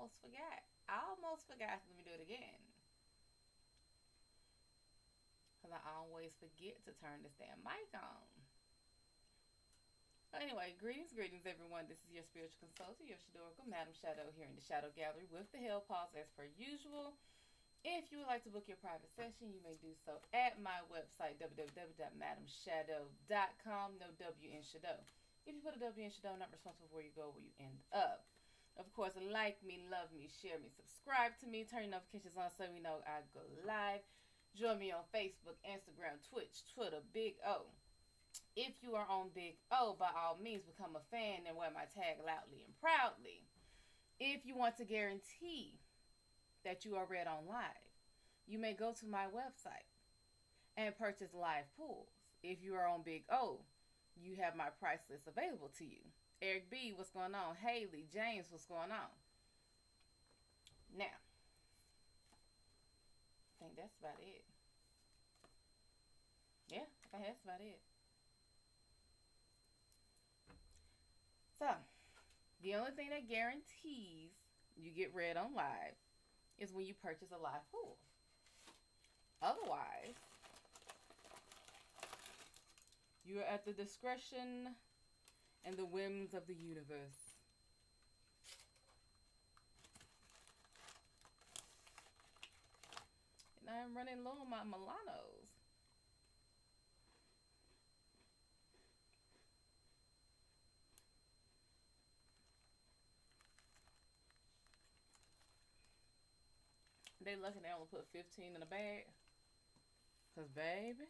almost forgot. I almost forgot. Let me do it again. Because I always forget to turn this damn mic on. Anyway, greetings, everyone. This is your spiritual consultant, your Shad'Oracle, MadamShadO, here in the Shadow Gallery with the Hellpaws as per usual. If you would like to book your private session, you may do so at my website, www.MadamShadO.com. No W in Shad'O. If you put a W in Shad'O, not responsible for where you go, where you end up. Of course, like me, love me, share me, subscribe to me, turn your notifications on so you know I go live. Join me on Facebook, Instagram, Twitch, Twitter, Big O. If you are on Big O, by all means, become a fan and wear my tag loudly and proudly. If you want to guarantee that you are read on live, you may go to my website and purchase live pulls. If you are on Big O, you have my price list available to you. Eric B, what's going on? Haley, James, what's going on? Now, I think that's about it. Yeah, I think that's about it. So, the only thing that guarantees you get read on live is when you purchase a live pool. Otherwise, you are at the discretion and the whims of the universe. And I'm running low on my Milanos. They lucky they only put 15 in a bag. Cause baby,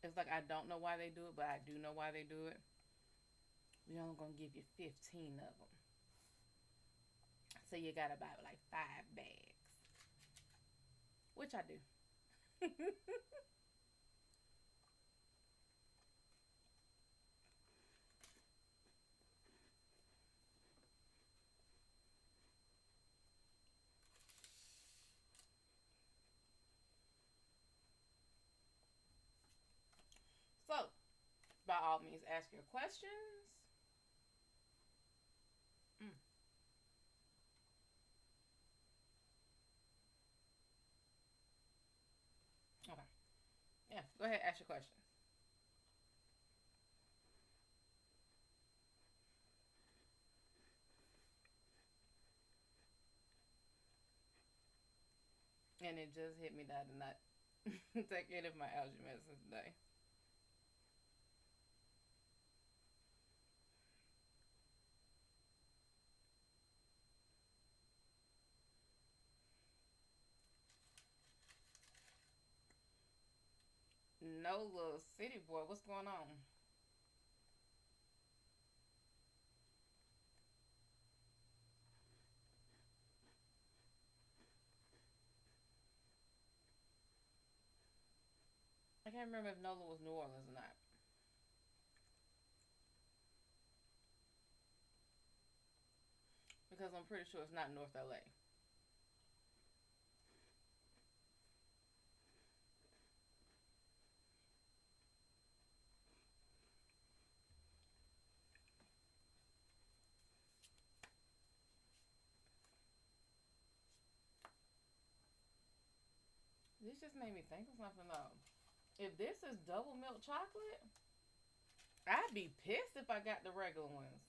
it's like I don't know why they do it, but I do know why they do it. We only gonna give you 15 of them. So you gotta buy like 5 bags. Which I do. So, by all means, ask your questions. Mm. Okay. Yeah, go ahead, ask your questions. And it just hit me that I did not take any of my allergy medicine today. No, little city boy, what's going on? I can't remember if Nola was New Orleans or not. Because I'm pretty sure it's not North LA. This just made me think of something though. If this is double milk chocolate, I'd be pissed if I got the regular ones.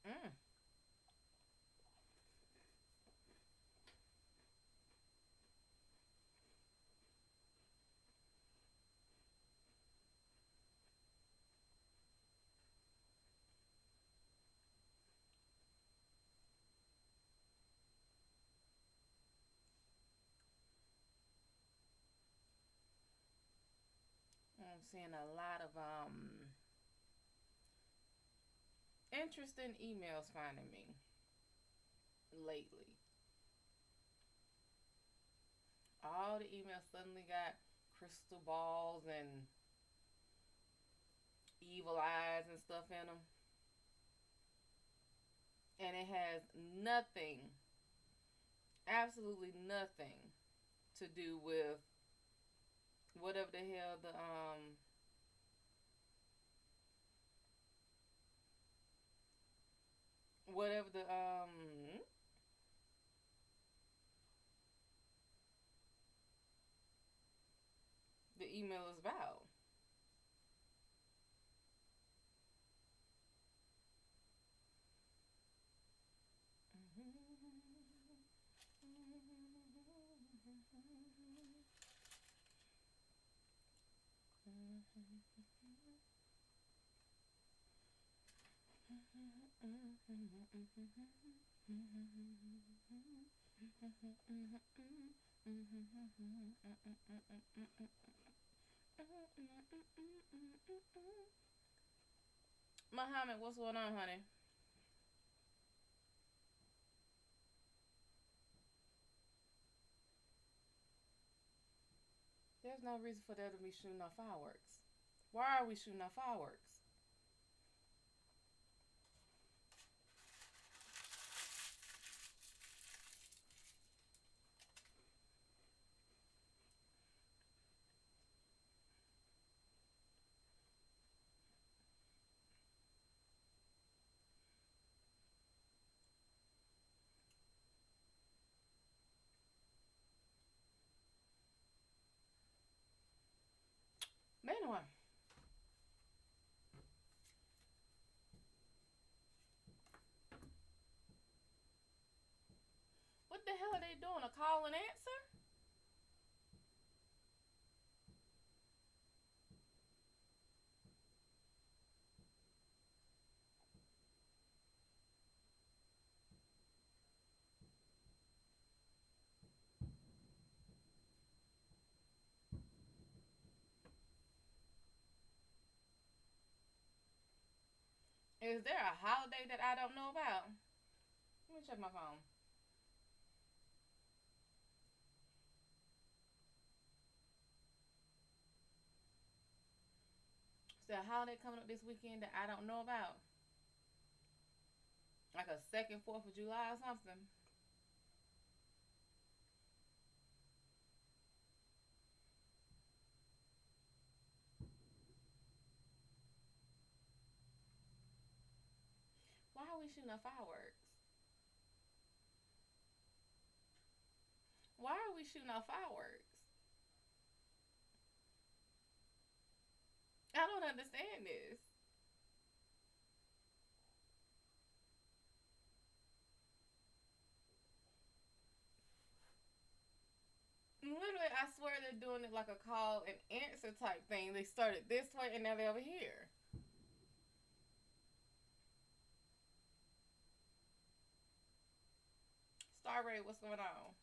Mm. seeing a lot of interesting emails finding me lately. All the emails suddenly got crystal balls and evil eyes and stuff in them. And it has nothing, absolutely nothing to do with whatever the hell whatever the email is about. Muhammad, what's going on, honey? There's no reason for there to be shooting off fireworks. Why are we shooting off fireworks? But anyway, what the hell are they doing? A call and answer? Is there a holiday that I don't know about? Let me check my phone. Is there a holiday coming up this weekend that I don't know about? Like a second 4th of July or something? Why are we shooting off fireworks? Why are we shooting off fireworks? I don't understand this. Literally, I swear they're doing it like a call and answer type thing. They started this way and now they're over here. Star Ray, what's going on?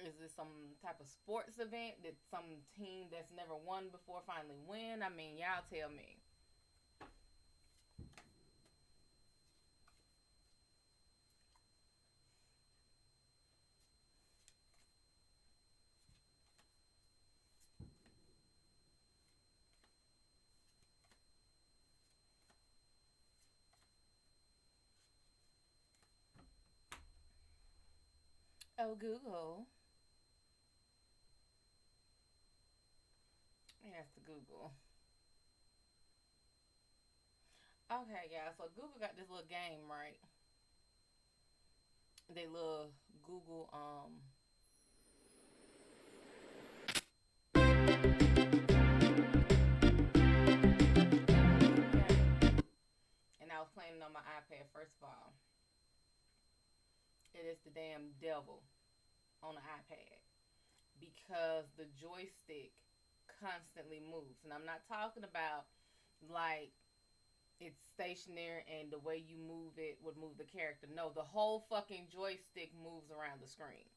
Is this some type of sports event? Did some team that's never won before finally win? I mean, y'all tell me. Oh, Google. Yes, the Google. Okay, yeah. So Google got this little game, right? They little Google and I was playing it on my iPad. First of all, it is the damn devil on the iPad because the joystick constantly moves, and I'm not talking about like it's stationary and the way you move it would move the character. No, the whole fucking joystick moves around the screen.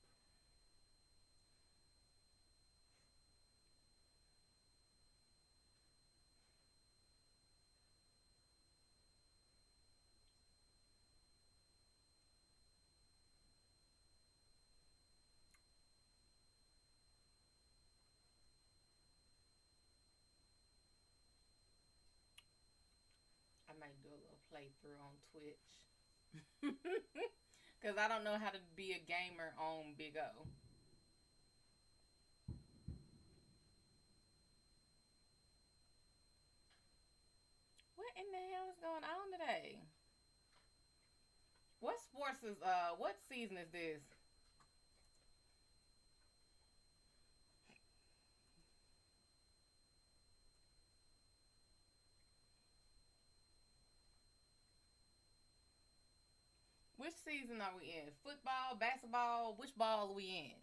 I might do a little playthrough on Twitch. Because I don't know how to be a gamer on Big O. What in the hell is going on today? What sports is, what season is this? Which season are we in? Football, basketball? Which ball are we in?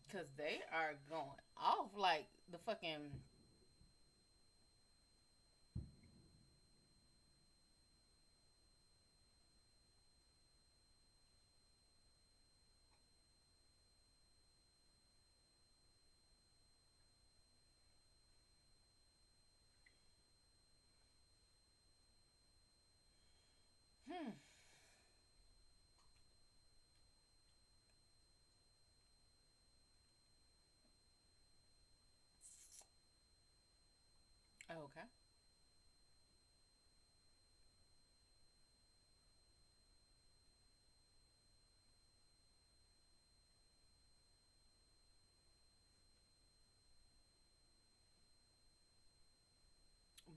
Because they are going off like the fucking. Hmm. Okay.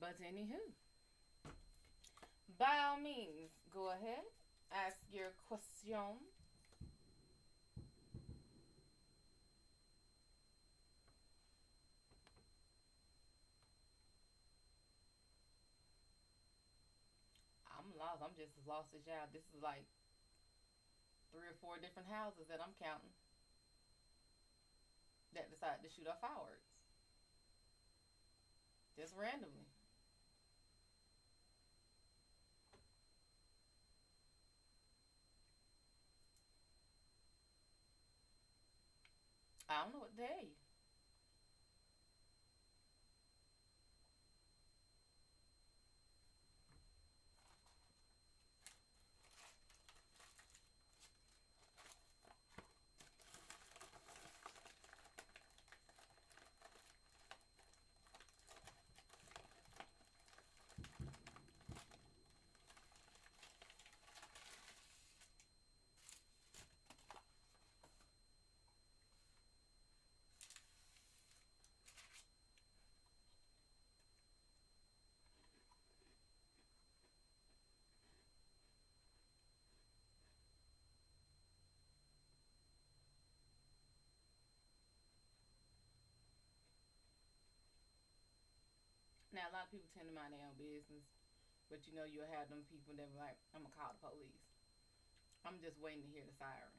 But anywho, by all means, go ahead, ask your question. I'm lost. I'm just as lost as y'all. This is like 3 or 4 different houses that I'm counting that decide to shoot off fireworks just randomly. I don't know what to tell you. Now, a lot of people tend to mind their own business, but you know you'll have them people that be like, I'm gonna call the police. I'm just waiting to hear the sirens.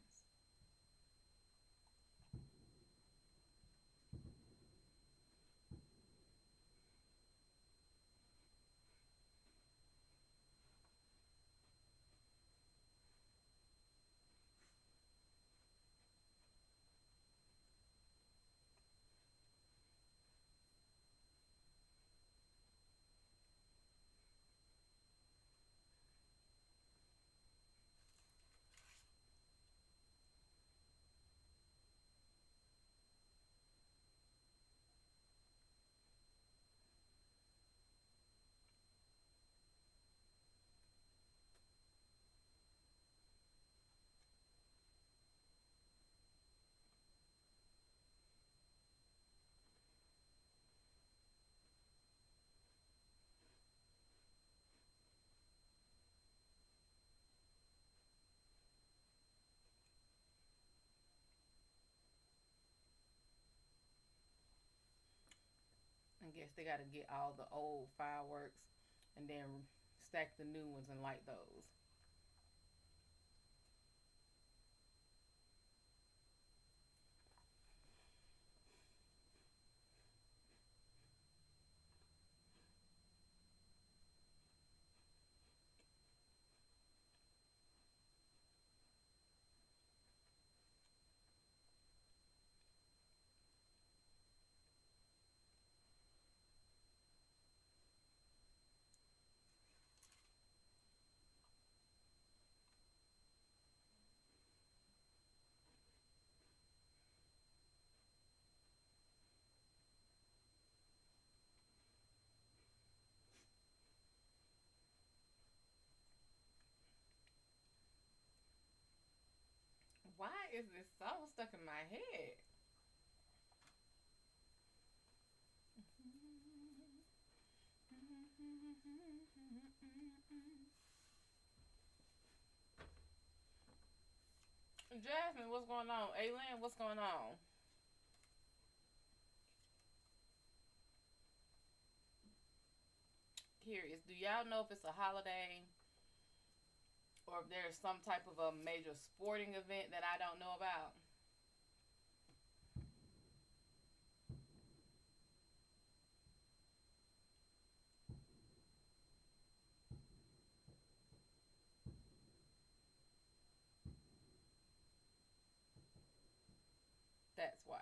I guess they got to get all the old fireworks and then stack the new ones and light those. is this song stuck in my head? Jasmine, what's going on? Aylin, what's going on? Curious, do y'all know if it's a holiday or if there's some type of a major sporting event that I don't know about? That's why.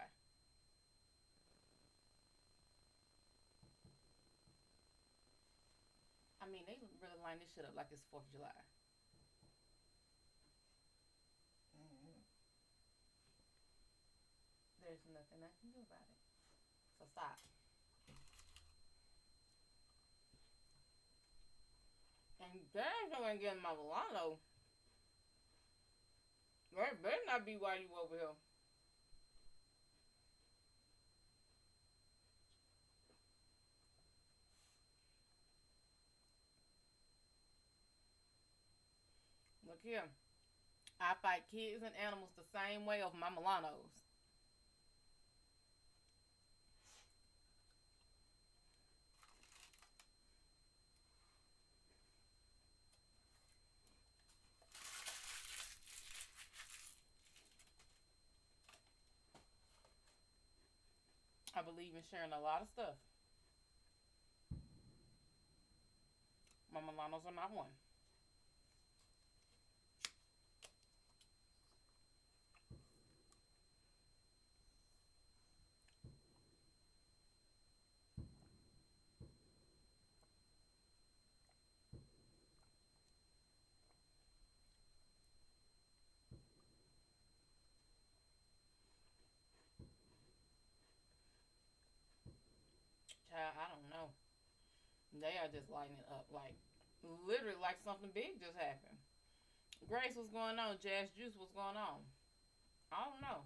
I mean, they really line this shit up like it's 4th of July. Mm-hmm. There's nothing I can do about it. So stop. And there's no one getting my Milano. That better not be why you over here. Look here. I fight kids and animals the same way of my Milanos. I believe in sharing a lot of stuff. My Milanos are not one. Child, I don't know. They are just lighting it up like literally like something big just happened. Grace, what's going on? Jazz Juice, what's going on? I don't know.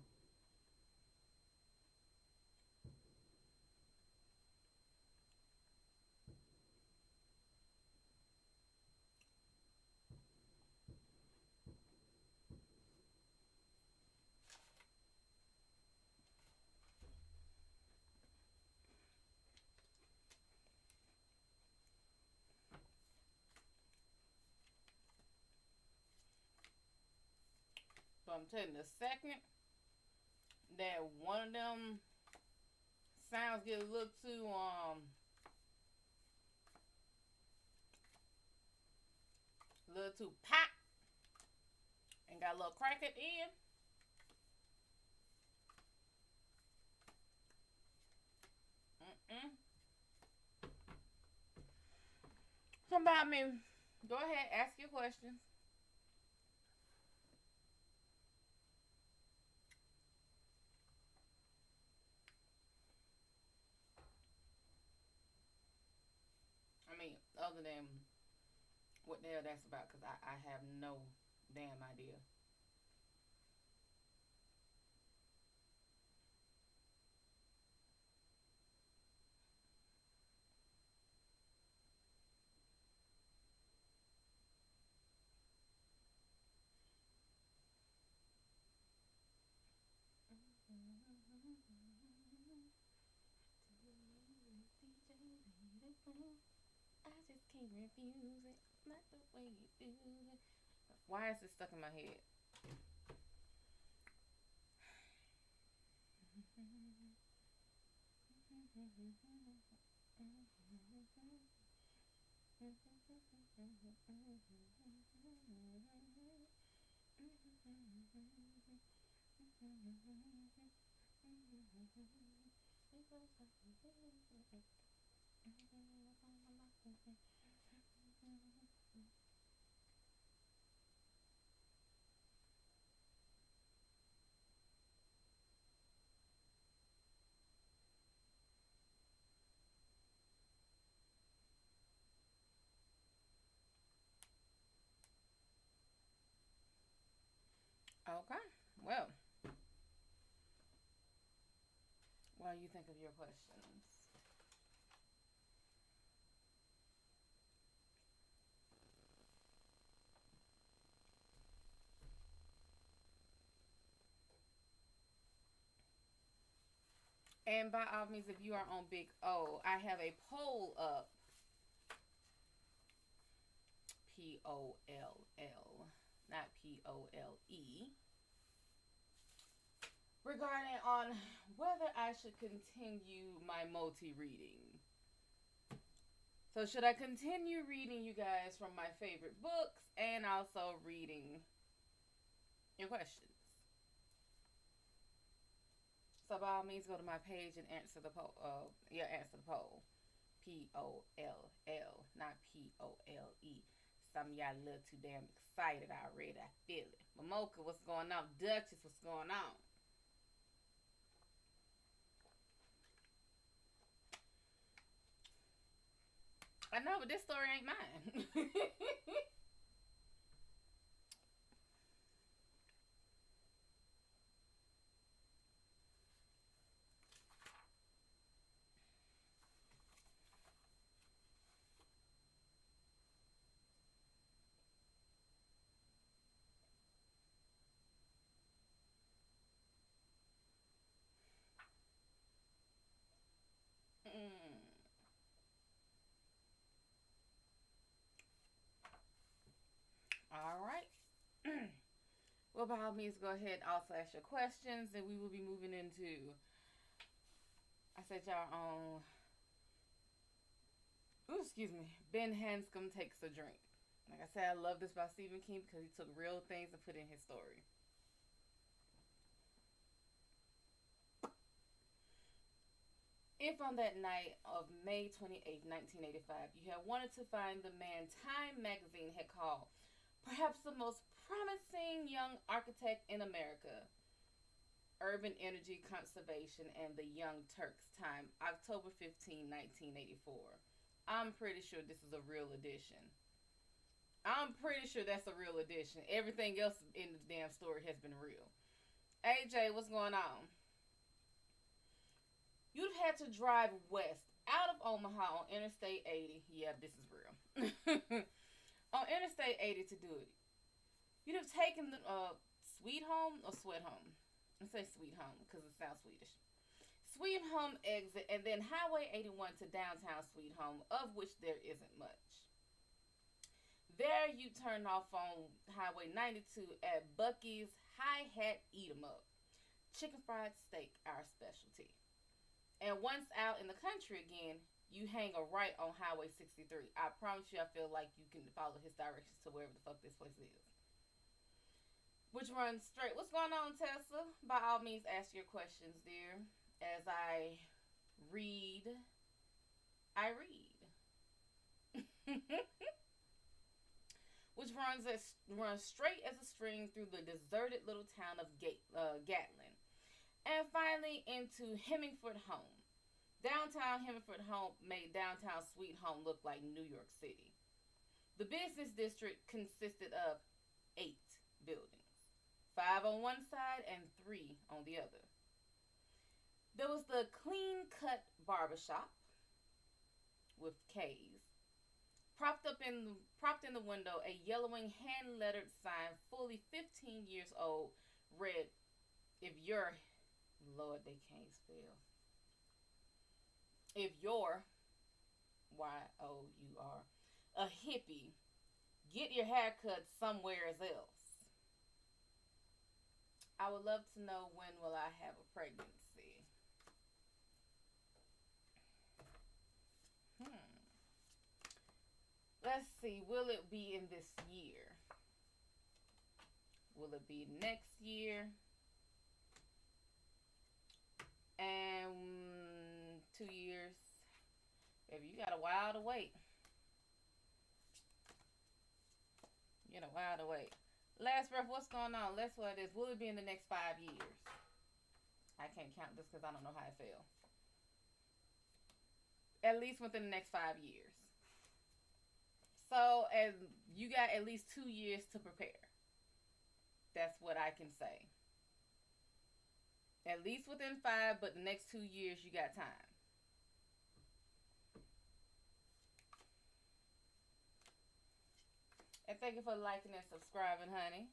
But I'm telling you, the second that one of them sounds get a little too pop and got a little crack at the end. Mm-mm. Come about me. Go ahead, ask your questions. I mean, other than what the hell that's about, because I have no damn idea. I just can't refuse it. Not the way you do it. Why is it stuck in my head? Okay. Well, while you think of your questions. And by all means, if you are on Big O, I have a poll up. Poll, not POLE, regarding on whether I should continue my multi reading. So, should I continue reading you guys from my favorite books and also reading your questions? So, by all means, go to my page and answer the poll. Answer the poll. POLL, not POLE. Some of y'all a little too damn excited already. I feel it. Momoka, what's going on? Duchess, what's going on? I know, but this story ain't mine. Mm. All right. Well, by all means, go ahead and also ask your questions, and we will be moving into. I said y'all on. Ooh, excuse me. Ben Hanscom takes a drink. Like I said, I love this by Stephen King because he took real things and put in his story. If on that night of May 28, 1985, you had wanted to find the man Time magazine had called perhaps the most promising young architect in America, Urban Energy Conservation and the Young Turks, time October 15, 1984. I'm pretty sure this is a real edition. I'm pretty sure that's a real edition. Everything else in the damn story has been real. AJ, what's going on? You'd have had to drive west out of Omaha on Interstate 80. Yeah, this is real. On Interstate 80 to do it. You'd have taken the Sweet Home or Sweat Home. Let's say Sweet Home because it sounds Swedish. Sweet Home exit and then Highway 81 to downtown Sweet Home, of which there isn't much. There you turn off on Highway 92 at Bucky's High Hat Eat 'em Up. Chicken fried steak, our specialty. And once out in the country again, you hang a right on Highway 63. I promise you, I feel like you can follow his directions to wherever the fuck this place is. Which runs straight. What's going on, Tessa? By all means, ask your questions, dear. As I read, I read. Which runs straight as a string through the deserted little town of Gatlin. And finally into Hemingford Home. Downtown Hemingford Home made downtown Sweet Home look like New York City. The business district consisted of 8 buildings, 5 on one side and 3 on the other. There was the clean cut barbershop with K's. Propped in the window, a yellowing hand lettered sign fully 15 years old read, "If you're Lord, they can't spell. If you're YOUR a hippie, get your hair cut somewhere else. I would love to know when will I have a pregnancy. Let's see, will it be in this year? Will it be next year? And 2 years. Baby, you got a while to wait. You got a while to wait. Last breath, what's going on? Let's what it is. Will it be in the next 5 years? I can't count this because I don't know how it fell. At least within the next 5 years. So, as you got at least 2 years to prepare. That's what I can say. At least within 5, but the next 2 years you got time. And thank you for liking and subscribing, honey.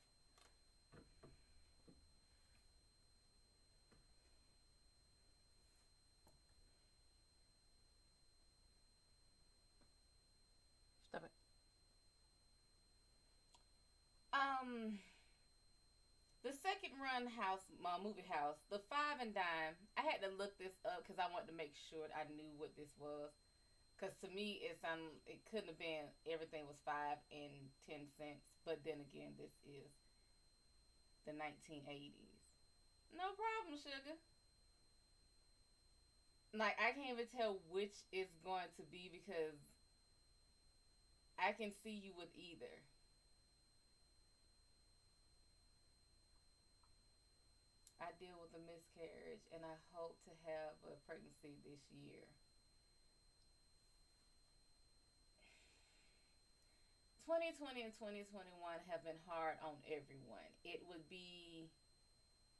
Stop it. The second run house, my movie house, the Five and Dime. I had to look this up because I wanted to make sure I knew what this was. Because to me, it couldn't have been everything was 5 and 10 cents. But then again, this is the 1980s. No problem, sugar. Like I can't even tell which is going to be because I can see you with either. I deal with a miscarriage and I hope to have a pregnancy this year. 2020 and 2021 have been hard on everyone. It would be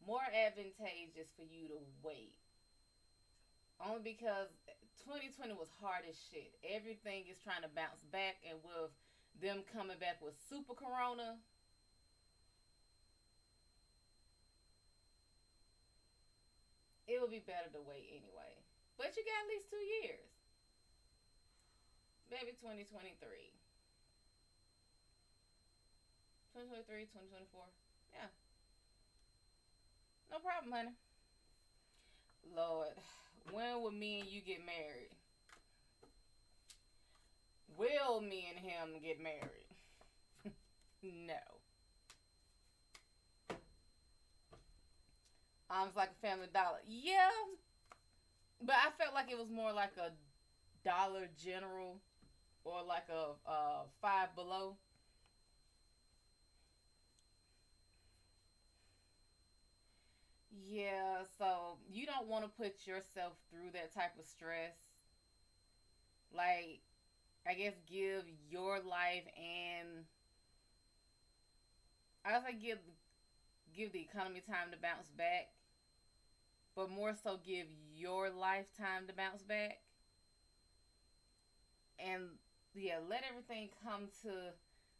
more advantageous for you to wait. Only because 2020 was hard as shit. Everything is trying to bounce back, and with them coming back with super corona, it would be better to wait anyway. But you got at least 2 years. Maybe 2023. 2023, 2024. Yeah. No problem, honey. Lord, when will me and you get married? Will me and him get married? No. It's like a Family Dollar. Yeah, but I felt like it was more like a Dollar General or like a Five Below. Yeah, so you don't want to put yourself through that type of stress. Like, I guess give your life and I was like give the economy time to bounce back, but more so give your lifetime to bounce back. And yeah, let everything come to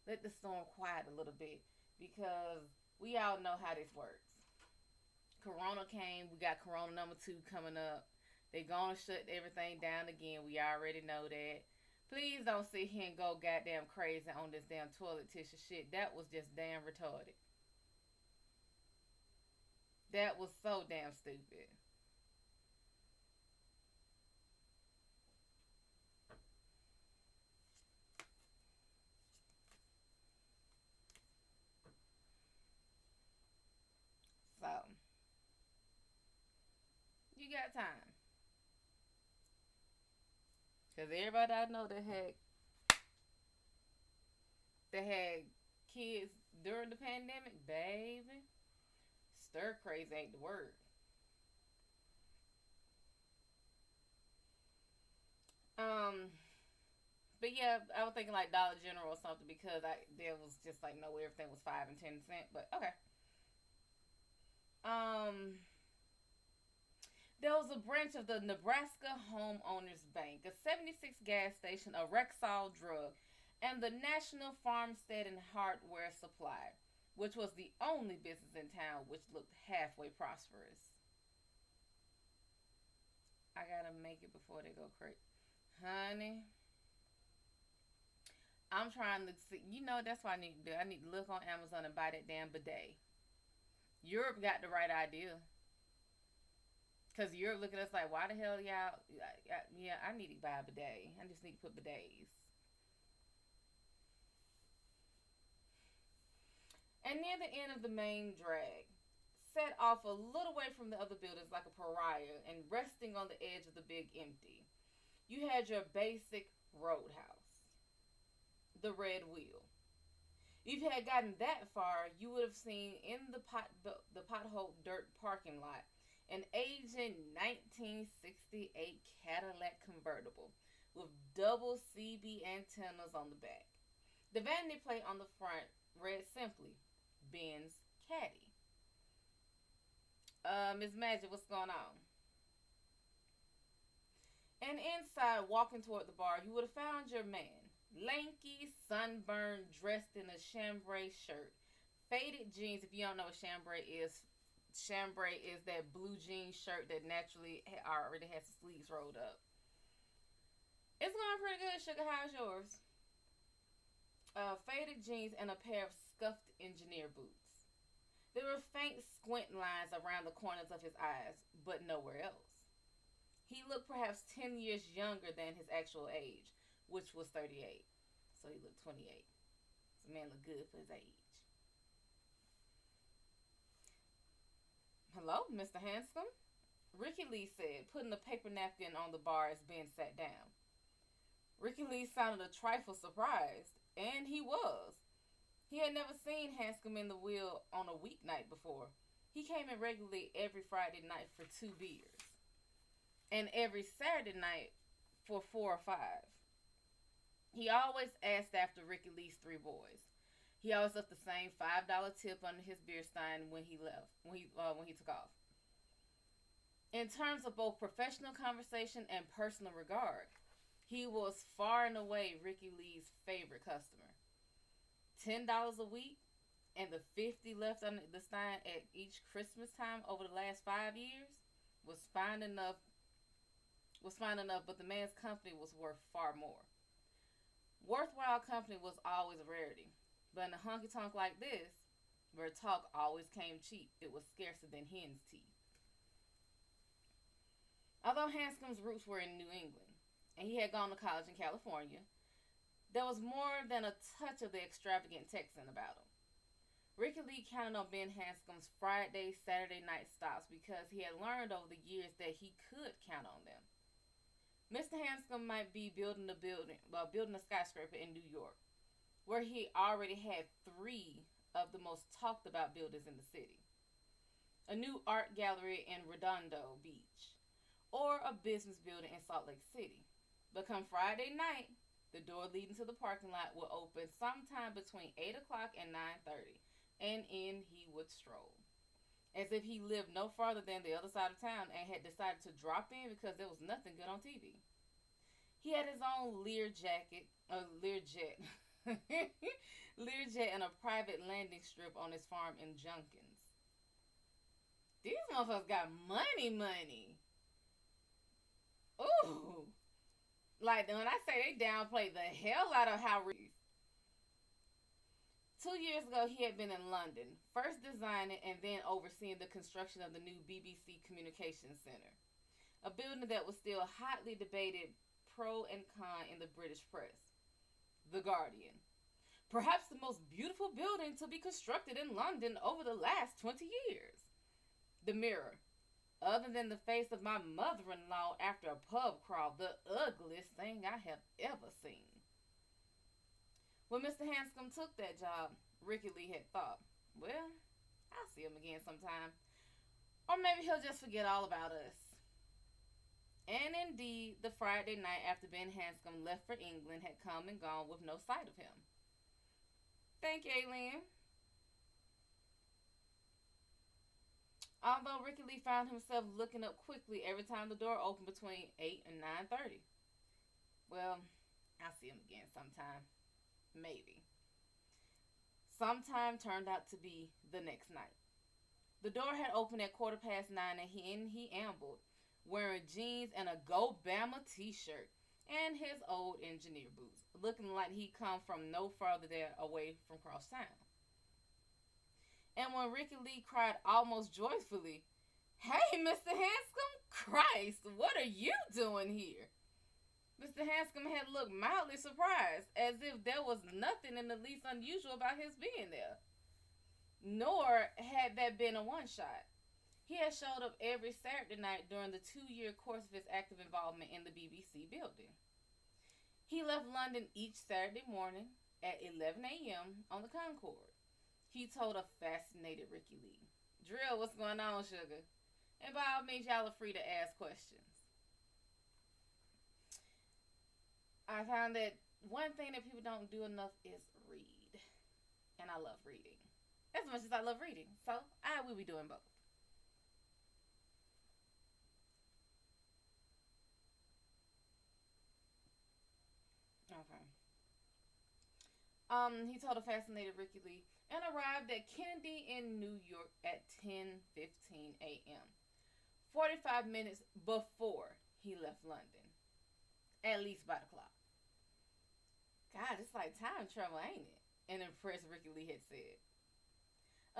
let the storm quiet a little bit because we all know how this works. Corona came, we got Corona number two coming up. They gonna shut everything down again. We already know that. Please don't sit here and go goddamn crazy on this damn toilet tissue shit. That was just damn retarded. That was so damn stupid. So, you got time. Because everybody I know that had kids during the pandemic, baby, stir crazy ain't the word. Um, but yeah, I was thinking like Dollar General or something because I there was just like no everything was 5 and 10 cent. But okay. Um, there was a branch of the Nebraska Homeowners Bank, a 76 gas station, a Rexall drug, and the National Farmstead and Hardware Supply, which was the only business in town which looked halfway prosperous. I gotta make it before they go crazy. Honey, I'm trying to see. You know, that's what I need to do. I need to look on Amazon and buy that damn bidet. Europe got the right idea. Because Europe looking at us like, why the hell y'all? Yeah, I need to buy a bidet. I just need to put bidets. And near the end of the main drag, set off a little way from the other buildings like a pariah and resting on the edge of the big empty, you had your basic roadhouse, the Red Wheel. If you had gotten that far, you would have seen in the pothole dirt parking lot an aging 1968 Cadillac convertible with double CB antennas on the back. The vanity plate on the front read simply Ben's Caddy. Miss Magic, what's going on? And inside, walking toward the bar, you would have found your man. Lanky, sunburned, dressed in a chambray shirt. Faded jeans, if you don't know what chambray is that blue jean shirt that naturally already has the sleeves rolled up. It's going pretty good, sugar. How's yours? Faded jeans and a pair of scuffed engineer boots. There were faint squint lines around the corners of his eyes, but nowhere else. He looked perhaps 10 years younger than his actual age, which was 38. So he looked 28. This man looked good for his age. Hello, Mr. Hanscom? Ricky Lee said, putting a paper napkin on the bar as Ben sat down. Ricky Lee sounded a trifle surprised, and he was. He had never seen Hanscom in the wheel on a weeknight before. He came in regularly every Friday night for 2 beers, and every Saturday night for 4 or 5. He always asked after Ricky Lee's 3 boys. He always left the same $5 tip under his beer stein when he left, when he took off. In terms of both professional conversation and personal regard, he was far and away Ricky Lee's favorite customer. $10 a week and the 50 left under the stein at each Christmas time over the last 5 years was fine enough. But the man's company was worth far more. Worthwhile company was always a rarity, but in a honky tonk like this, where talk always came cheap, it was scarcer than hen's teeth. Although Hanscom's roots were in New England, and he had gone to college in California, there was more than a touch of the extravagant Texan about him. Ricky Lee counted on Ben Hanscom's Friday, Saturday night stops because he had learned over the years that he could count on them. Mr. Hanscom might be building a skyscraper in New York, where he already had 3 of the most talked about buildings in the city. A new art gallery in Redondo Beach, or a business building in Salt Lake City. But come Friday night, the door leading to the parking lot will open sometime between 8 o'clock and 9:30, and in he would stroll, as if he lived no farther than the other side of town and had decided to drop in because there was nothing good on TV. He had his own Learjet, Learjet and a private landing strip on his farm in Junkins. These motherfuckers got money. Ooh. Like, when I say they downplay the hell out of how rich. 2 years ago, he had been in London, first designing and then overseeing the construction of the new BBC Communications Centre, a building that was still hotly debated pro and con in the British press. The Guardian. Perhaps the most beautiful building to be constructed in London over the last 20 years. The Mirror. Other than the face of my mother-in-law after a pub crawl, the ugliest thing I have ever seen. When Mr. Hanscom took that job, Ricky Lee had thought, well, I'll see him again sometime. Or maybe he'll just forget all about us. And indeed, the Friday night after Ben Hanscom left for England had come and gone with no sight of him. Thank you, Aileen. Although Ricky Lee found himself looking up quickly every time the door opened between 8 and 9:30. Well, I'll see him again sometime. Maybe. Sometime turned out to be the next night. The door had opened at 9:15 and he ambled, wearing jeans and a Go Bama t-shirt and his old engineer boots, looking like he'd come from no farther there away from cross town. And when Ricky Lee cried almost joyfully, "Hey, Mr. Hanscom, Christ, what are you doing here?" Mr. Hanscom had looked mildly surprised, as if there was nothing in the least unusual about his being there. Nor had that been a one-shot. He had showed up every Saturday night during the 2-year course of his active involvement in the BBC building. He left London each Saturday morning at 11 a.m. on the Concorde. He told a fascinated Ricky Lee, "Drill, what's going on, sugar? And by all means, y'all are free to ask questions." I found that one thing that people don't do enough is read. And I love reading as much as I love reading. So I will be doing both. He told a fascinated Ricky Lee and arrived at Kennedy in New York at 10:15 a.m. 45 minutes before he left London, at least by the clock. God, it's like time travel, ain't it? An impressed Ricky Lee had said.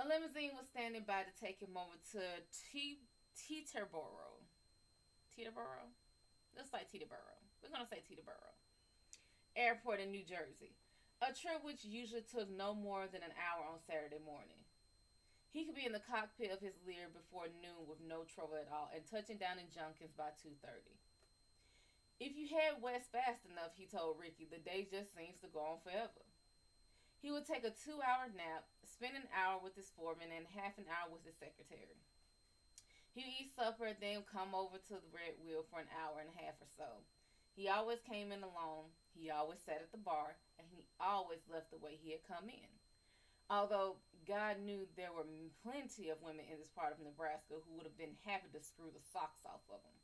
A limousine was standing by to take him over to Teterboro. Teterboro? Looks like Teterboro. We're going to say Teterboro Airport in New Jersey. A trip which usually took no more than an hour on Saturday morning. He could be in the cockpit of his Lear before noon with no trouble at all and touching down in Junkins by 2:30. If you head west fast enough, he told Ricky, the day just seems to go on forever. He would take a 2-hour nap, spend an hour with his foreman and half an hour with his secretary. He would eat supper and then come over to the Red Wheel for an hour and a half or so. He always came in alone, he always sat at the bar, and he always left the way he had come in. Although God knew there were plenty of women in this part of Nebraska who would have been happy to screw the socks off of him.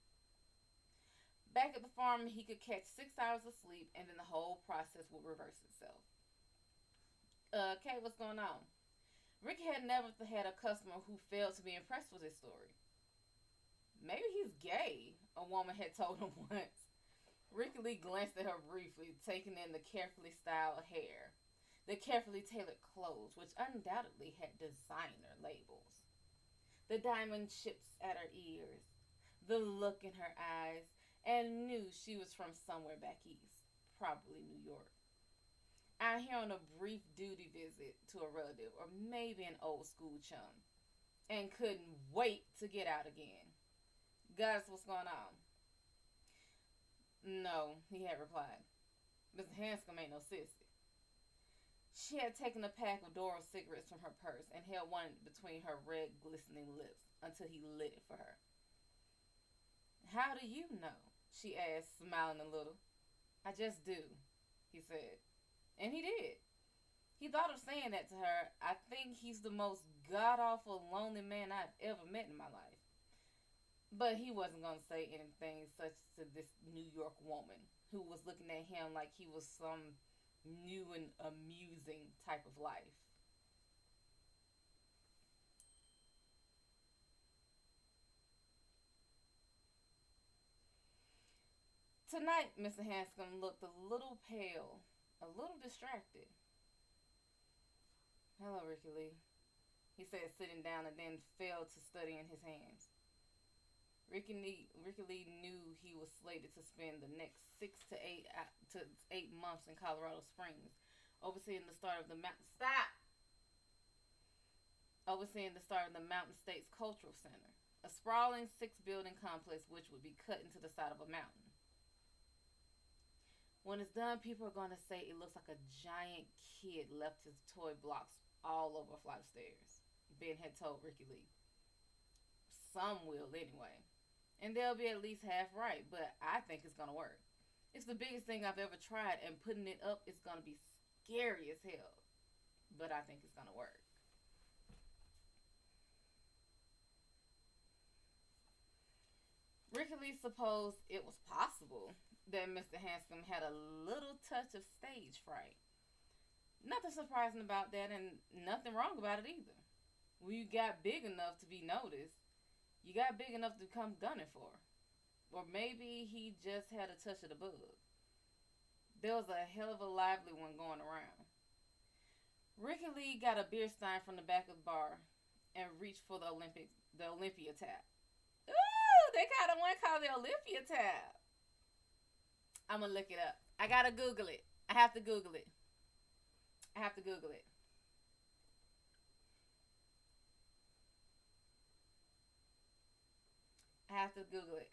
Back at the farm, he could catch 6 hours of sleep, and then the whole process would reverse itself. Kay, what's going on? Ricky had never had a customer who failed to be impressed with his story. Maybe he's gay, a woman had told him once. Ricky Lee glanced at her briefly, taking in the carefully styled hair, the carefully tailored clothes, which undoubtedly had designer labels, the diamond chips at her ears, the look in her eyes, and knew she was from somewhere back east, probably New York. Out here on a brief duty visit to a relative or maybe an old school chum, and couldn't wait to get out again. Guys, what's going on? No, he had replied. Mr. Hanscom ain't no sissy. She had taken a pack of Doro cigarettes from her purse and held one between her red, glistening lips until he lit it for her. How do you know? She asked, smiling a little. I just do, he said. And he did. He thought of saying that to her. I think he's the most god-awful, lonely man I've ever met in my life. But he wasn't going to say anything such to this New York woman who was looking at him like he was some new and amusing type of life. Tonight, Mr. Hanscom looked a little pale, a little distracted. Hello, Ricky Lee, he said, sitting down and then fell to studying his hands. Ricky Lee knew he was slated to spend the next 6 to 8 months in Colorado Springs, overseeing the start of the Mountain States Cultural Center, a sprawling 6-building complex which would be cut into the side of a mountain. When it's done, people are going to say it looks like a giant kid left his toy blocks all over a flight of stairs, Ben had told Ricky Lee. Some will, anyway. And they'll be at least half right, but I think it's going to work. It's the biggest thing I've ever tried, and putting it up is going to be scary as hell. But I think it's going to work. Ricky Lee supposed it was possible that Mr. Hanscom had a little touch of stage fright. Nothing surprising about that, and nothing wrong about it either. When you got big enough to be noticed, you got big enough to come gunning for. Or maybe he just had a touch of the bug. There was a hell of a lively one going around. Ricky Lee got a beer stein from the back of the bar and reached for the Olympia tap. Ooh, they got a one called the Olympia tap. I'm gonna look it up. I gotta Google it. I have to Google it. I have to Google it. I have to Google it.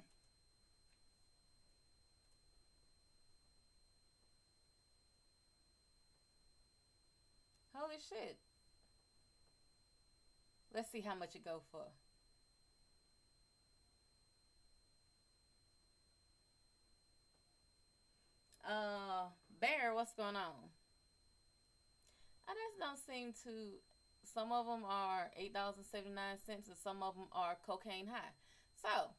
Holy shit. Let's see how much it go for. Bear, what's going on? I just don't seem to. Some of them are $8.79, and some of them are cocaine high. So,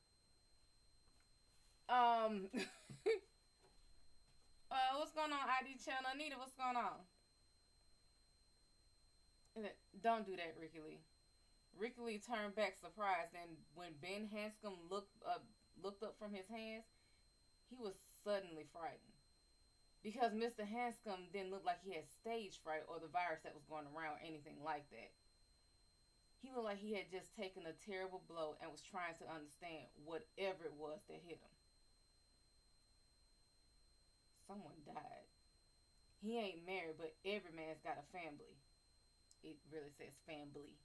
What's going on, ID channel? Anita, what's going on? Don't do that, Ricky Lee. Ricky Lee turned back surprised, and when Ben Hanscom looked up from his hands, he was suddenly frightened because Mr. Hanscom didn't look like he had stage fright or the virus that was going around or anything like that. He looked like he had just taken a terrible blow and was trying to understand whatever it was that hit him. Someone died. He ain't married, but every man's got a family. It really says family.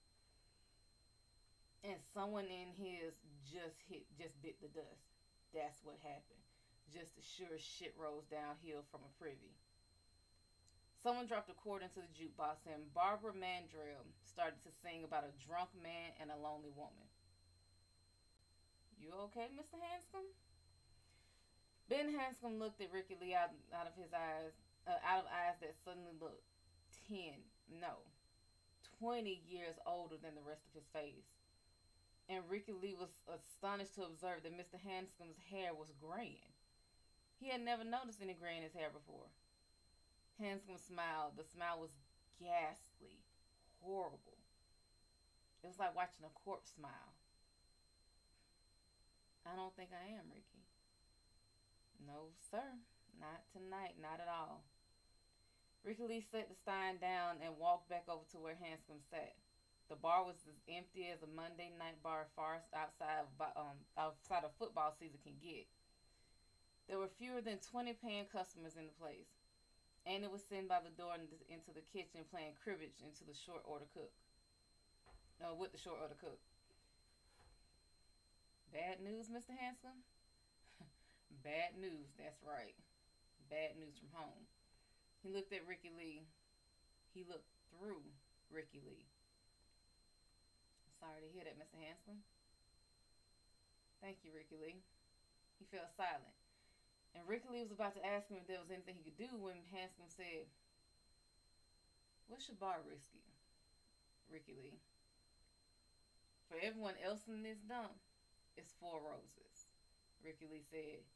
And someone in his just bit the dust. That's what happened. Just as sure as shit rolls downhill from a privy. Someone dropped a chord into the jukebox and Barbara Mandrell started to sing about a drunk man and a lonely woman. You okay, Mr. Hanscom? Ben Hanscom looked at Ricky Lee out of his eyes, out of eyes that suddenly looked 10, no, 20 years older than the rest of his face. And Ricky Lee was astonished to observe that Mr. Hanscom's hair was graying. He had never noticed any gray in his hair before. Hanscom smiled. The smile was ghastly, horrible. It was like watching a corpse smile. I don't think I am, Ricky. No, sir. Not tonight. Not at all. Ricky Lee set the stein down and walked back over to where Hanscom sat. The bar was as empty as a Monday night bar far outside of football season can get. There were fewer than 20 paying customers in the place. Annie was sitting by the door into the kitchen playing cribbage with the short order cook. Bad news, Mr. Hanscom? Bad news, that's right. Bad news from home. He looked at Ricky Lee. He looked through Ricky Lee. Sorry to hear that, Mr. Hanscom. Thank you, Ricky Lee. He fell silent. And Ricky Lee was about to ask him if there was anything he could do when Hanscom said, "What's your bar, Ricky Lee? For everyone else in this dump, it's 4 roses," Ricky Lee said.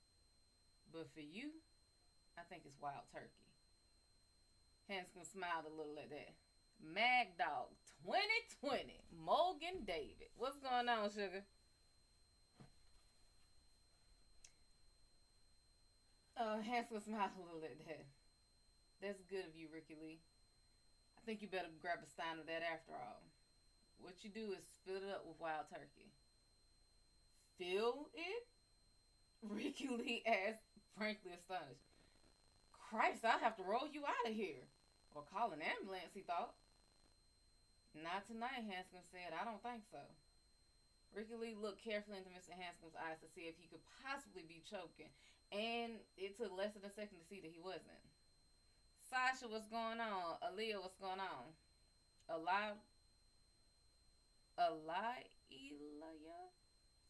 "But for you, I think it's wild turkey." Hanscom smiled a little at that. Mag Dog 2020, Morgan David. What's going on, sugar? Hanscom smiled a little at that. That's good of you, Ricky Lee. I think you better grab a stein of that after all. What you do is fill it up with wild turkey. Fill it? Ricky Lee asked, frankly astonished. Christ, I'll have to roll you out of here. Or call an ambulance, he thought. Not tonight, Hanscom said. I don't think so. Ricky Lee looked carefully into Mr. Hanscom's eyes to see if he could possibly be choking, and it took less than a second to see that he wasn't. Sasha, what's going on? Aaliyah, what's going on? Aaliyah?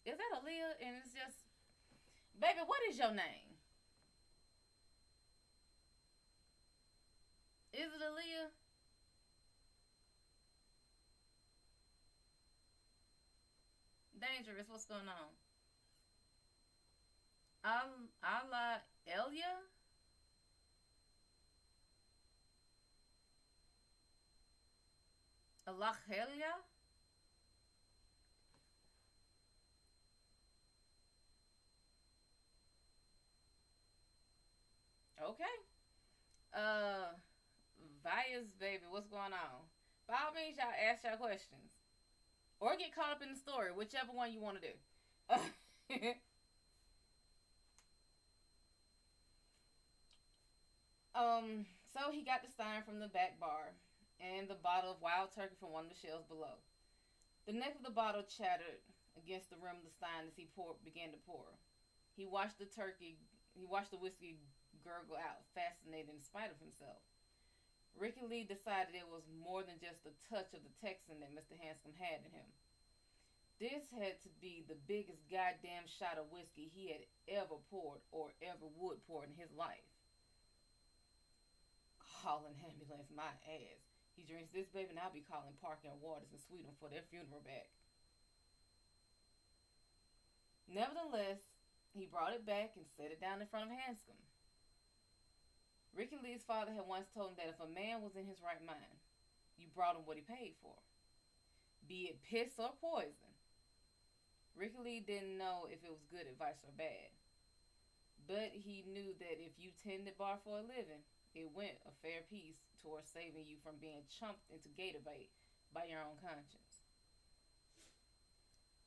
Is that Aaliyah? And it's just, baby, what is your name? Is it Aaliyah? Dangerous, what's going on? Allah Elia? Allah Elia? Okay. Vias, baby, what's going on? By all means, y'all ask y'all questions. Or get caught up in the story, whichever one you want to do. So he got the stein from the back bar and the bottle of wild turkey from one of the shelves below. The neck of the bottle chattered against the rim of the stein as he began to pour. He watched the whiskey gurgle out, fascinated in spite of himself. Ricky Lee decided it was more than just a touch of the Texan that Mr. Hanscom had in him. This had to be the biggest goddamn shot of whiskey he had ever poured or ever would pour in his life. Call an ambulance, my ass. He drinks this, baby, and I'll be calling Parker and Waters and Sweetum for their funeral back. Nevertheless, he brought it back and set it down in front of Hanscom. Ricky Lee's father had once told him that if a man was in his right mind, you brought him what he paid for, be it piss or poison. Ricky Lee didn't know if it was good advice or bad, but he knew that if you tended bar for a living, it went a fair piece towards saving you from being chumped into gator bait by your own conscience.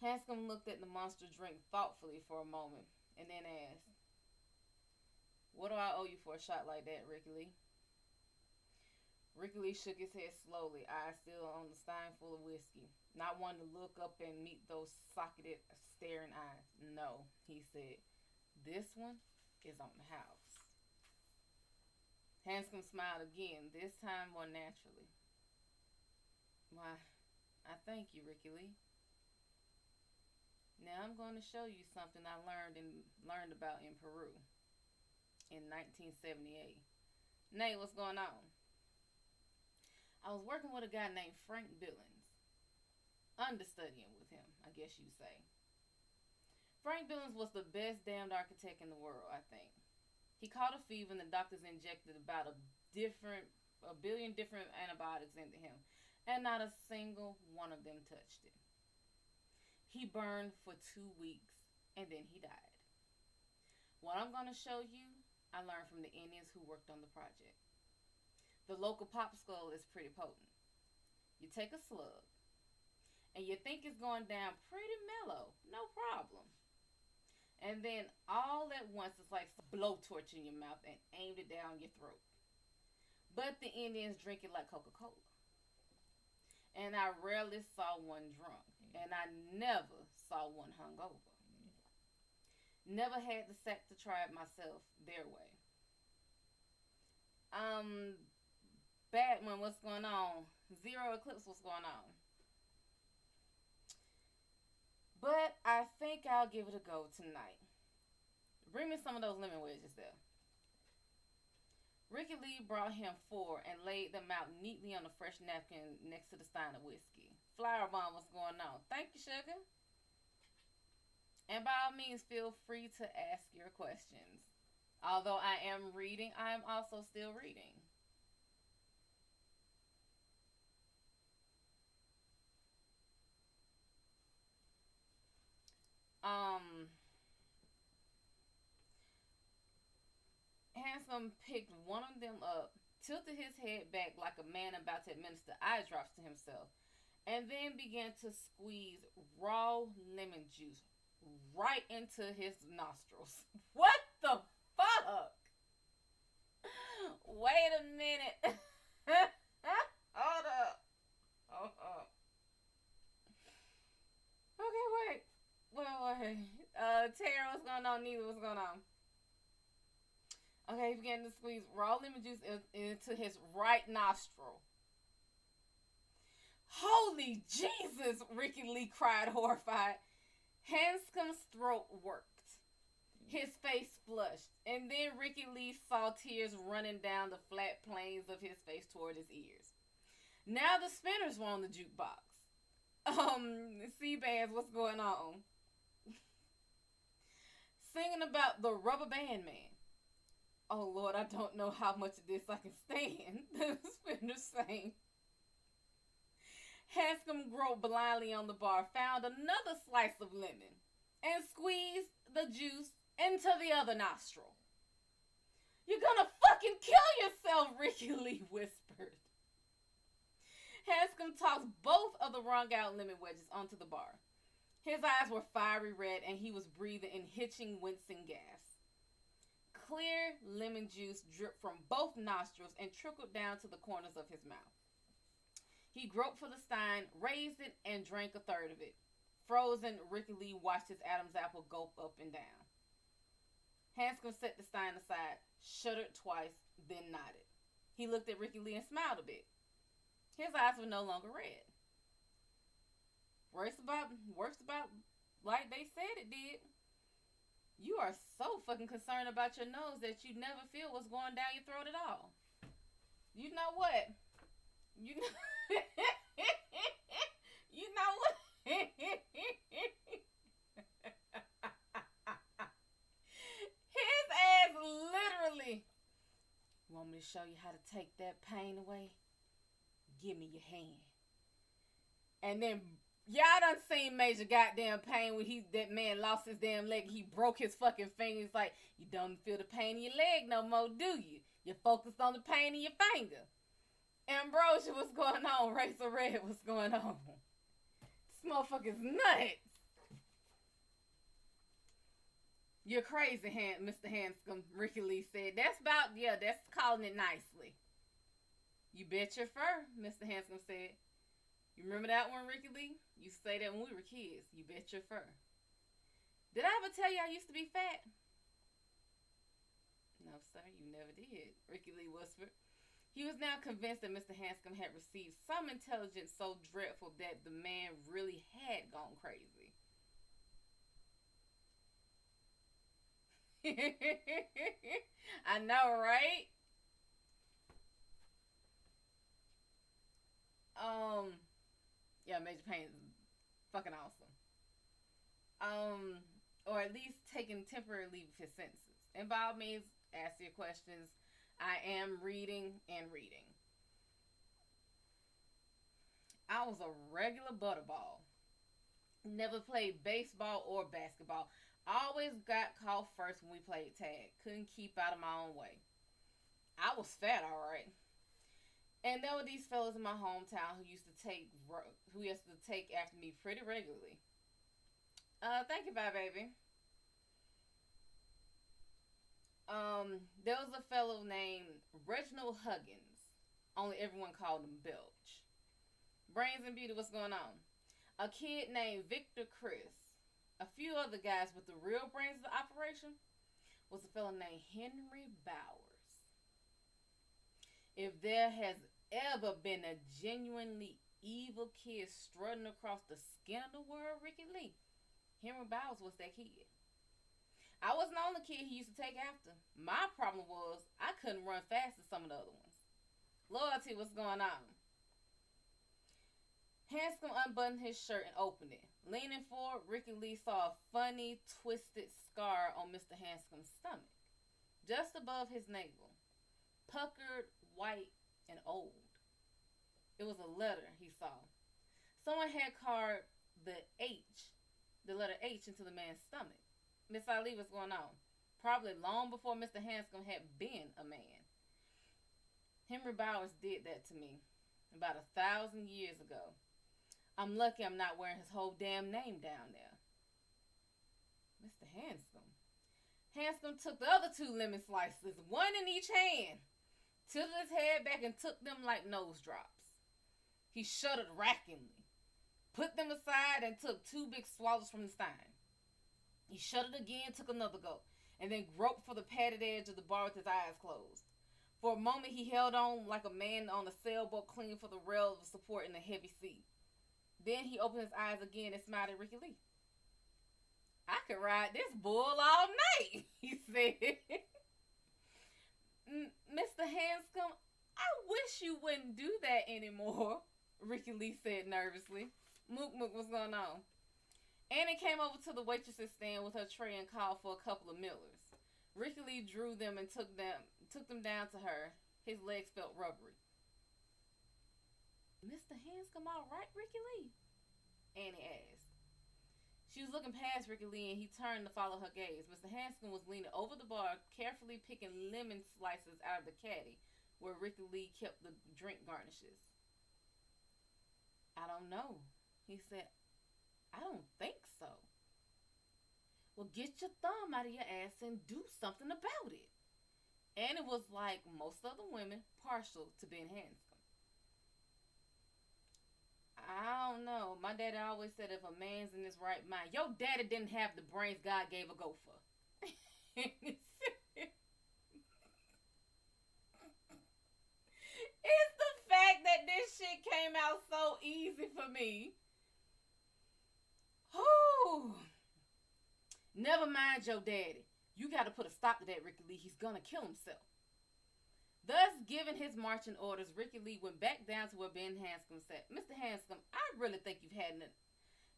Hanscom looked at the monster drink thoughtfully for a moment and then asked, "What do I owe you for a shot like that, Ricky Lee?" Ricky Lee shook his head slowly, eyes still on the stein full of whiskey, not wanting to look up and meet those socketed, staring eyes. "No," he said. "This one is on the house." Hanscom smiled again, this time more naturally. "Why, I thank you, Ricky Lee. Now I'm going to show you something I learned about in Peru in 1978. Nate, what's going on?" "I was working with a guy named Frank Billings. Understudying with him, I guess you'd say. Frank Billings was the best damned architect in the world, I think. He caught a fever and the doctors injected about a billion different antibiotics into him, and not a single one of them touched it. He burned for 2 weeks, and then he died. What I'm going to show you, I learned from the Indians who worked on the project. The local pop skull is pretty potent. You take a slug, and you think it's going down pretty mellow, no problem. And then all at once it's like a blowtorch in your mouth and aimed it down your throat. But the Indians drink it like Coca-Cola. And I rarely saw one drunk. And I never saw one hungover. Never had the sack to try it myself their way. Batman, what's going on? Zero Eclipse, what's going on? But I think I'll give it a go tonight. Bring me some of those lemon wedges there." Ricky Lee brought him 4 and laid them out neatly on a fresh napkin next to the stein of whiskey. "Flower Bomb, what's going on?" "Thank you, sugar. And by all means, feel free to ask your questions. Although I am reading, I am also still reading." Handsome picked one of them up, tilted his head back like a man about to administer eye drops to himself, and then began to squeeze raw lemon juice right into his nostrils. What the fuck? Wait a minute. Hold up. Okay, wait. Tara, what's going on? Neither, what's going on? Okay, he began to squeeze raw lemon juice into his right nostril. "Holy Jesus!" Ricky Lee cried, horrified. Hanscom's throat worked. His face flushed, and then Ricky Lee saw tears running down the flat planes of his face toward his ears. Now the spinners were on the jukebox. C-Bands, what's going on? Singing about the Rubber Band Man. "Oh Lord, I don't know how much of this I can stand," the spinners sang. Hanscom groped blindly on the bar, found another slice of lemon, and squeezed the juice into the other nostril. "You're gonna fucking kill yourself," Ricky Lee whispered. Hanscom tossed both of the wrung out lemon wedges onto the bar. His eyes were fiery red, and he was breathing in hitching, wincing gas. Clear lemon juice dripped from both nostrils and trickled down to the corners of his mouth. He groped for the stein, raised it, and drank a third of it. Frozen, Ricky Lee watched his Adam's apple gulp up and down. Hanscom set the stein aside, shuddered twice, then nodded. He looked at Ricky Lee and smiled a bit. His eyes were no longer red. Works about like they said it did. You are so fucking concerned about your nose that you never feel what's going down your throat at all. You know what? You know what? His ass literally. You want want me to show you how to take that pain away? Give me your hand. And then y'all done seen Major goddamn pain when that man lost his damn leg. He broke his fucking fingers. Like, you don't feel the pain in your leg no more, do you? You're focused on the pain in your finger. Ambrosia, what's going on? Razor Red, what's going on? This motherfucker's nuts. You're crazy, Mr. Hanscom, Ricky Lee said. That's calling it nicely. You bet your fur, Mr. Hanscom said. You remember that one, Ricky Lee? You say that when we were kids. You bet your fur. Did I ever tell you I used to be fat? No, sir, you never did, Ricky Lee whispered. He was now convinced that Mr. Hanscom had received some intelligence so dreadful that the man really had gone crazy. I know, right? Yeah, Major Payne is fucking awesome. Or at least taking temporary leave of his senses. And by all means, ask your questions. I am reading and reading. I was a regular butterball. Never played baseball or basketball. Always got caught first when we played tag. Couldn't keep out of my own way. I was fat, alright. And there were these fellas in my hometown who used to take after me pretty regularly. Thank you, bye, baby. There was a fellow named Reginald Huggins. Only everyone called him Belch. Brains and Beauty, what's going on? A kid named Victor Chris. A few other guys, but the real brains of the operation was a fellow named Henry Bowers. If there has ever been a genuinely evil kid strutting across the skin of the world, Ricky Lee, Henry Bowers was that kid. I wasn't the only kid he used to take after. My problem was I couldn't run fast as some of the other ones. Loyalty, what's going on? Hanscom unbuttoned his shirt and opened it. Leaning forward, Ricky Lee saw a funny, twisted scar on Mr. Hanscom's stomach, just above his navel. Puckered, white, and old. It was a letter he saw. Someone had carved the letter H into the man's stomach. Miss Ali, what's going on? Probably long before Mr. Hanscom had been a man. Henry Bowers did that to me about 1,000 years ago. I'm lucky I'm not wearing his whole damn name down there. Mr. Hanscom. Hanscom took the other 2 lemon slices, one in each hand, tilted his head back and took them like nose drops. He shuddered rackingly, put them aside, and took 2 big swallows from the stein. He shuddered again, took another go, and then groped for the padded edge of the bar with his eyes closed. For a moment, he held on like a man on a sailboat clinging for the rail of support in a heavy sea. Then he opened his eyes again and smiled at Ricky Lee. I could ride this bull all night, he said. Mr. Hanscom, I wish you wouldn't do that anymore, Ricky Lee said nervously. Mook, what's going on? Annie came over to the waitress's stand with her tray and called for a couple of Millers. Ricky Lee drew them and took them down to her. His legs felt rubbery. Mr. Hanscom all right, Ricky Lee? Annie asked. She was looking past Ricky Lee and he turned to follow her gaze. Mr. Hanscom was leaning over the bar, carefully picking lemon slices out of the caddy where Ricky Lee kept the drink garnishes. I don't know, he said. I don't think so. Well, get your thumb out of your ass and do something about it. Annie was like most other women, partial to being Hanscom. I don't know. My daddy always said if a man's in his right mind, your daddy didn't have the brains God gave a gopher. It's the fact that this shit came out so easy for me. Whew. Never mind your daddy. You got to put a stop to that, Ricky Lee. He's gonna kill himself. Thus, given his marching orders, Ricky Lee went back down to where Ben Hanscom sat. Mr. Hanscom, I really think you've had enough.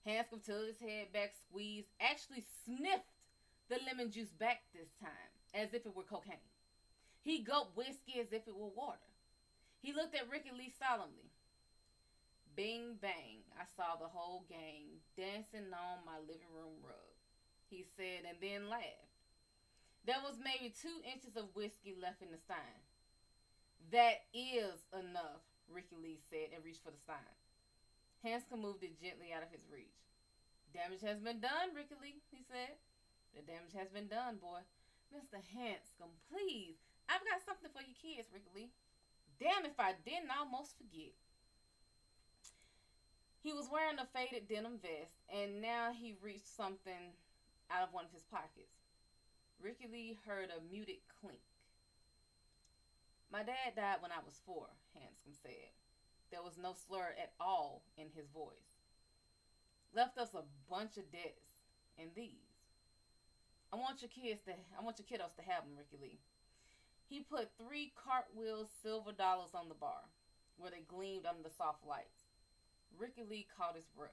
Hanscom tilted his head back, squeezed, actually sniffed the lemon juice back this time, as if it were cocaine. He gulped whiskey as if it were water. He looked at Ricky Lee solemnly. Bing bang, I saw the whole gang dancing on my living room rug, he said, and then laughed. There was maybe 2 inches of whiskey left in the stein. That is enough, Ricky Lee said, and reached for the stein. Hanscom moved it gently out of his reach. Damage has been done, Ricky Lee, he said. The damage has been done, boy. Mr. Hanscom, please. I've got something for you kids, Ricky Lee. Damn if I didn't almost forget. He was wearing a faded denim vest, and now he reached something out of one of his pockets. Ricky Lee heard a muted clink. My dad died when I was 4, Hanscom said. There was no slur at all in his voice. Left us a bunch of debts, and these. I want your kiddos to have them, Ricky Lee. He put 3 cartwheel silver dollars on the bar, where they gleamed under the soft lights. Ricky Lee caught his breath.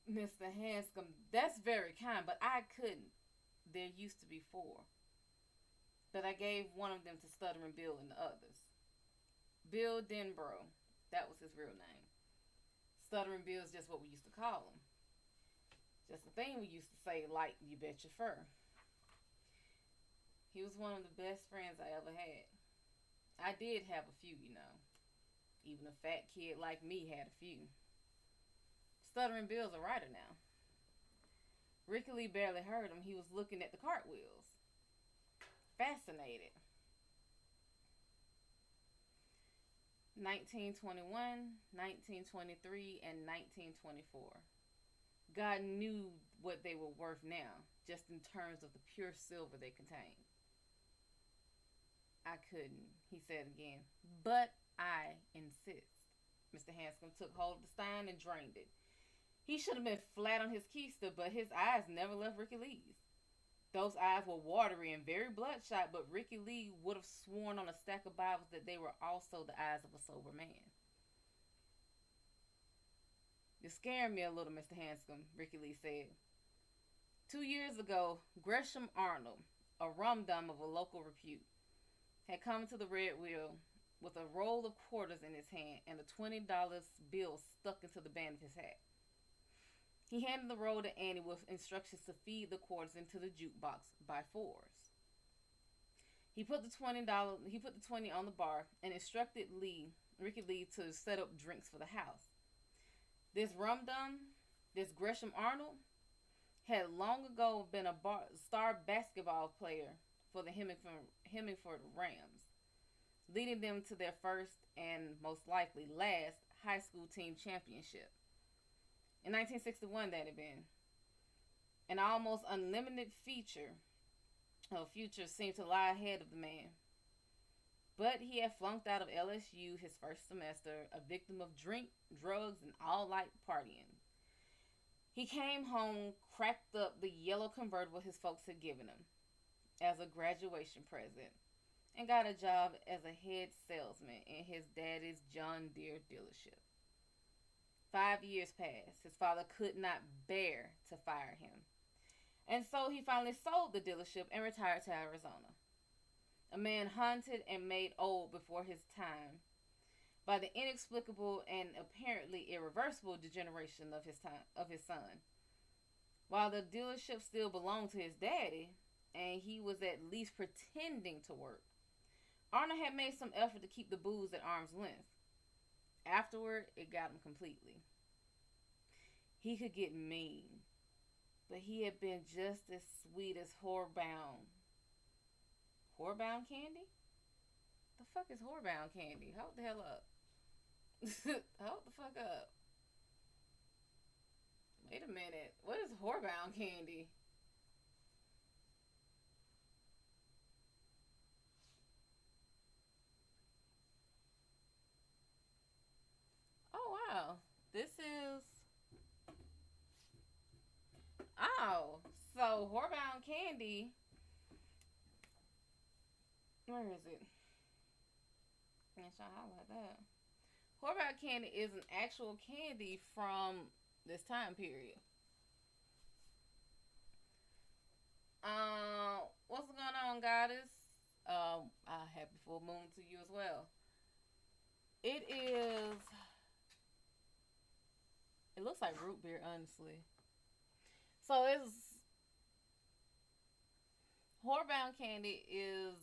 Mr. Hanscom, that's very kind, but I couldn't. There used to be 4. But I gave one of them to Stuttering Bill and the others. Bill Denbrough, that was his real name. Stuttering Bill is just what we used to call him. Just the thing we used to say, like, you bet your fur. He was one of the best friends I ever had. I did have a few, you know. Even a fat kid like me had a few. Stuttering Bill's a writer now. Ricky Lee barely heard him. He was looking at the cartwheels. Fascinated. 1921, 1923, and 1924. God knew what they were worth now, just in terms of the pure silver they contained. I couldn't, he said again, but I insist. Mr. Hanscom took hold of the stein and drained it. He should have been flat on his keister, but his eyes never left Ricky Lee's. Those eyes were watery and very bloodshot, but Ricky Lee would have sworn on a stack of Bibles that they were also the eyes of a sober man. You're scaring me a little, Mr. Hanscom, Ricky Lee said. 2 years ago, Gresham Arnold, a rum-dum of a local repute, had come to the Red Wheel with a roll of quarters in his hand and a $20 bill stuck into the band of his hat. He handed the roll to Annie with instructions to feed the quarters into the jukebox by 4s. He put the $20 on the bar and instructed Ricky Lee to set up drinks for the house. This rum-dum, this Gresham Arnold, had long ago been a star basketball player for the Hemingford Rams, leading them to their first and most likely last high school team championship. In 1961, that had been. An almost unlimited future seemed to lie ahead of the man. But he had flunked out of LSU his first semester, a victim of drink, drugs, and all-night partying. He came home, cracked up the yellow convertible his folks had given him as a graduation present, and got a job as a head salesman in his daddy's John Deere dealership. 5 years passed. His father could not bear to fire him. And so he finally sold the dealership and retired to Arizona. A man haunted and made old before his time by the inexplicable and apparently irreversible degeneration of his son. While the dealership still belonged to his daddy, and he was at least pretending to work, Arnold had made some effort to keep the booze at arm's length. Afterward, it got him completely. He could get mean, but he had been just as sweet as whorebound. Whorebound candy? The fuck is whorebound candy? Hold the hell up. Hold the fuck up. Wait a minute. What is whorebound candy? Oh, wow. This is... Oh, so whorebound candy... Where is it? I'm trying to highlight that. Whorebound candy is an actual candy from this time period. What's going on, goddess? Happy full moon to you as well. It is. It looks like root beer, honestly. So it's Horbound candy is.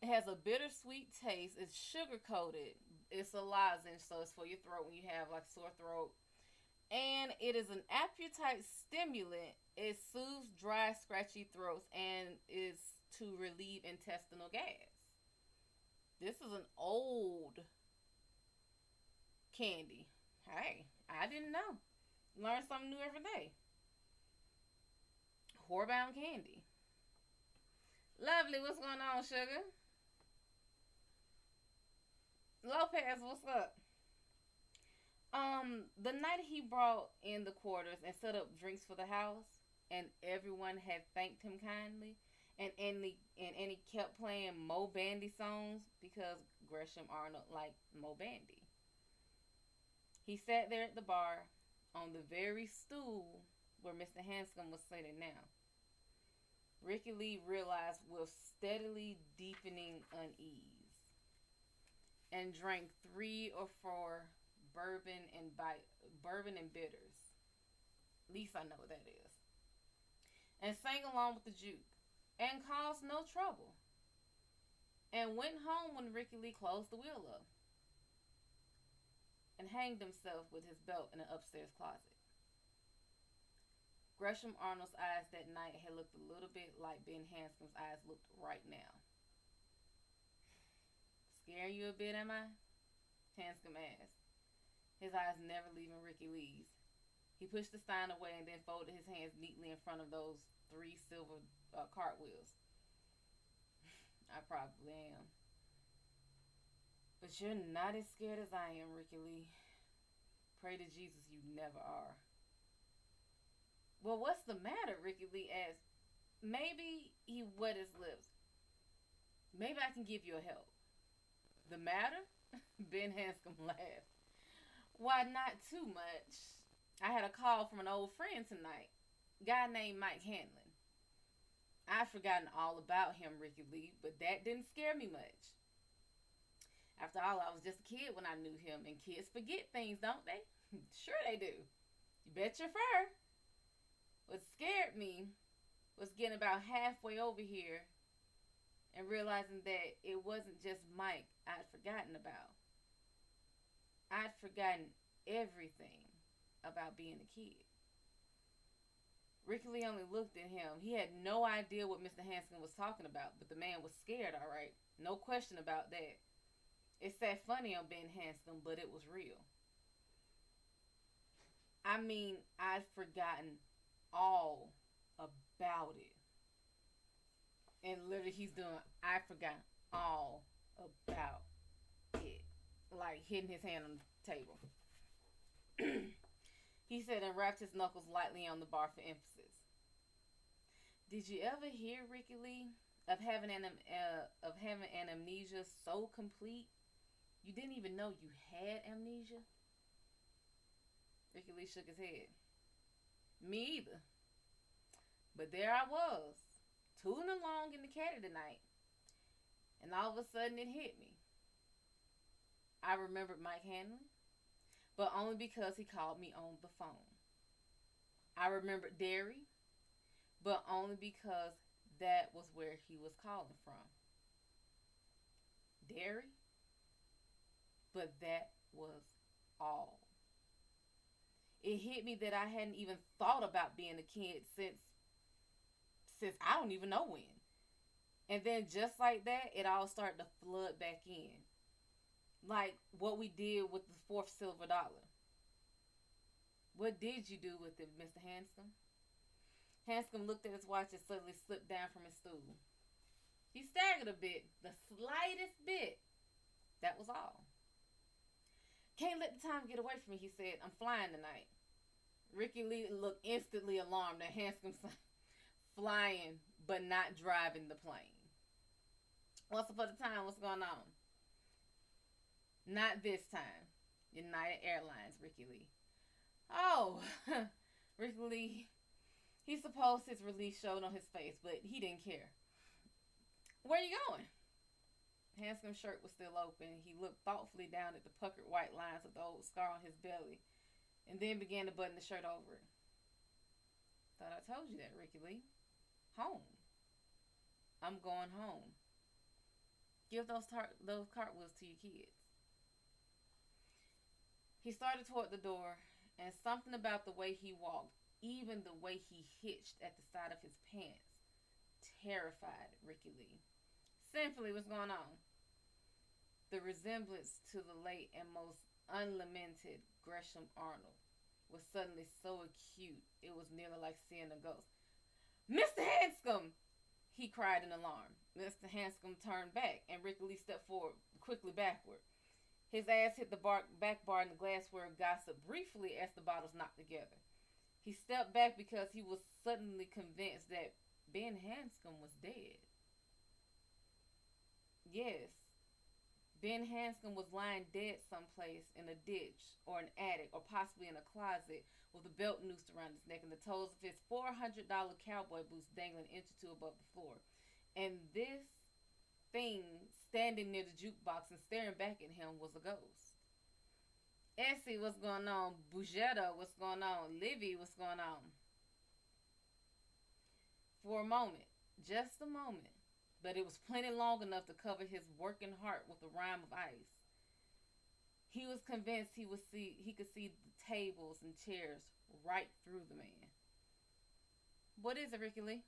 It has a bittersweet taste. It's sugar coated. It's a lozenge, so it's for your throat when you have like sore throat. And it is an appetite stimulant. It soothes dry, scratchy throats and is to relieve intestinal gas. This is an old candy. Hey, I didn't know. Learn something new every day. Horbound candy. Lovely, what's going on, sugar? Lopez, what's up? The night he brought in the quarters and set up drinks for the house, and everyone had thanked him kindly, and he kept playing Mo Bandy songs because Gresham Arnold liked Mo Bandy. He sat there at the bar on the very stool where Mr. Hanscom was sitting now. Ricky Lee realized with steadily deepening unease and drank 3 or 4 bourbon and bitters. At least I know what that is. And sang along with the juke and caused no trouble. And went home when Ricky Lee closed the wheel up and hanged himself with his belt in an upstairs closet. Gresham Arnold's eyes that night had looked a little bit like Ben Hanscom's eyes looked right now. Scaring you a bit, am I? Hanscom asked, his eyes never leaving Ricky Lee's. He pushed the stein away and then folded his hands neatly in front of those 3 silver cartwheels. I probably am. But you're not as scared as I am, Ricky Lee. Pray to Jesus you never are. Well, what's the matter? Ricky Lee asked. Maybe he wet his lips. Maybe I can give you a help. The matter? Ben Hanscom laughed. Why, not too much. I had a call from an old friend tonight. Guy named Mike Hanlon. I'd forgotten all about him, Ricky Lee, but that didn't scare me much. After all, I was just a kid when I knew him, and kids forget things, don't they? Sure they do. You bet your fur. What scared me was getting about halfway over here and realizing that it wasn't just Mike I'd forgotten about. I'd forgotten everything about being a kid. Ricky Lee only looked at him. He had no idea what Mr. Hanscom was talking about, but the man was scared, all right. No question about that. It sat funny on Ben Hanscom, but it was real. I mean, I'd forgotten all about it. And literally he's doing, I forgot all about it. Like hitting his hand on the table. He said and wrapped his knuckles lightly on the bar for emphasis. Did you ever hear, Ricky Lee, of having an amnesia so complete you didn't even know you had amnesia? Ricky Lee shook his head. Me either. But there I was, tooling along in the caddy tonight, and all of a sudden it hit me. I remembered Mike Hanlon, but only because he called me on the phone. I remembered Derry, but only because that was where he was calling from. Derry, but that was all. It hit me that I hadn't even thought about being a kid since I don't even know when. And then just like that, it all started to flood back in. Like what we did with the 4th silver dollar. What did you do with it, Mr. Hanscom? Hanscom looked at his watch and suddenly slipped down from his stool. He staggered a bit, the slightest bit. That was all. Can't let the time get away from me, he said. I'm flying tonight. Ricky Lee looked instantly alarmed at Hanscom flying but not driving the plane. Once upon a time, what's going on? Not this time. United Airlines, Ricky Lee. Oh, Ricky Lee He supposed his relief showed on his face, but he didn't care. Where you going? Hanscom's shirt was still open. He looked thoughtfully down at the puckered white lines of the old scar on his belly, and then began to button the shirt over it. Thought I told you that, Ricky Lee. Home. I'm going home. Give those cartwheels to your kids. He started toward the door, and something about the way he walked, even the way he hitched at the side of his pants, terrified Ricky Lee. Sinfully, what's going on? The resemblance to the late and most unlamented Gresham Arnold was suddenly so acute it was nearly like seeing a ghost. Mr. Hanscom! He cried in alarm. Mr. Hanscom turned back, and Ricky Lee stepped forward, quickly backward. His ass hit the back bar, and the glassware gossiped briefly as the bottles knocked together. He stepped back because he was suddenly convinced that Ben Hanscom was dead. Yes, Ben Hanscom was lying dead someplace in a ditch or an attic or possibly in a closet with a belt noosed around his neck and the toes of his $400 cowboy boots dangling an inch or two above the floor. And this thing standing near the jukebox and staring back at him was a ghost. Essie, what's going on? Bujetta, what's going on? Livy, what's going on? For a moment, just a moment, but it was plenty long enough to cover his working heart with a rime of ice. He was convinced he could see the tables and chairs right through the man. What is it, Ricky Lee?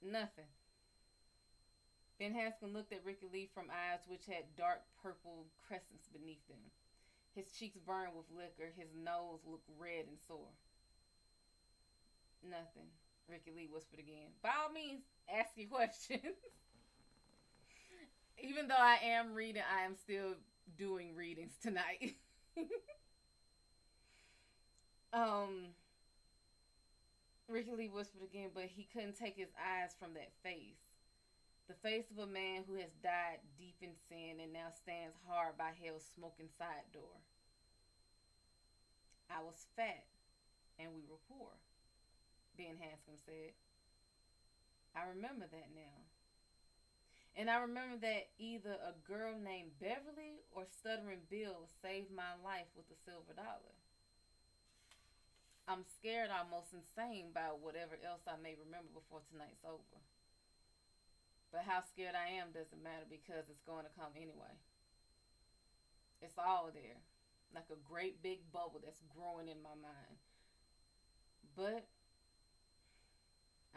Nothing. Ben Hanscom looked at Ricky Lee from eyes which had dark purple crescents beneath them. His cheeks burned with liquor. His nose looked red and sore. Nothing, Ricky Lee whispered again. By all means, ask your questions. Even though I am reading, I am still doing readings tonight. Ricky Lee whispered again, but he couldn't take his eyes from that face. The face of a man who has died deep in sin and now stands hard by hell's smoking side door. I was fat, and we were poor, Ben Hanscom said. I remember that now. And I remember that either a girl named Beverly or Stuttering Bill saved my life with a silver dollar. I'm scared almost insane by whatever else I may remember before tonight's over. But how scared I am doesn't matter because it's going to come anyway. It's all there, like a great big bubble that's growing in my mind. But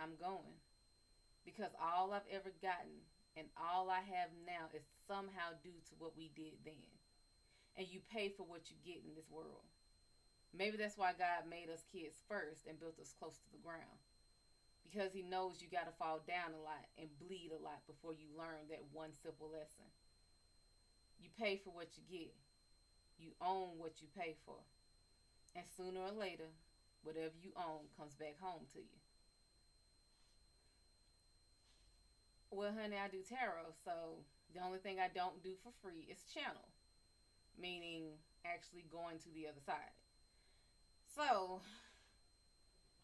I'm going because all I've ever gotten and all I have now is somehow due to what we did then. And you pay for what you get in this world. Maybe that's why God made us kids first and built us close to the ground. Because he knows you got to fall down a lot and bleed a lot before you learn that one simple lesson. You pay for what you get. You own what you pay for. And sooner or later, whatever you own comes back home to you. Well, honey, I do tarot, so the only thing I don't do for free is channel. Meaning actually going to the other side. So,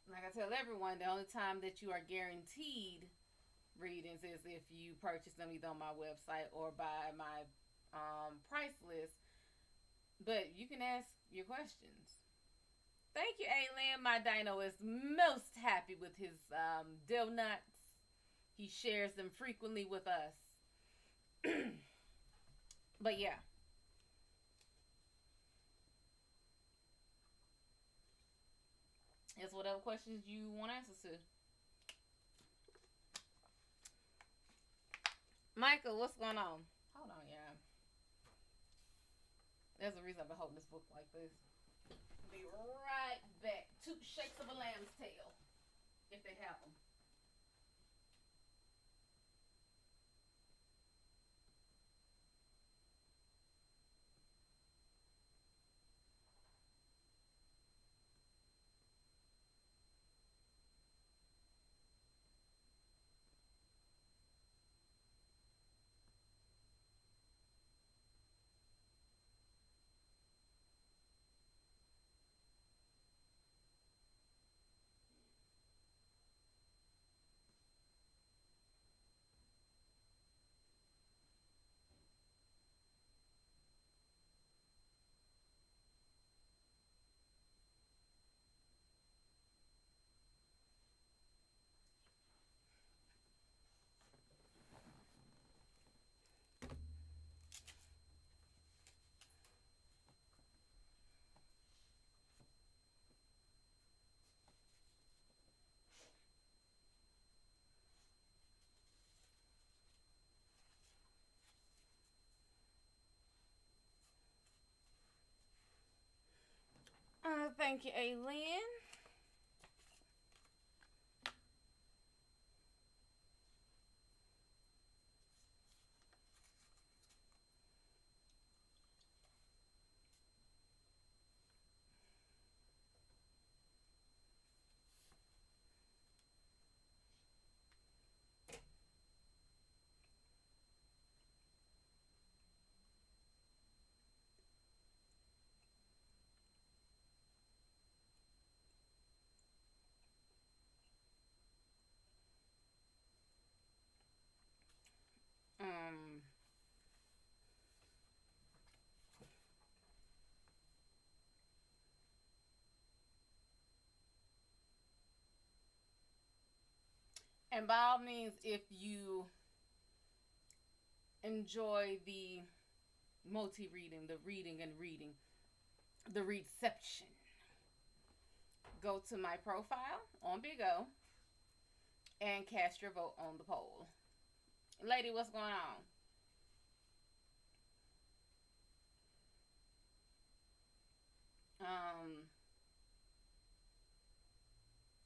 like I tell everyone, the only time that you are guaranteed readings is if you purchase them either on my website or by my price list. But you can ask your questions. Thank you, Alien. My dino is most happy with his donuts. He shares them frequently with us. But yeah. It's whatever questions you want answers to. Michael, what's going on? Hold on, yeah. There's a reason I've been holding this book like this. I'll be right back. 2 shakes of a lamb's tail, if they have them. Thank you, Aileen. Um, and by all means, if you enjoy the multi reading, the reading and reading, the reception, go to my profile on Big O and cast your vote on the poll. Lady, what's going on? Um,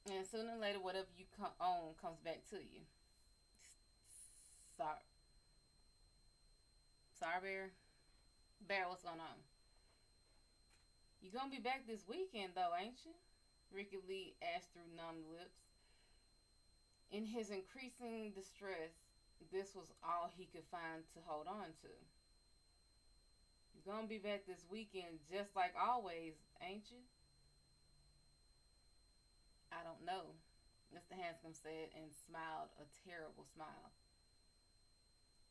and sooner or later, whatever you own comes back to you. Sorry, sorry, Bear. Bear, what's going on? You gonna be back this weekend though, ain't you? Ricky Lee asked through numb lips. In his increasing distress, this was all he could find to hold on to. You gonna be back this weekend just like always, ain't you? I don't know, Mr. Hanscom said and smiled a terrible smile.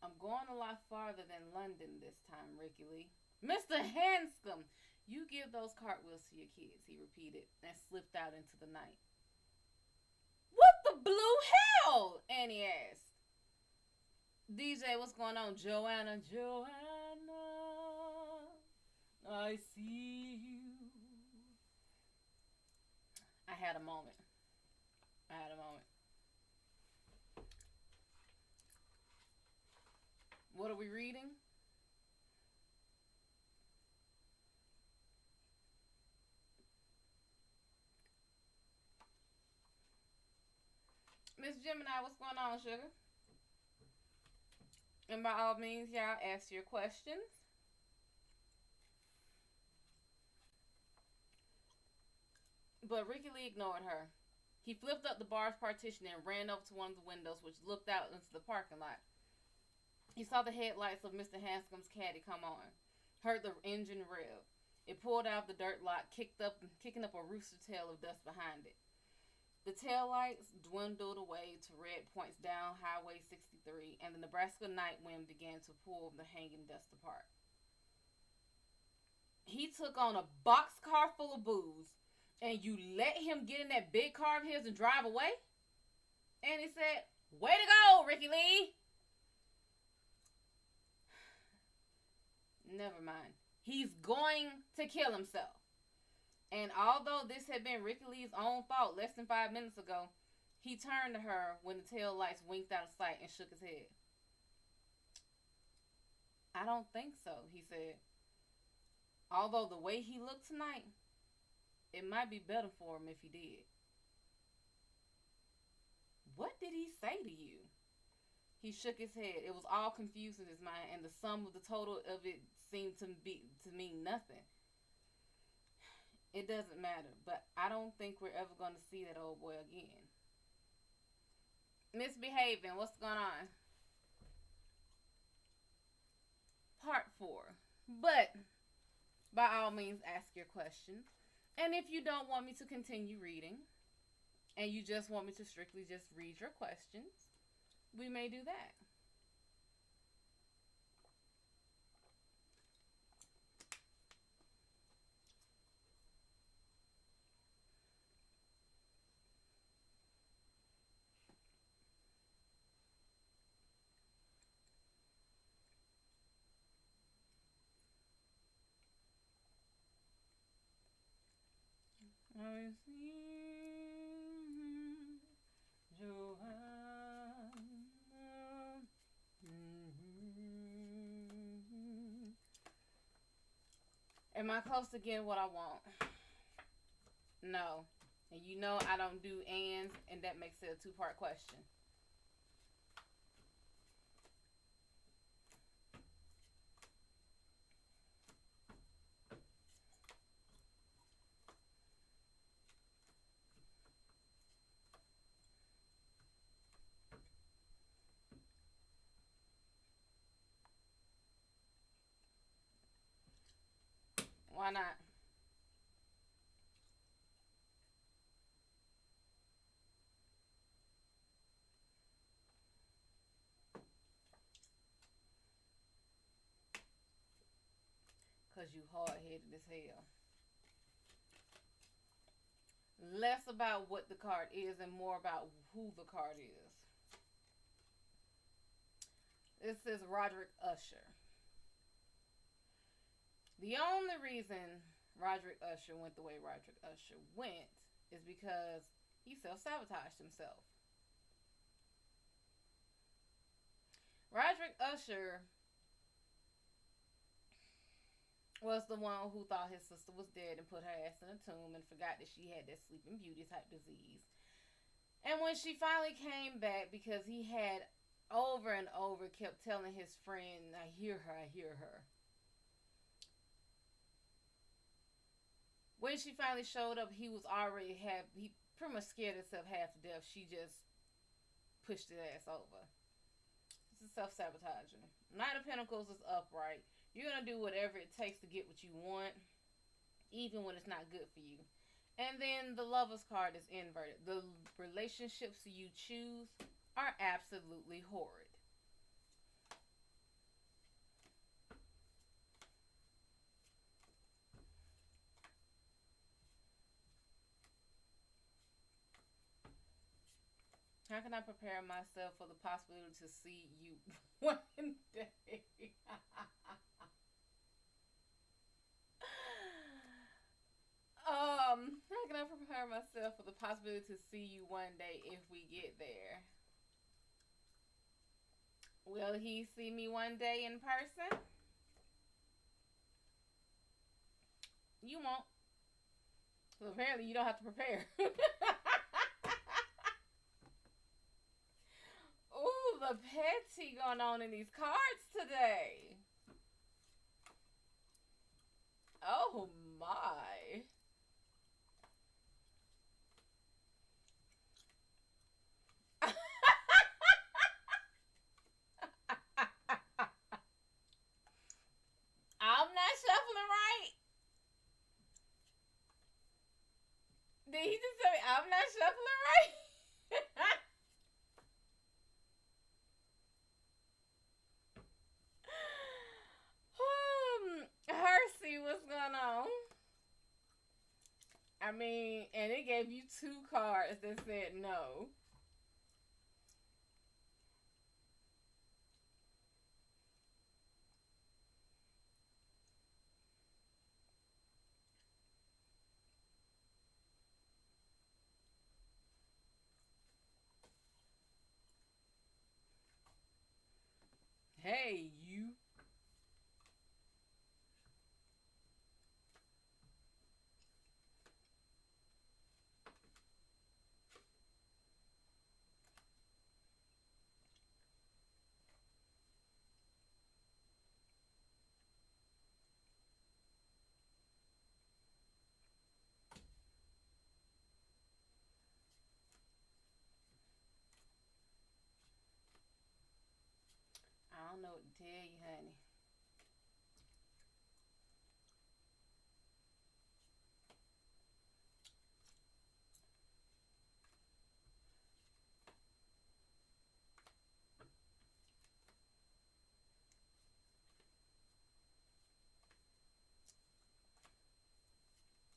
I'm going a lot farther than London this time, Ricky Lee. Mr. Hanscom, you give those cartwheels to your kids, he repeated and slipped out into the night. What the blue hell? Annie asked. DJ, what's going on? Joanna, I see you. I had a moment. What are we reading? Miss Gemini, what's going on, sugar? And by all means, y'all ask your questions. But Ricky Lee ignored her. He flipped up the bar's partition and ran over to one of the windows which looked out into the parking lot. He saw the headlights of Mr. Hanscom's caddy come on, heard the engine rev. It pulled out of the dirt lot, kicking up a rooster tail of dust behind it. The taillights dwindled away to red points down Highway 63, and the Nebraska night wind began to pull the hanging dust apart. He took on a boxcar full of booze, and you let him get in that big car of his and drive away? And he said, way to go, Ricky Lee. Never mind. He's going to kill himself. And although this had been Ricky Lee's own fault less than 5 minutes ago, he turned to her when the tail lights winked out of sight and shook his head. I don't think so, he said. Although the way he looked tonight, it might be better for him if he did. What did he say to you? He shook his head. It was all confused in his mind, and the sum of the total of it seemed to mean nothing. It doesn't matter, but I don't think we're ever going to see that old boy again. Misbehaving, what's going on? Part 4. But, by all means, ask your questions. And if you don't want me to continue reading, and you just want me to strictly just read your questions, we may do that. I see Joanna. Am I close to getting what I want? No. And you know I don't do ands, and that makes it a two-part question. Why not? Because you hard-headed as hell. Less about what the card is and more about who the card is. This is Roderick Usher. The only reason Roderick Usher went the way Roderick Usher went is because he self-sabotaged himself. Roderick Usher was the one who thought his sister was dead and put her ass in a tomb and forgot that she had that Sleeping Beauty type disease. And when she finally came back, because he had over and over kept telling his friend, I hear her, I hear her. When she finally showed up, he was already he pretty much scared himself half to death. She just pushed his ass over. This is self-sabotaging. Knight of Pentacles is upright. You're going to do whatever it takes to get what you want, even when it's not good for you. And then the Lover's card is inverted. The relationships you choose are absolutely horrid. How can I prepare myself for the possibility to see you one day? How can I prepare myself for the possibility to see you one day if we get there? Will he see me one day in person? You won't. So apparently you don't have to prepare. Ooh, the petty going on in these cards today. Oh my. I'm not shuffling right. Did he just say I'm not shuffling right? Hersey, what's going on? I mean, and it gave you two cards that said no. Hey, you. I don't know what to tell you, honey.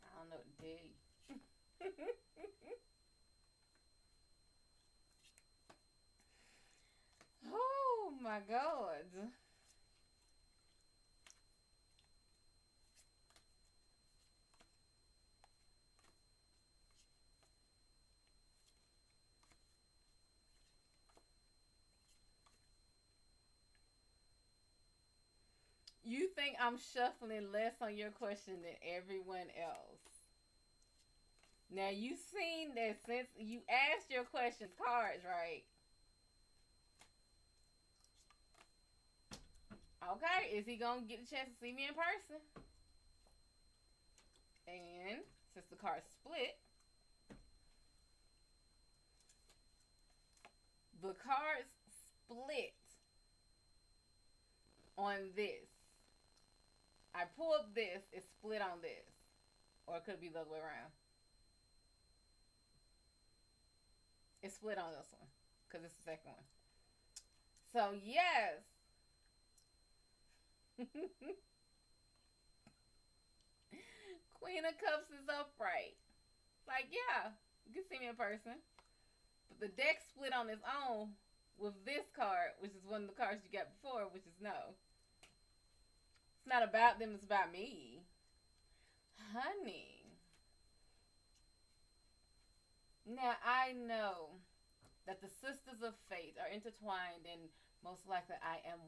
I don't know what to tell you. Oh my god. You think I'm shuffling less on your question than everyone else. Now you seen that since you asked your questions cards, right? Okay, is he gonna get a chance to see me in person? And since the cards split, the cards split on this. I pulled this, it split on this. Or it could be the other way around. It split on this one. Because it's the second one. So, yes. Queen of Cups is upright. Like, yeah, you can see me in person. But the deck split on its own with this card, which is one of the cards you got before, which is no. It's not about them, it's about me. Honey. Now, I know that the sisters of fate are intertwined, and most likely I am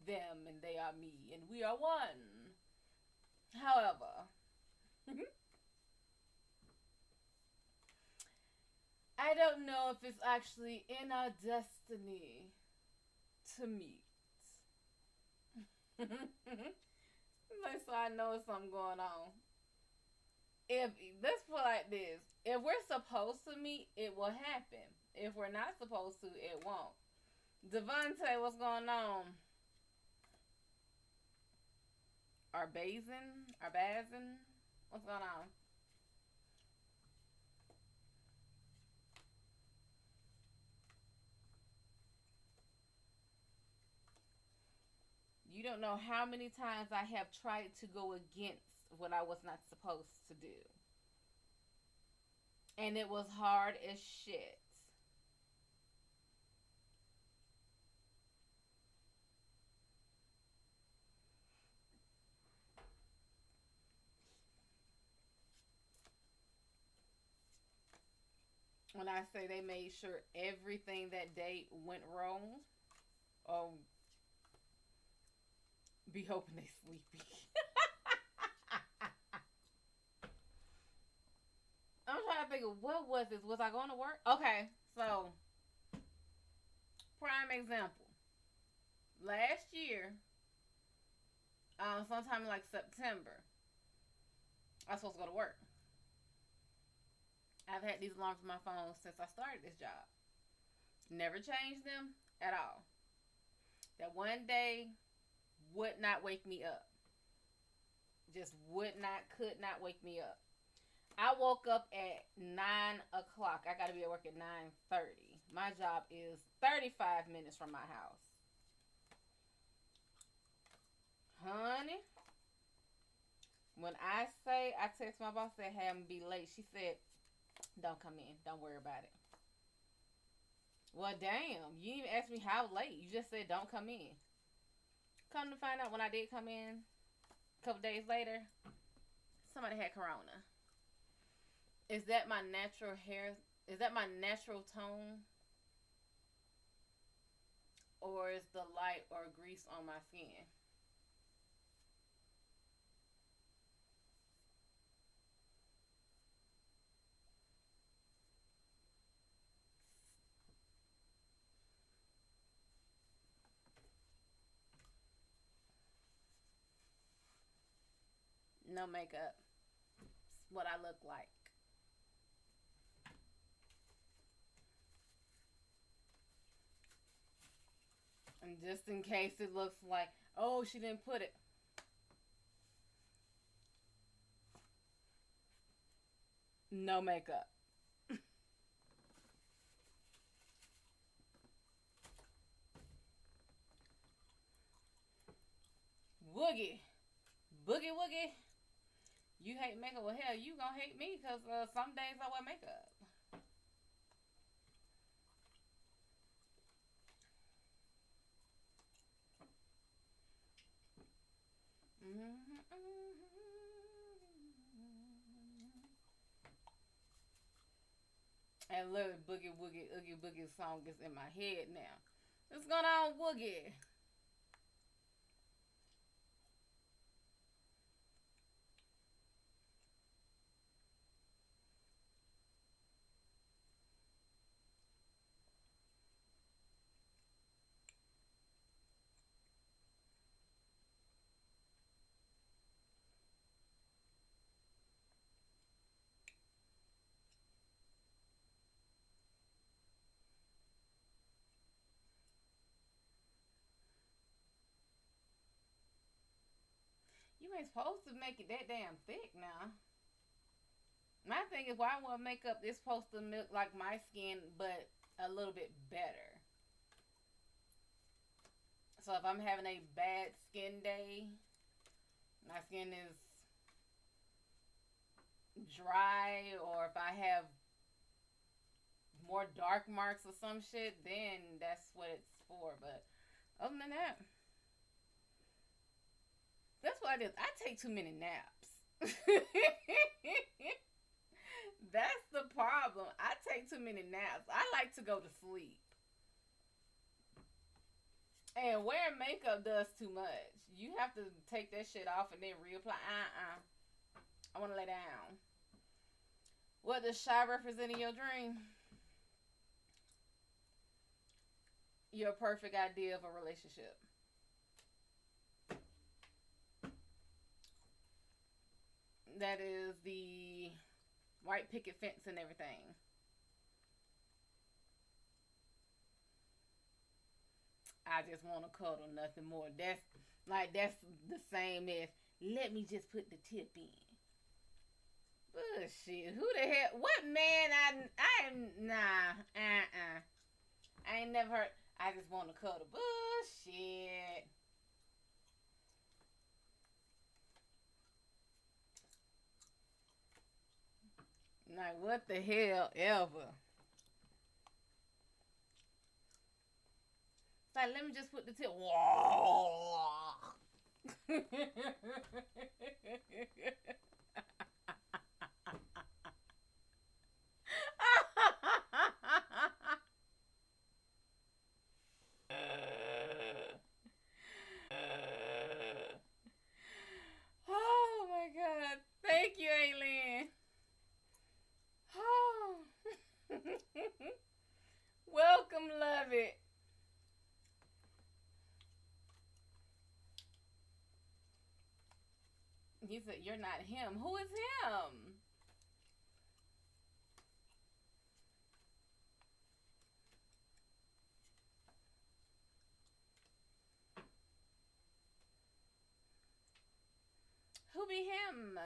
them and they are me, and we are one. However, I don't know if it's actually in our destiny to meet. So I know something going on. If let's put it like this, if we're supposed to meet, it will happen. If we're not supposed to, it won't. Devontae, what's going on? Arbazin? What's going on? You don't know how many times I have tried to go against what I was not supposed to do. And it was hard as shit. When I say they made sure everything that day went wrong, be hoping they sleepy. I'm trying to think of what was this. Was I going to work? Okay, so prime example. Last year, sometime in like September, I was supposed to go to work. I've had these alarms on my phone since I started this job. Never changed them at all. That one day would not wake me up. Just could not wake me up. I woke up at 9 o'clock. I got to be at work at 9:30. My job is 35 minutes from my house. Honey, when I say, I text my boss, said, hey, I'm going to be late. She said, don't come in. Don't worry about it. Well, damn. You didn't even ask me how late. You just said don't come in. Come to find out, when I did come in a couple days later, somebody had corona. Is that my natural hair? Is that my natural tone? Or is the light or grease on my skin? No makeup. It's what I look like. And just in case it looks like, oh, she didn't put it. No makeup. Woogie. Boogie woogie. You hate makeup? Well, hell, you gonna hate me because some days I wear makeup. And literally, Boogie Woogie Oogie Boogie song is in my head now. What's going on, Woogie? ain't supposed to make it that damn thick now. My thing is, why would makeup is supposed to look like my skin, but a little bit better. So if I'm having a bad skin day, my skin is dry, or if I have more dark marks or some shit, then that's what it's for. But other than that, that's what it is. I take too many naps. That's the problem. I take too many naps. I like to go to sleep. And wearing makeup does too much. You have to take that shit off and then reapply. I want to lay down. What does shy represent in your dream? Your perfect idea of a relationship. That is the white picket fence and everything. I just want to cuddle, nothing more. That's the same as let me just put the tip in. Bullshit. Who the hell? What man? I am nah. I ain't never heard. I just want to cuddle. Bullshit. Like what the hell ever. It's like let me just put the tip. Oh my god. Thank you, Aileen. Oh. Welcome, love it. You said you're not him. Who is him? Who be him?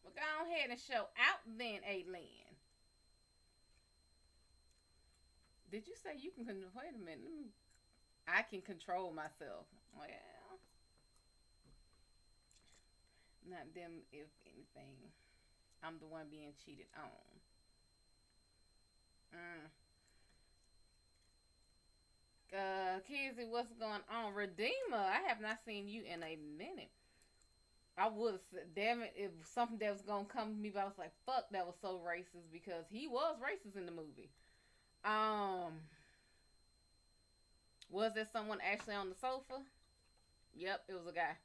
Well, go ahead and show out then, Aileen. Did you say you can? Wait a minute. I can control myself. Well, not them. If anything, I'm the one being cheated on. Kizzy, what's going on? Redeemer, I have not seen you in a minute. I would have said, damn it, if something that was gonna come to me, but I was like, fuck, that was so racist because he was racist in the movie. Was there someone actually on the sofa? Yep, it was a guy.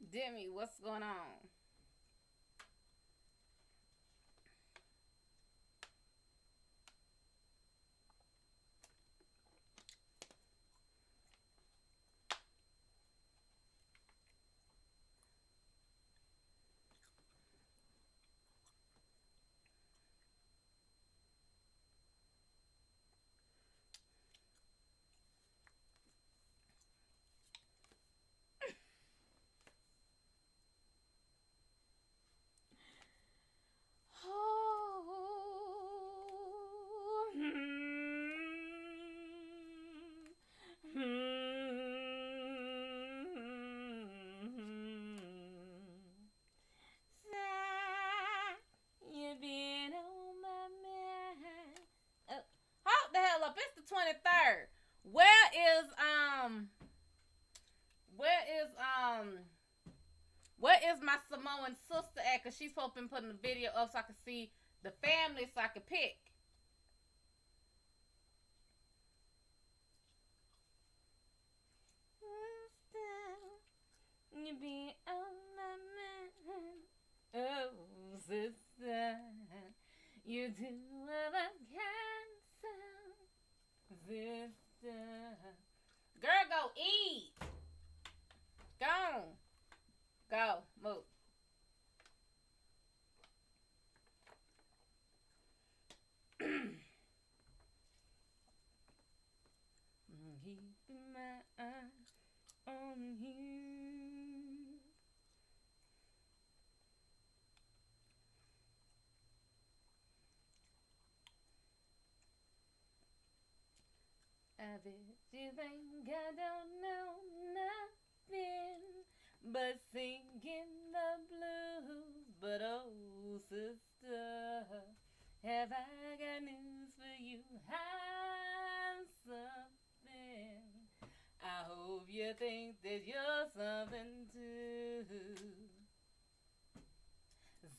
Demi, what's going on? You've been on my mind. Hold the hell up. It's the 23rd. Where is um where is um where is my Samoan sister at? Cause she's supposed to be putting the video up so I can see the family so I can pick. You be on my mind. Oh, sister, you do what I can, sister. Girl, go eat. Go. Go. Move. Keep my eye on you. I bet you think I don't know nothing but singing the blues. But oh, sister, have I got news for you? I'm something. I hope you think that you're something too.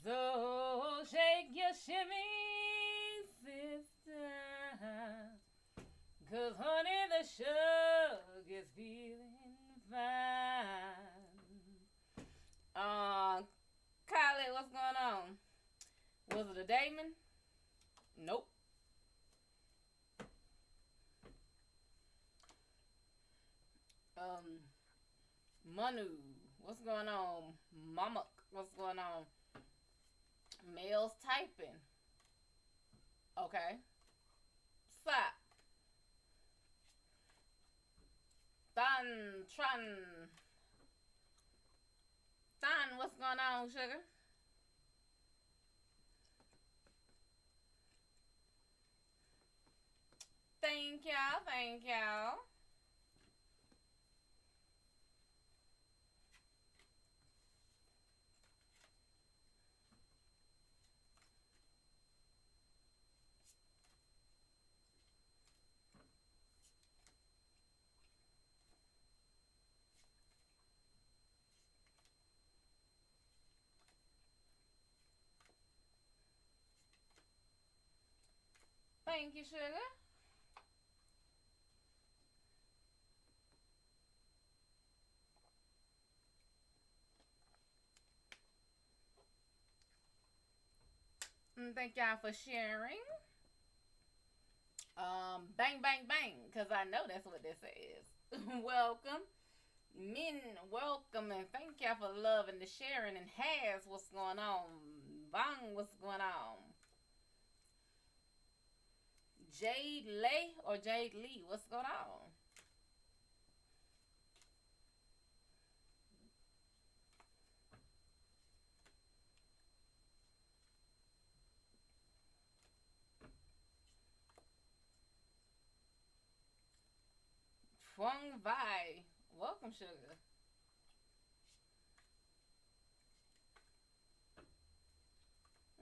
So shake your shimmy, sister. 'Cause honey, the sugar is feeling fine. Kylie, what's going on? Was it a Damon? Nope. Manu, what's going on? Mama, what's going on? Males typing. Okay. Stop. Tran. What's going on, sugar? Thank y'all, thank y'all. Thank you, sugar. And thank y'all for sharing. Bang, bang, bang, because I know that's what this is. Welcome. Men, welcome, and thank y'all for loving the sharing. And Has, what's going on? Bang, what's going on? Jade Lay or Jade Lee, what's going on? Fung Vai, welcome, sugar.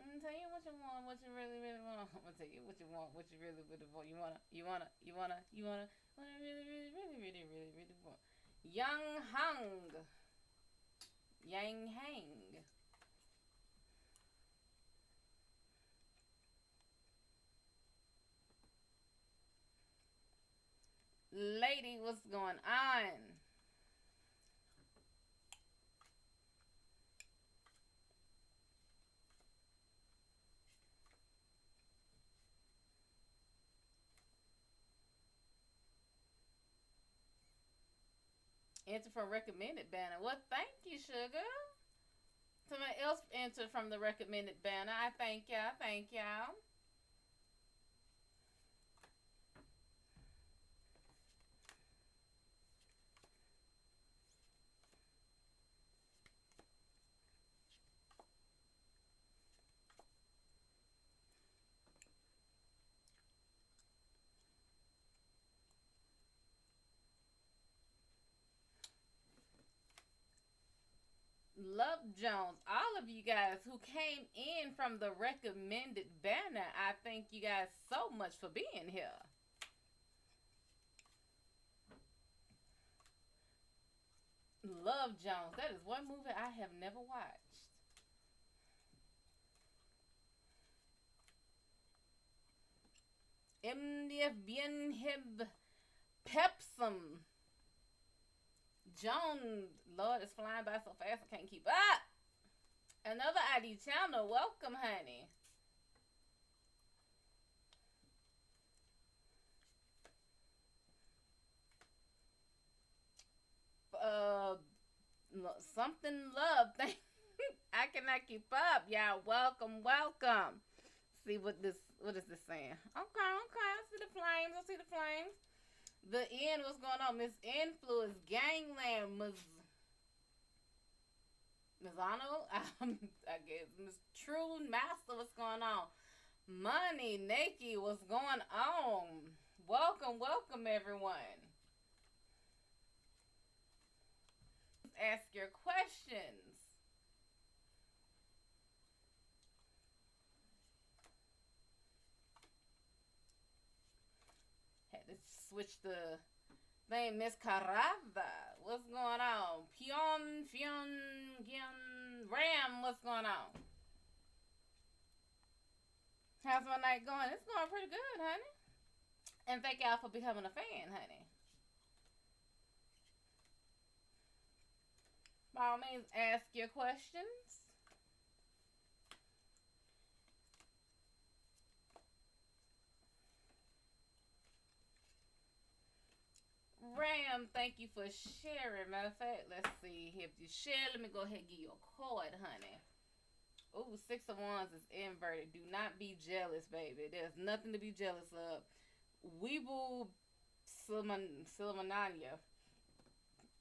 I'm gonna tell you what you want, what you really, really want. I'm gonna tell you what you want, what you really, really want. You wanna really want. Young Hung, Yang Hang. Lady, what's going on? Enter from recommended banner. Well, thank you, sugar. Somebody else entered from the recommended banner. I thank y'all. Thank y'all. Love Jones, all of you guys who came in from the recommended banner, I thank you guys so much for being here. Love Jones. That is one movie I have never watched. MDF bien heb Pepsum. Jones, Lord, is flying by so fast I can't keep up. Another ID channel. Welcome, honey. Something love. I cannot keep up. Y'all, welcome, welcome. See what is this saying? Okay, I see the flames. I see the flames. The end, what's going on? Miss Influence, Gangland, Mizzano, I guess, Miss True Master, what's going on? Money, Nikki, what's going on? Welcome, welcome, everyone. Ask your questions. Had to switch the name. Miss Carava, what's going on? Pion, Ram, what's going on? How's my night going? It's going pretty good, honey. And thank y'all for becoming a fan, honey. By all means, ask your questions. Ram, thank you for sharing. Matter of fact, let's see. If you share, let me go ahead and give you a card, honey. Ooh, 6 of Wands is inverted. Do not be jealous, baby. There's nothing to be jealous of. Weeble Silmananya.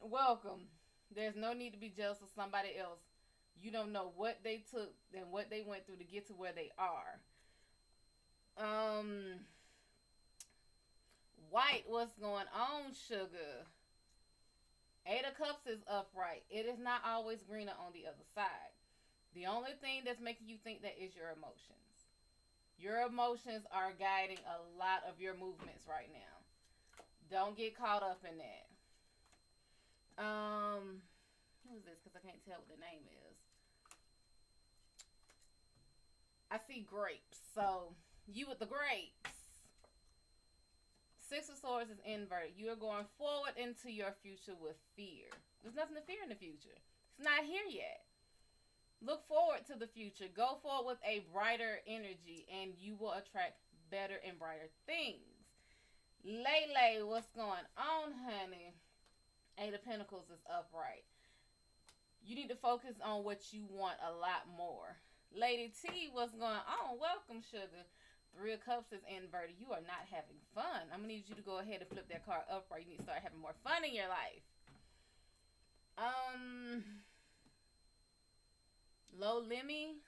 Welcome. There's no need to be jealous of somebody else. You don't know what they took and what they went through to get to where they are. White, what's going on, sugar? 8 of Cups is upright. It is not always greener on the other side. The only thing that's making you think that is your emotions. Your emotions are guiding a lot of your movements right now. Don't get caught up in that. Who is this? Because I can't tell what the name is. I see grapes. So, you with the grapes. 6 of Swords is inverted. You are going forward into your future with fear. There's nothing to fear in the future. It's not here yet. Look forward to the future. Go forward with a brighter energy, and you will attract better and brighter things. Lele, what's going on, honey? 8 of Pentacles is upright. You need to focus on what you want a lot more. Lady T, what's going on? Welcome, sugar. 3 of Cups is inverted. You are not having fun. I'm going to need you to go ahead and flip that card upright. You need to start having more fun in your life. Low Lemmy,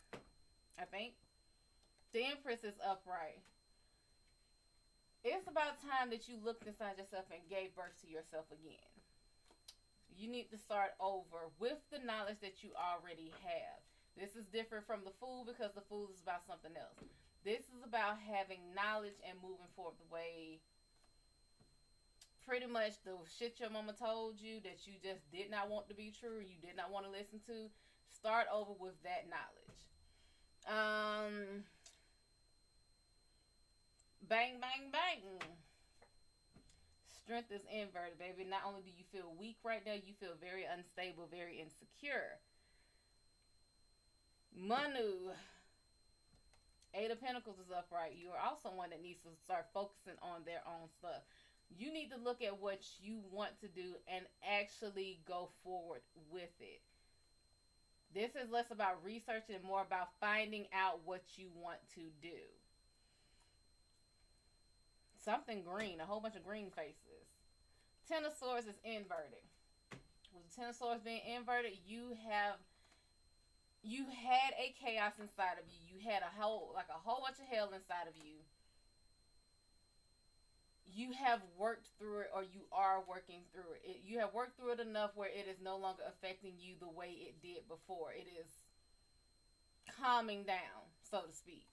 I think. The Empress is upright. It's about time that you looked inside yourself and gave birth to yourself again. You need to start over with the knowledge that you already have. This is different from the Fool because the Fool is about something else. This is about having knowledge and moving forward the way pretty much the shit your mama told you that you just did not want to be true, you did not want to listen to. Start over with that knowledge. Bang, bang, bang. Strength is inverted, baby. Not only do you feel weak right now, you feel very unstable, very insecure. Manu, 8 of Pentacles is upright. You are also one that needs to start focusing on their own stuff. You need to look at what you want to do and actually go forward with it. This is less about research and more about finding out what you want to do. Something green, a whole bunch of green faces. 10 of Swords is inverted. With the 10 of Swords being inverted, you had a chaos inside of you. You had a whole bunch of hell inside of you. You have worked through it, or you are working through it. You have worked through it enough where it is no longer affecting you the way it did before. It is calming down, so to speak.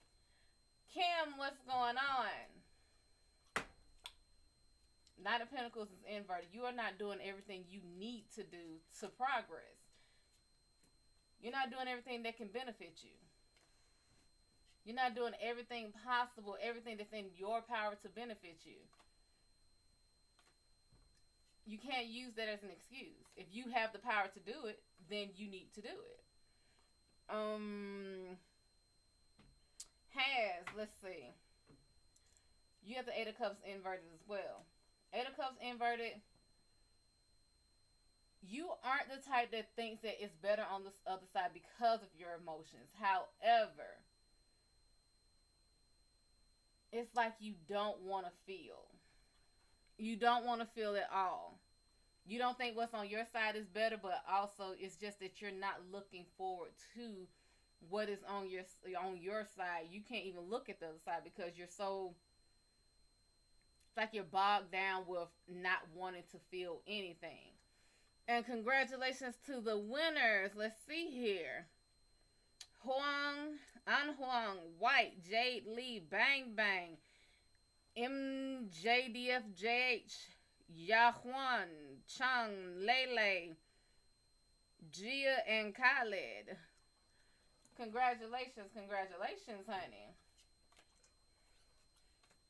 Kim, what's going on? 9 Knight of Pentacles is inverted. You are not doing everything you need to do to progress. You're not doing everything that can benefit you. You're not doing everything possible, everything that's in your power to benefit you. You can't use that as an excuse. If you have the power to do it, then you need to do it. Let's see. You have the Eight of Cups inverted as well. Eight of Cups inverted. You aren't the type that thinks that it's better on the other side because of your emotions. However, it's like you don't want to feel. You don't want to feel at all. You don't think what's on your side is better, but also it's just that you're not looking forward to what is on your side. You can't even look at the other side because you're so, it's like you're bogged down with not wanting to feel anything. And congratulations to the winners. Let's see here. Huang, An Huang, White, Jade Lee, Bang Bang, MJDFJH, Yahuan, Chang, Lele, Gia, and Khaled. Congratulations, congratulations, honey.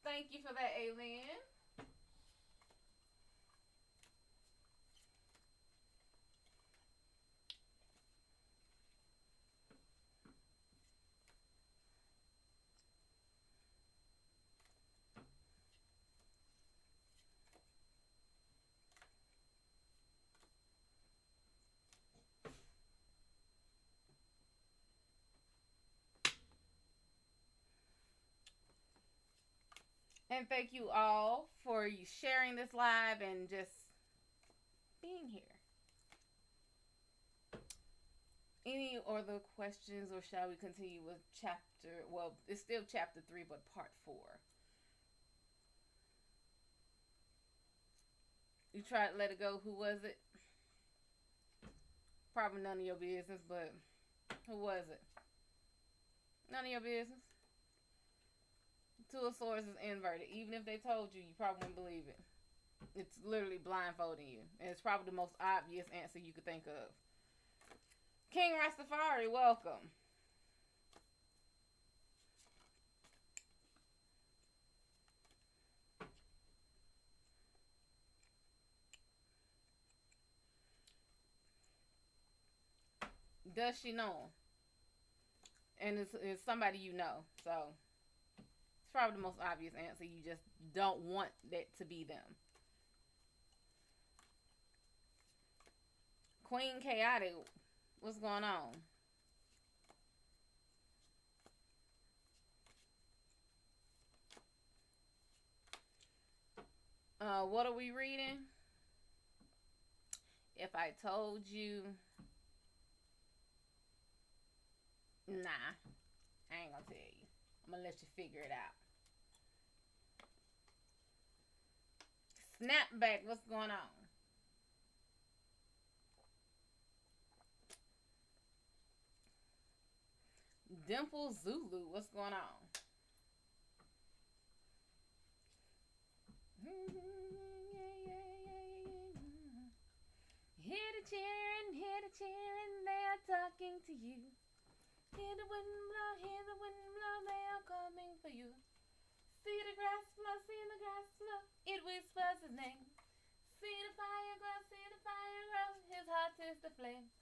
Thank you for that, Alien. And thank you all for you sharing this live and just being here. Any other questions, or shall we continue with chapter, well, it's still chapter 3, but part 4. You tried to let it go. Who was it? Probably none of your business, but who was it? None of your business. Two of Swords is inverted. Even if they told you, you probably wouldn't believe it. It's literally blindfolding you. And it's probably the most obvious answer you could think of. King Rastafari, welcome. Does she know? And it's somebody you know. So it's probably the most obvious answer. You just don't want that to be them. Queen Chaotic, what's going on? What are we reading? If I told you, nah, I ain't gonna tell you. I'm gonna let you figure it out. Snapback, what's going on? Dimple Zulu, what's going on? Hear the cheering, they are talking to you. Hear the wind blow, they are coming for you. See the grass flow, it whispers his name. See the fire glow, his heart is the flame.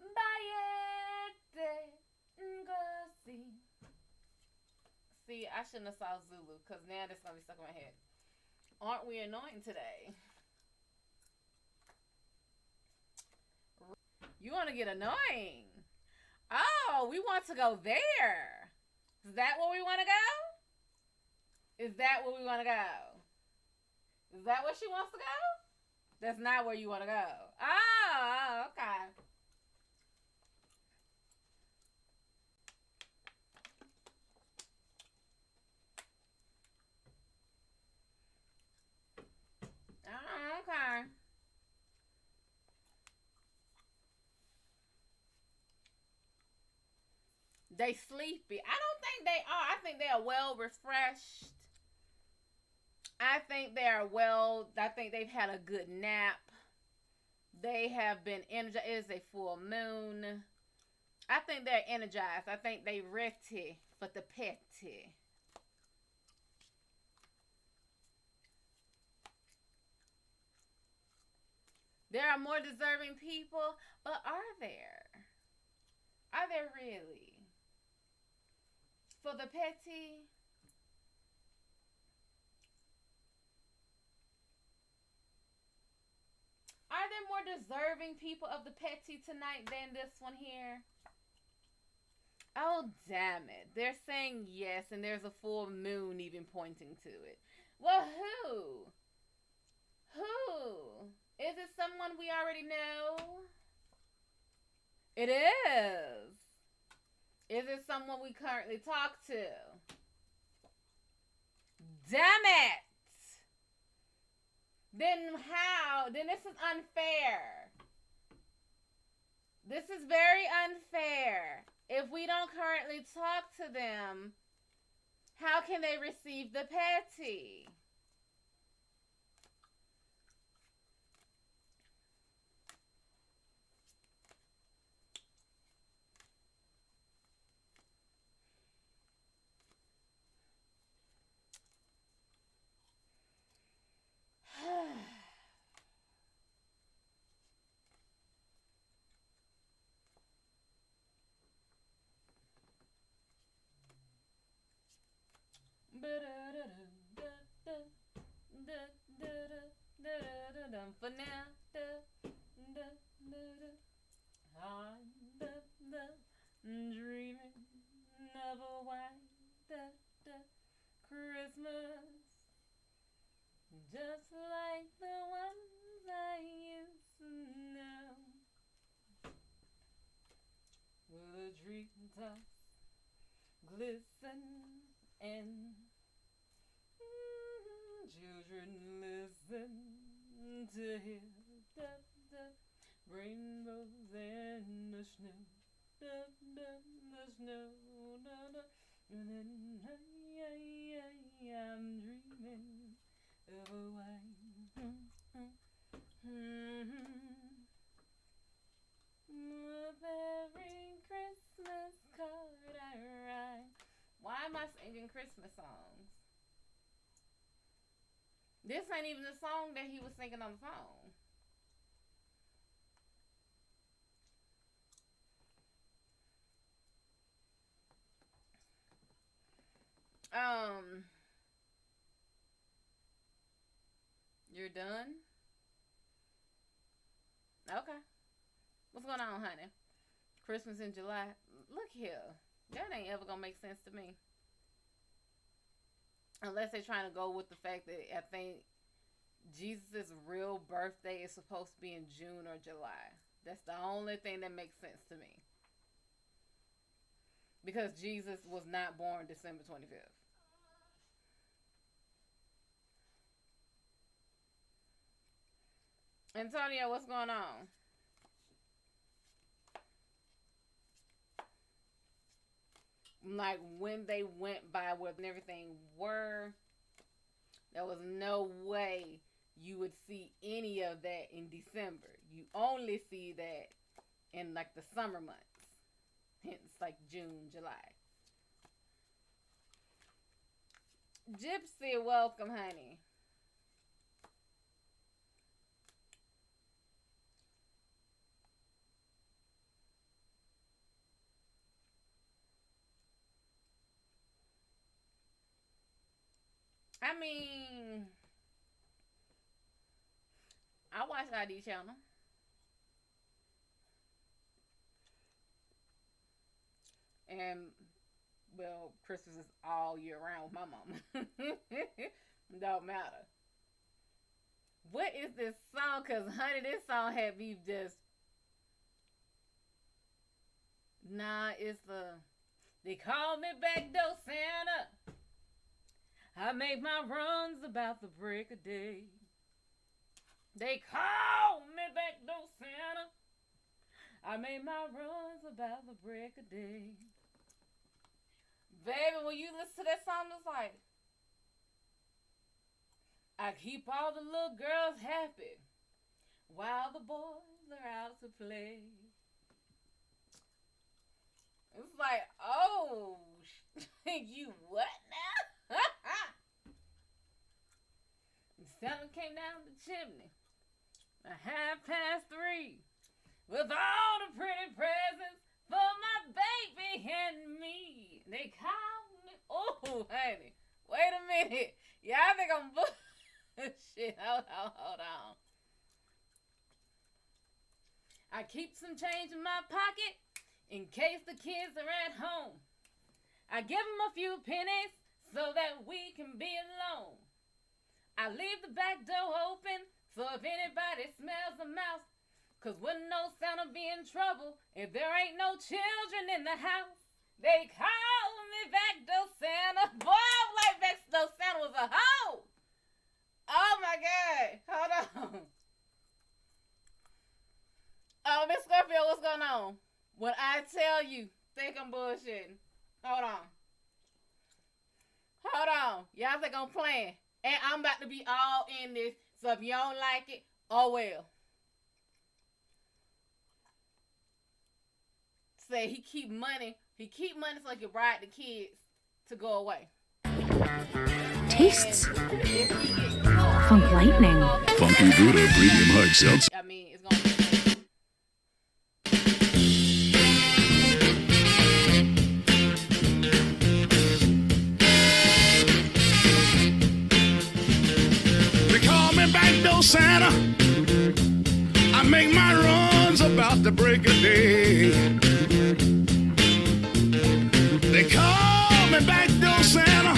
Bayete, ngosi. See, I shouldn't have saw Zulu, because now that's going to be stuck in my head. Aren't we annoying today? You want to get annoying? Oh, we want to go there. Is that where we want to go? Is that where we want to go? Is that where she wants to go? That's not where you want to go. Oh, okay. Oh, okay. They sleepy. I don't think they are. I think they are well refreshed. I I think they are well. I think they've had a good nap. They have been energized. It is a full moon. I think they're energized. I think they ready for the petty. There are more deserving people, but are there? Are there really? For the petty? Are there more deserving people of the petty tonight than this one here? Oh, damn it. They're saying yes, and there's a full moon even pointing to it. Well, who? Who? Is it someone we already know? It is. Is it someone we currently talk to? Damn it! Then how? Then this is unfair. This is very unfair. If we don't currently talk to them, how can they receive the petty? For now, I'm dreaming of a white Christmas, just like the ones I used to know. The treetops glisten and children listen to hear the rainbows and the snow, the snow, and then I'm dreaming of a white with every Christmas card I write. Why am I singing Christmas songs? This ain't even the song that he was singing on the phone. You're done? Okay. What's going on, honey? Christmas in July. Look here. That ain't ever gonna make sense to me. Unless they're trying to go with the fact that I think Jesus' real birthday is supposed to be in June or July. That's the only thing that makes sense to me. Because Jesus was not born December 25th. Antonio, what's going on? Like when they went by where everything were, there was no way you would see any of that in December. You only see that in like the summer months, hence like June, July. Gypsy, welcome, honey. I mean, I watch ID channel. And, well, Christmas is all year round with my mama. Don't matter. What is this song? Because, honey, this song had me just... Nah, it's the... They call me backdoor Santa. I make my runs about the break of day. They call me backdoor Santa. I make my runs about the break of day. Baby, when you listen to that song, it's like... I keep all the little girls happy while the boys are out to play. It's like, oh, you what now? Santa came down the chimney at 3:30 with all the pretty presents for my baby and me. They called me. Oh, honey, wait a minute. Y'all think I'm bullshit? Hold on. I keep some change in my pocket in case the kids are at home. I give them a few pennies so that we can be alone. I leave the back door open so if anybody smells a mouse, 'cause wouldn't no Santa be in trouble if there ain't no children in the house. They call me backdoor Santa. Boy, I'm like backdoor Santa was a hoe. Oh my God. Hold on. Oh, Miss Scorpio, what's going on? When I tell you, think I'm bullshitting. Hold on. Y'all think I'm playing. And I'm about to be all in this. So if you don't like it, oh well. Say he keep money so he can bribe the kids to go away. Tastes funk lightning. Funky Buddha premium hard seltzer. I mean, it's gonna be Backdoor Santa, I make my runs about the break of day. They call me Backdoor Santa,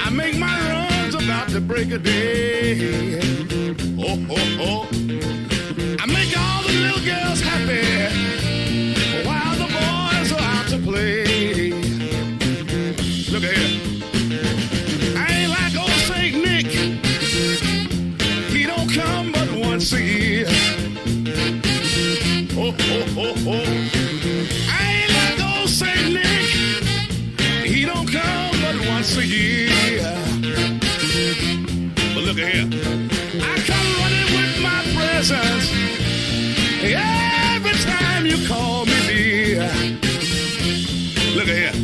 I make my runs about the break of day. Oh, oh, oh. I make all the little girls happy while the boys are out to play. Look at here. I ain't like old Saint Nick. He don't come but once a year. Oh, oh, oh, oh. I ain't like old Saint Nick. He don't come but once a year. But look at here. I come running with my presents every time you call me dear. Look at here.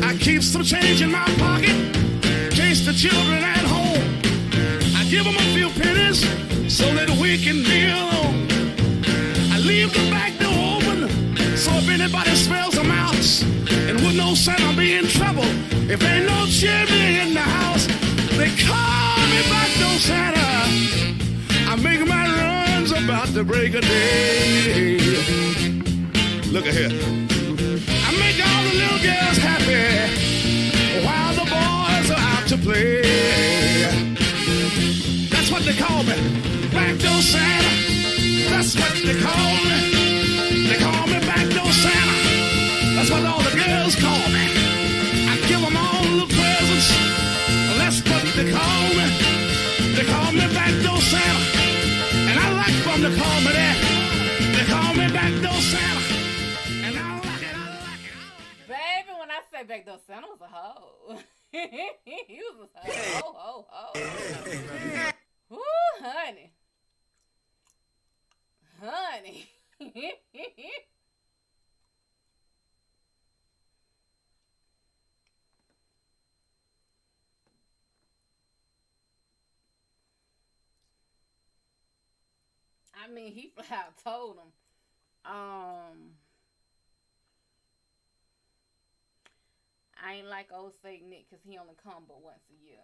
I keep some change in my pocket in case the children at home. Give them a few pennies so that we can be alone. I leave the back door open so if anybody smells a mouse, and would no Santa be in trouble if ain't no chimney in the house. They call me Backdoor Santa. I make my runs about the break of day. Look at here. I make all the little girls happy while the boys are out to play. That's what they call me, Backdoor Santa. That's what they call me. They call me Backdoor Santa. That's what all the girls call me. I give them all the presents. That's what they call me. They call me Backdoor Santa. And I like them to call me that. They call me Backdoor Santa. And I like it. Baby, when I say Backdoor Santa was a hoe. He was a hoe. Ooh, honey. I mean, he flat out told him, I ain't like old Saint Nick because he only come but once a year.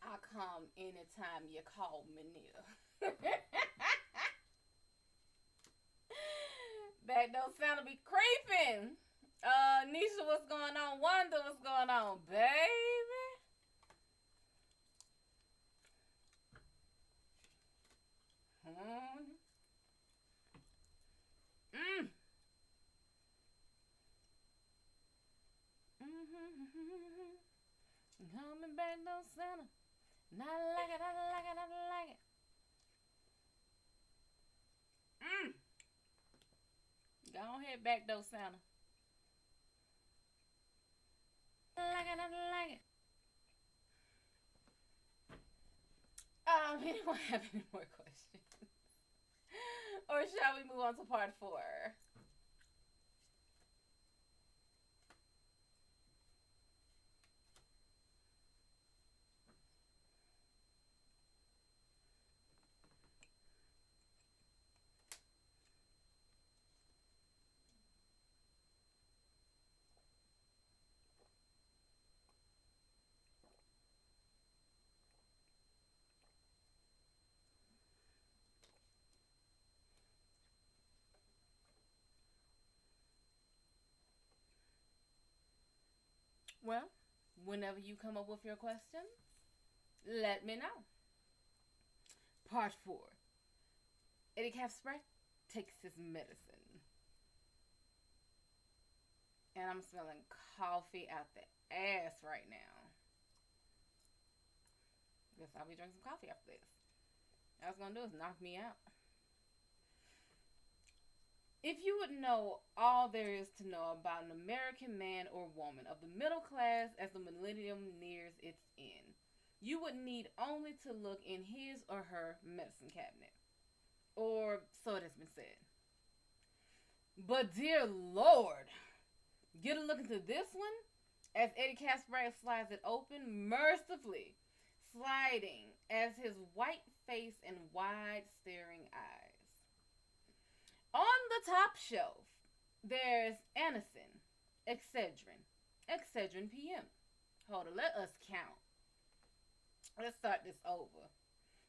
I come anytime you call me near. Backdoor Santa be creeping. Nisha, what's going on? Wanda, what's going on, baby? Coming Backdoor Santa. I like it. Go ahead, Backdoor Santa. I like it. Does anyone have any more questions? Or shall we move on to part 4? Well, whenever you come up with your questions, let me know. Part 4. Eddie Caspray takes his medicine. And I'm smelling coffee out the ass right now. Guess I'll be drinking some coffee after this. All it's going to do is knock me out. If you would know all there is to know about an American man or woman of the middle class as the millennium nears its end, you would need only to look in his or her medicine cabinet. Or so it has been said. But dear Lord, get a look into this one as Eddie Caspray slides it open, mercifully sliding as his white face and wide staring eyes. On the top shelf, there's Anacin, Excedrin PM. Hold on, let us count. Let's start this over.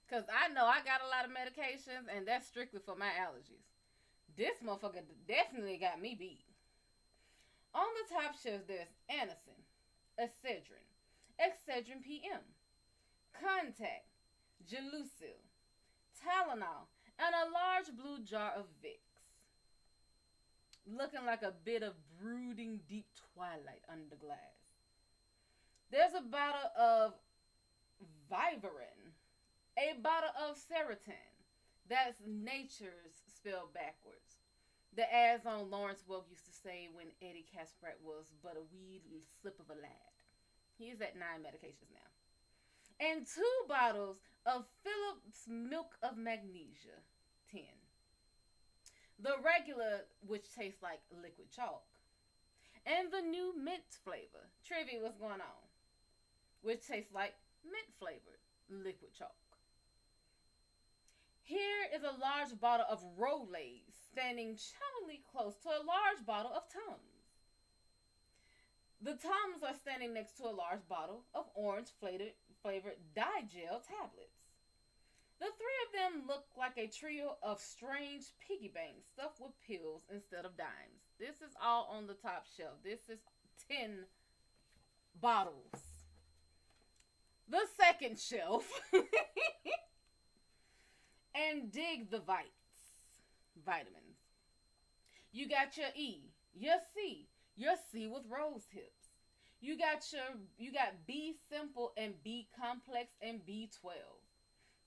Because I know I got a lot of medications, and that's strictly for my allergies. This motherfucker definitely got me beat. On the top shelf, there's Anacin, Excedrin PM, Contact, Gelusil, Tylenol, and a large blue jar of Vicks. Looking like a bit of brooding deep twilight under glass. There's a bottle of Vivarin, a bottle of Serotin, that's nature's spelled backwards. The ads on Lawrence Welk used to say when Eddie Caspray was but a wee slip of a lad. He's at 9 medications now. And 2 bottles of Phillips Milk of Magnesia, 10. The regular, which tastes like liquid chalk. And the new mint flavor. Trivia, what's going on? Which tastes like mint flavored liquid chalk. Here is a large bottle of Rolaids standing charmingly close to a large bottle of Tums. The Tums are standing next to a large bottle of orange flavored Digel tablets. The 3 of them look like a trio of strange piggy banks stuffed with pills instead of dimes. This is all on the top shelf. This is 10 bottles. The second shelf. And dig the vitamins. You got your E, your C with rose hips. You got B simple and B complex and B12.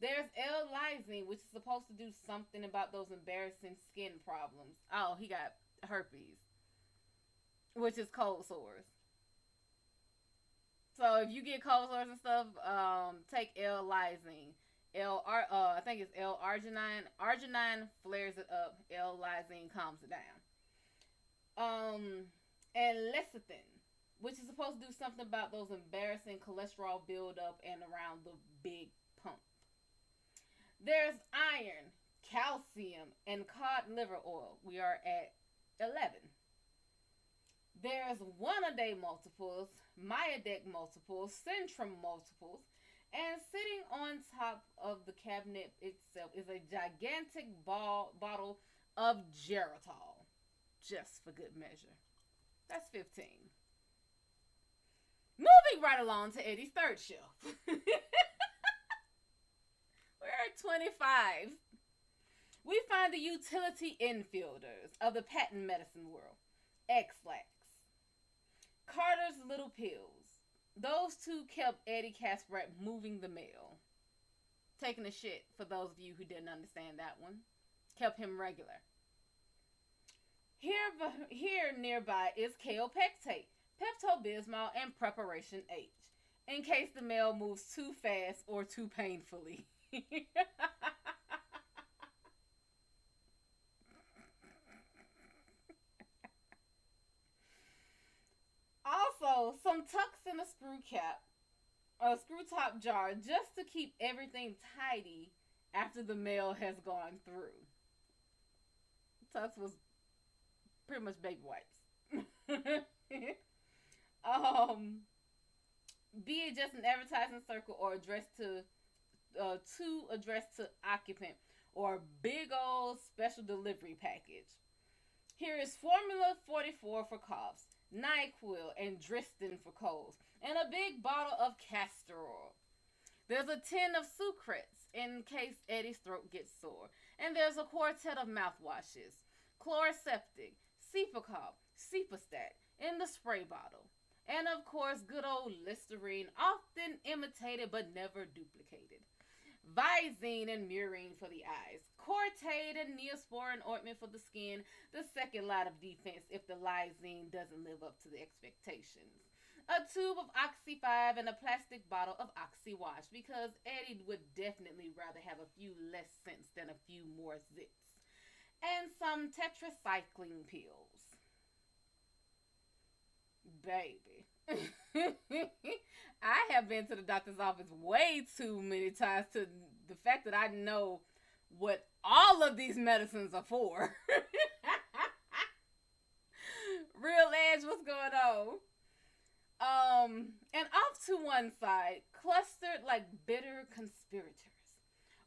There's L-lysine, which is supposed to do something about those embarrassing skin problems. Oh, he got herpes, which is cold sores. So if you get cold sores and stuff, take L-lysine. I think it's L-arginine. Arginine flares it up. L-lysine calms it down. And lecithin, which is supposed to do something about those embarrassing cholesterol buildup and around the big pump. There's iron, calcium, and cod liver oil. We are at 11. There's one-a-day multiples, Myadec multiples, Centrum multiples, and sitting on top of the cabinet itself is a gigantic bottle of Geritol. Just for good measure. That's 15. Moving right along to Eddie's third shelf. We're at 25. We find the utility infielders of the patent medicine world. X-Lax. Carter's Little Pills. Those 2 kept Eddie Caspray moving the mail. Taking a shit, for those of you who didn't understand that one. Kept him regular. Here nearby is Kaopectate, Pepto-Bismol, and Preparation H, in case the mail moves too fast or too painfully. Also, some tucks in a screw cap, a screw top jar, just to keep everything tidy after the mail has gone through. Tucks was pretty much baby wipes. um, be it just an advertising circle or addressed to occupant or a big old special delivery package. Here is Formula 44 for coughs, NyQuil and Dristin for colds, and a big bottle of castor oil. There's a tin of Sucrets in case Eddie's throat gets sore. And there's a quartet of mouthwashes, Chloraseptic, Cepacol, Cepastat in the spray bottle. And of course, good old Listerine, often imitated but never duplicated. Visine and Murine for the eyes. Cortade and Neosporin ointment for the skin, the second line of defense if the lysine doesn't live up to the expectations. A tube of Oxy 5 and a plastic bottle of Oxy Wash because Eddie would definitely rather have a few less scents than a few more zits. And some tetracycline pills. Baby. I have been to the doctor's office way too many times to the fact that I know what all of these medicines are for. Real Edge, what's going on? And off to one side, clustered like bitter conspirators,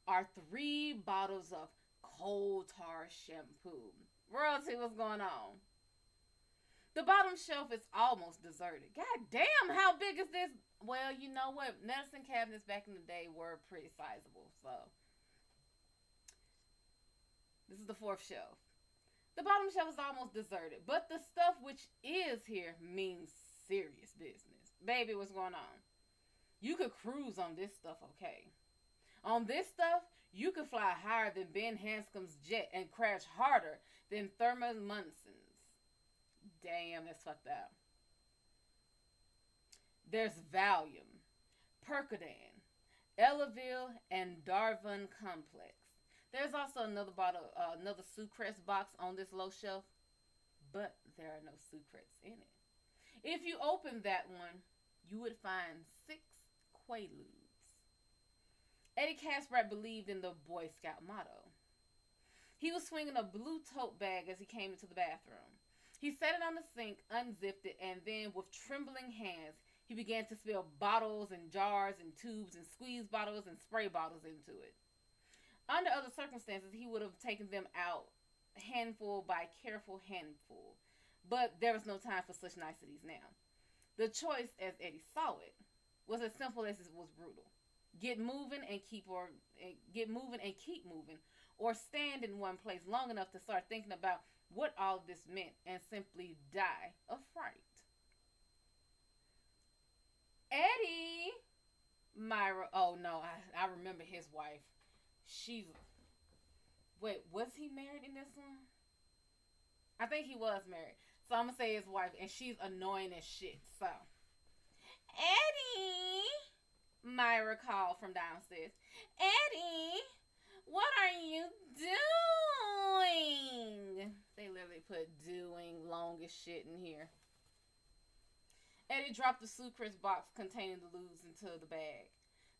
are 3 bottles of coal tar shampoo. Royalty, what's going on? The bottom shelf is almost deserted. God damn, how big is this? Well, you know what? Medicine cabinets back in the day were pretty sizable, so. This is the 4th shelf. The bottom shelf is almost deserted, but the stuff which is here means serious business. Baby, what's going on? You could cruise on this stuff, okay? On this stuff, you could fly higher than Ben Hanscom's jet and crash harder than Thurman Munson's. Damn, that's fucked up. There's Valium, Percodan, Elavil, and Darvon Complex. There's also another bottle, another Sucrets box on this low shelf, but there are no Sucrets in it. If you open that one, you would find 6 Quaaludes. Eddie Casbrat believed in the Boy Scout motto. He was swinging a blue tote bag as he came into the bathroom. He set it on the sink, unzipped it, and then with trembling hands, he began to spill bottles and jars and tubes and squeeze bottles and spray bottles into it. Under other circumstances, he would have taken them out handful by careful handful. But there was no time for such niceties now. The choice, as Eddie saw it, was as simple as it was brutal. Get moving and keep moving, or stand in one place long enough to start thinking about what all this meant and simply die of fright. Eddie, Myra, oh no, I remember his wife. Wait, was he married in this one? I think he was married. So I'm going to say his wife, and she's annoying as shit. So, Eddie, Myra called from downstairs. Eddie, what are you doing? They literally put doing long as shit in here. Eddie dropped the Sucrets box containing the lubes into the bag.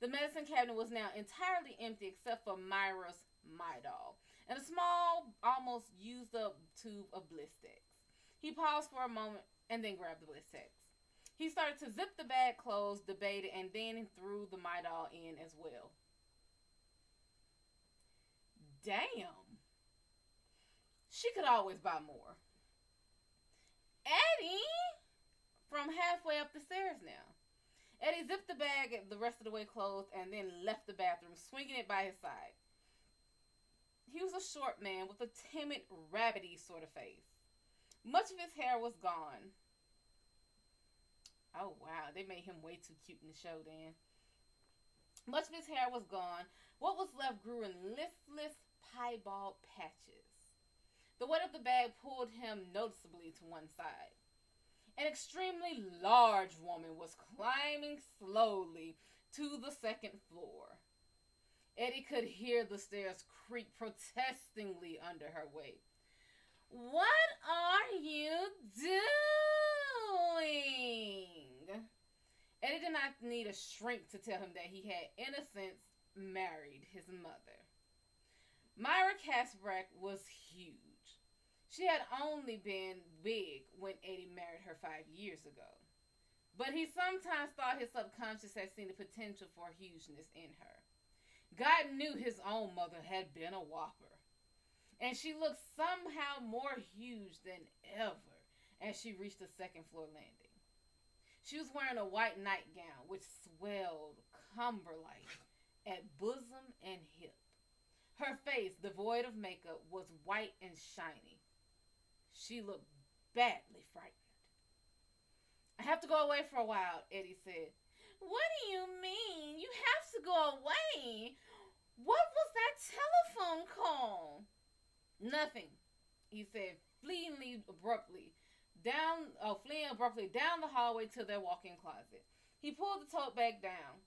The medicine cabinet was now entirely empty except for Myra's Midol and a small, almost used up tube of Blistex. He paused for a moment and then grabbed the Blistex. He started to zip the bag closed, debated, and then threw the Midol in as well. Damn. She could always buy more. Eddie! From halfway up the stairs now. Eddie zipped the bag the rest of the way closed and then left the bathroom, swinging it by his side. He was a short man with a timid, rabbity sort of face. Much of his hair was gone. Oh, wow. They made him way too cute in the show then. Much of his hair was gone. What was left grew in listless, piebald patches. The weight of the bag pulled him noticeably to one side. An extremely large woman was climbing slowly to the second floor. Eddie could hear the stairs creak protestingly under her weight. What are you doing? Eddie did not need a shrink to tell him that he had, in a sense, married his mother. Myra Casbrack was huge. She had only been big when Eddie married her 5 years ago. But he sometimes thought his subconscious had seen the potential for hugeness in her. God knew his own mother had been a whopper. And she looked somehow more huge than ever as she reached the second floor landing. She was wearing a white nightgown which swelled cumber-like at bosom and hip. Her face, devoid of makeup, was white and shiny. She looked badly frightened. I have to go away for a while, Eddie said. What do you mean? You have to go away? What was that telephone call? Nothing, he said, fleeing abruptly down the hallway to their walk-in closet. He pulled the tote bag down,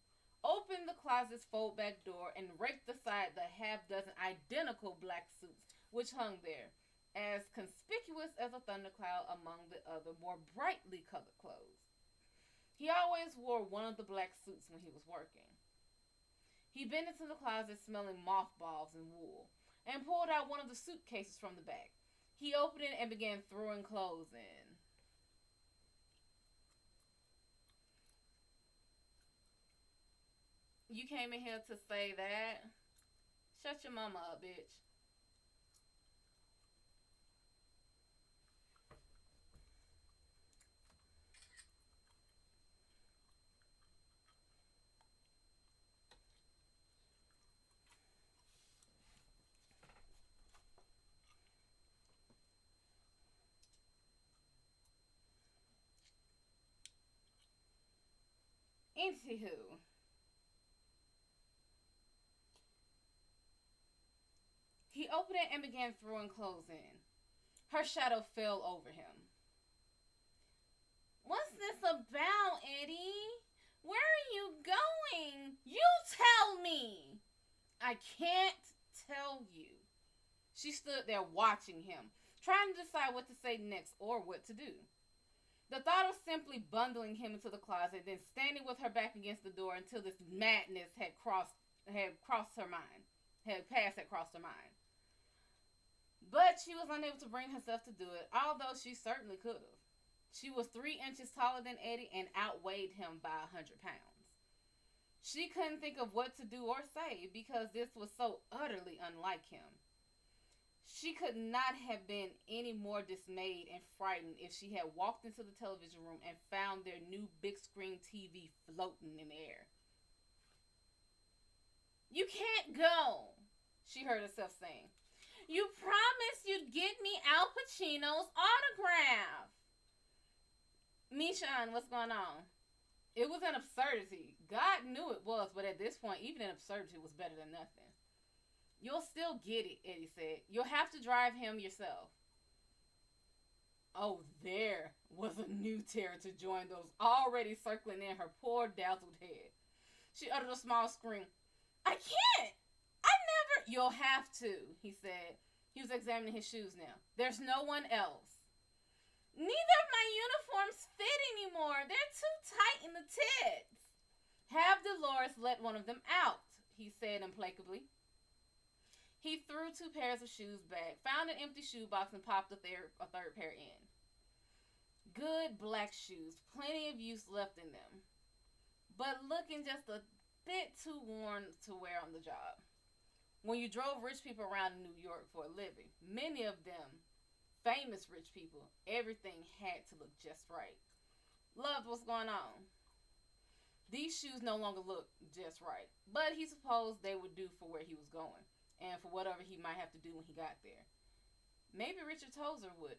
opened the closet's fold-back door, and raked aside the half-dozen identical black suits which hung there, as conspicuous as a thundercloud among the other more brightly colored clothes. He always wore one of the black suits when he was working. He bent into the closet smelling mothballs and wool, and pulled out one of the suitcases from the back. He opened it and began throwing clothes in. You came in here to say that? Shut your mama up, bitch. Anywho, he opened it and began throwing clothes in. Her shadow fell over him. What's this about, Eddie? Where are you going? You tell me. I can't tell you. She stood there watching him, trying to decide what to say next or what to do. The thought of simply bundling him into the closet, then standing with her back against the door until this madness had crossed her mind. But she was unable to bring herself to do it, although she certainly could have. She was 3 inches taller than Eddie and outweighed him by 100 pounds. She couldn't think of what to do or say because this was so utterly unlike him. She could not have been any more dismayed and frightened if she had walked into the television room and found their new big screen TV floating in the air. You can't go, she heard herself saying. You promised you'd get me Al Pacino's autograph. Michonne, what's going on? It was an absurdity. God knew it was, but at this point, even an absurdity was better than nothing. You'll still get it, Eddie said. You'll have to drive him yourself. Oh, there was a new terror to join those already circling in her poor dazzled head. She uttered a small scream. I can't! I never... You'll have to, he said. He was examining his shoes now. There's no one else. Neither of my uniforms fit anymore. They're too tight in the tits. Have Dolores let one of them out, he said implacably. He threw 2 pairs of shoes back, found an empty shoebox, and popped a third pair in. Good black shoes, plenty of use left in them, but looking just a bit too worn to wear on the job. When you drove rich people around in New York for a living, many of them famous rich people, everything had to look just right. Loved what's going on. These shoes no longer looked just right, but he supposed they would do for where he was going and for whatever he might have to do when he got there. Maybe Richard Tozer would.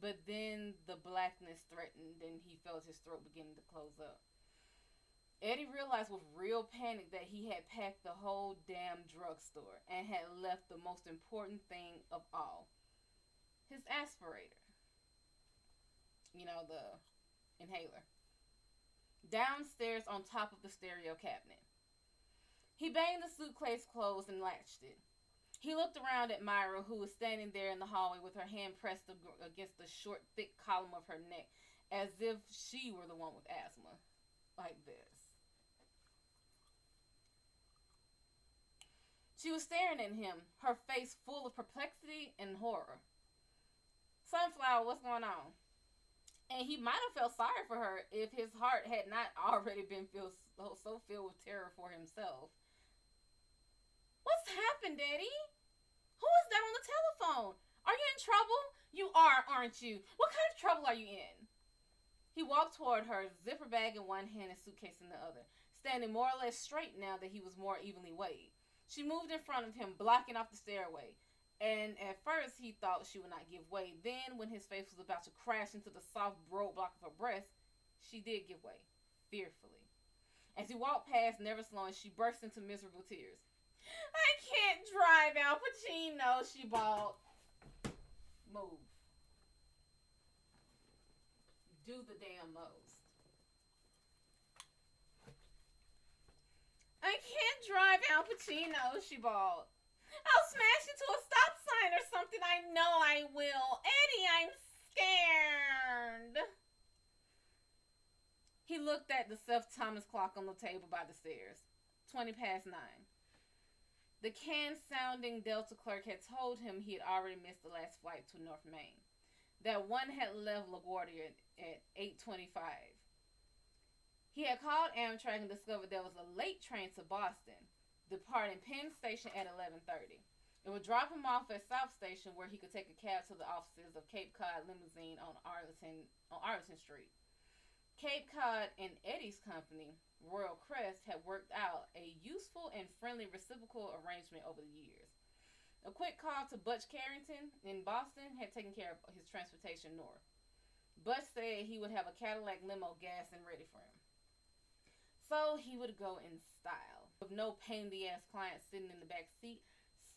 But then the blackness threatened and he felt his throat beginning to close up. Eddie realized with real panic that he had packed the whole damn drugstore and had left the most important thing of all. His aspirator. You know, the inhaler. Downstairs on top of the stereo cabinet. He banged the suitcase closed and latched it. He looked around at Myra, who was standing there in the hallway with her hand pressed against the short, thick column of her neck, as if she were the one with asthma. Like this. She was staring at him, her face full of perplexity and horror. Sunflower, what's going on? And he might have felt sorry for her if his heart had not already been so filled with terror for himself. What's happened, Daddy? Who is that on the telephone? Are you in trouble? You are, aren't you? What kind of trouble are you in? He walked toward her, zipper bag in one hand and suitcase in the other, standing more or less straight now that he was more evenly weighed. She moved in front of him, blocking off the stairway. And at first, he thought she would not give way. Then, when his face was about to crash into the soft roadblock of her breast, she did give way, fearfully. As he walked past, never slowing, she burst into miserable tears. I can't drive, Al Pacino, she bawled. Move. Do the damn most. I can't drive, Al Pacino, she bawled. I'll smash into a stop sign or something. I know I will. Eddie, I'm scared. He looked at the Seth Thomas clock on the table by the stairs. 20 past 9. The canned-sounding Delta clerk had told him he had already missed the last flight to North Maine. That one had left LaGuardia at 8:25. He had called Amtrak and discovered there was a late train to Boston, departing Penn Station at 11:30. It would drop him off at South Station, where he could take a cab to the offices of Cape Cod Limousine on Arlington Street. Cape Cod and Eddie's company, Royal Crest, had worked out a useful and friendly reciprocal arrangement over the years. A quick call to Butch Carrington in Boston had taken care of his transportation north. Butch said he would have a Cadillac limo gas and ready for him. So he would go in style, with no pain-in-the-ass client sitting in the back seat,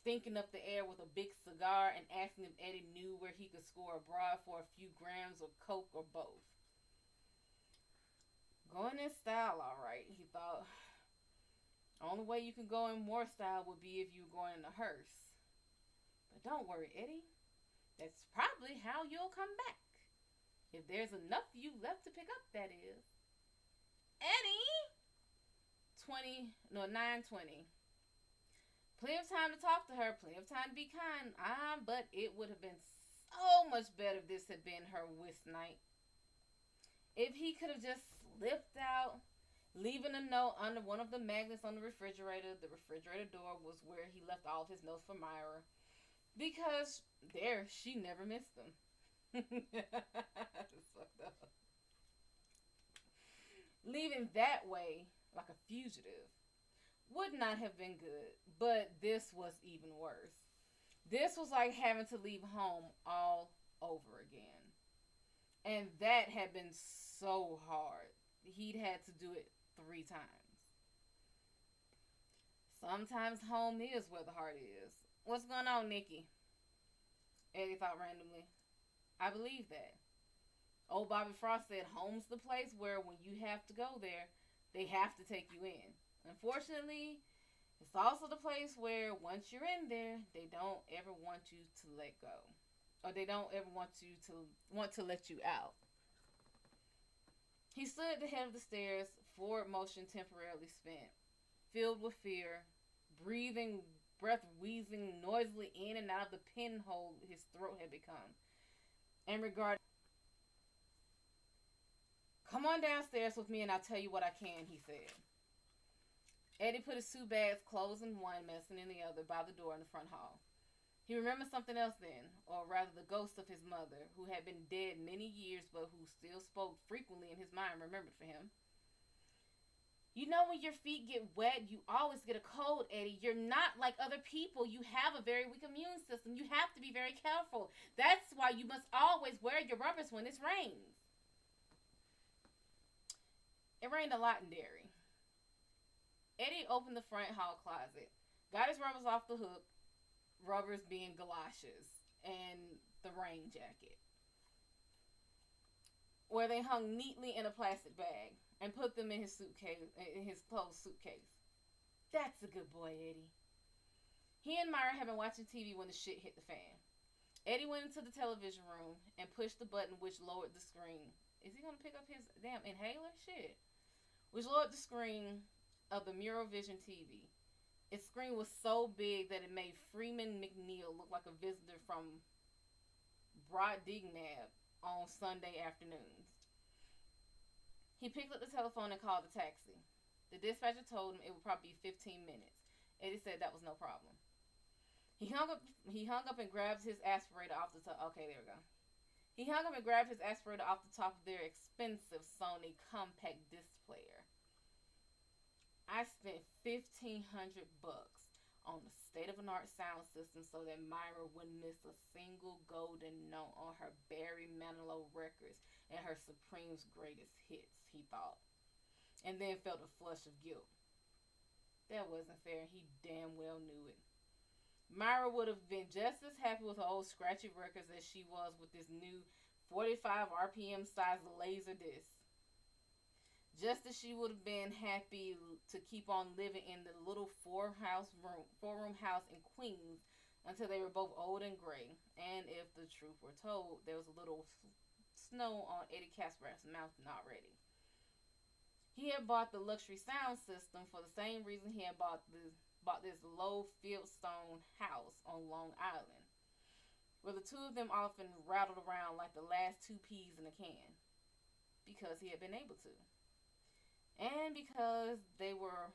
stinking up the air with a big cigar and asking if Eddie knew where he could score abroad for a few grams of coke or both. Going in style, all right, he thought. Only way you can go in more style would be if you were going in a hearse. But don't worry, Eddie. That's probably how you'll come back. If there's enough of you left to pick up, that is. Eddie! 9:20. Plenty of time to talk to her, plenty of time to be kind. But it would have been so much better if this had been her whist night. If he could have just slipped out, leaving a note under one of the magnets on the refrigerator door was where he left all of his notes for Myra. Because there, she never missed them. It's fucked up. Leaving that way, like a fugitive, would not have been good, but this was even worse. This was like having to leave home all over again. And that had been so hard. He'd had to do it 3 times. Sometimes home is where the heart is. What's going on, Nikki? Eddie thought randomly. I believe that. Old Bobby Frost said home's the place where when you have to go there, they have to take you in. Unfortunately, it's also the place where once you're in there, they don't ever want you to let go. Or they don't ever want to let you out. He stood at the head of the stairs, forward motion temporarily spent, filled with fear, breath wheezing noisily in and out of the pinhole his throat had become, and regarded. Come on downstairs with me and I'll tell you what I can, he said. Eddie put his 2 bags, clothes in one, medicine in the other, by the door in the front hall. He remembered something else then, or rather the ghost of his mother, who had been dead many years but who still spoke frequently in his mind, remembered for him. You know, when your feet get wet, you always get a cold, Eddie. You're not like other people. You have a very weak immune system. You have to be very careful. That's why you must always wear your rubbers when it rains. It rained a lot in Derry. Eddie opened the front hall closet, got his rubbers off the hook, rubbers being galoshes, and the rain jacket, where they hung neatly in a plastic bag, and put them in his suitcase, in his closed suitcase. That's a good boy, Eddie. He and Myra had been watching TV when the shit hit the fan. Eddie went into the television room and pushed the button which lowered the screen. Is he going to pick up his damn inhaler? Shit. Which lowered the screen of the Eurovision TV. Its screen was so big that it made Freeman McNeil look like a visitor from Brobdingnag on Sunday afternoons. He picked up the telephone and called a taxi. The dispatcher told him it would probably be 15 minutes. Eddie said that was no problem. He hung up and grabbed his aspirator off the top. Okay, there we go. He hung up and grabbed his aspirator off the top of their expensive Sony compact disc player. I spent $1,500 on a state-of-the-art sound system so that Myra wouldn't miss a single golden note on her Barry Manilow records and her Supreme's greatest hits, he thought, and then felt a flush of guilt. That wasn't fair, and he damn well knew it. Myra would have been just as happy with her old scratchy records as she was with this new 45 RPM size laser disc. Just as she would have been happy to keep on living in the little four-room house in Queens until they were both old and gray. And if the truth were told, there was a little snow on Eddie Casper's mountain already. He had bought the luxury sound system for the same reason he had bought this low fieldstone house on Long Island, where the two of them often rattled around like the last two peas in a can, because he had been able to. And because they were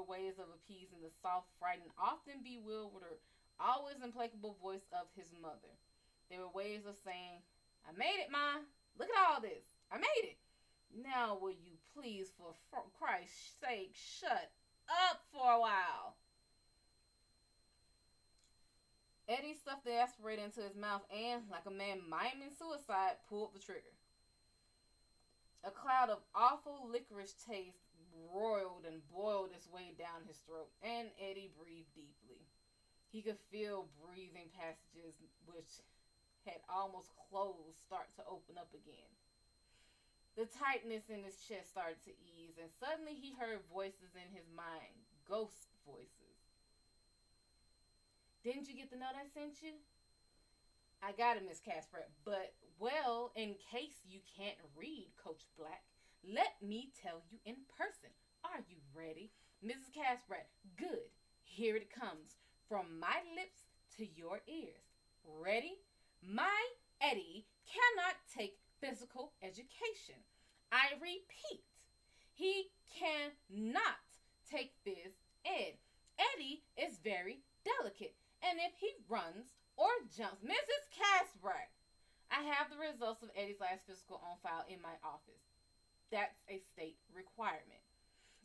ways of appeasing the soft, frightened, often bewildered, always implacable voice of his mother. They were ways of saying, "I made it, Ma. Look at all this. I made it. Now will you please, for Christ's sake, shut up for a while?" Eddie stuffed the aspirator into his mouth and, like a man miming suicide, pulled the trigger. A cloud of awful licorice taste roiled and boiled its way down his throat, and Eddie breathed deeply. He could feel breathing passages which had almost closed start to open up again. The tightness in his chest started to ease, and suddenly he heard voices in his mind, ghost voices. "Didn't you get the note I sent you?" "I got it, Miss Casper, but, well, in case you can't read, Coach Black, let me tell you in person. Are you ready? Mrs. Casper, good. Here it comes, from my lips to your ears. Ready? My Eddie cannot take physical education. I repeat, he cannot take phys ed. Eddie is very delicate, and if he runs or jumps, Mrs. Casper, I have the results of Eddie's last physical on file in my office. That's a state requirement.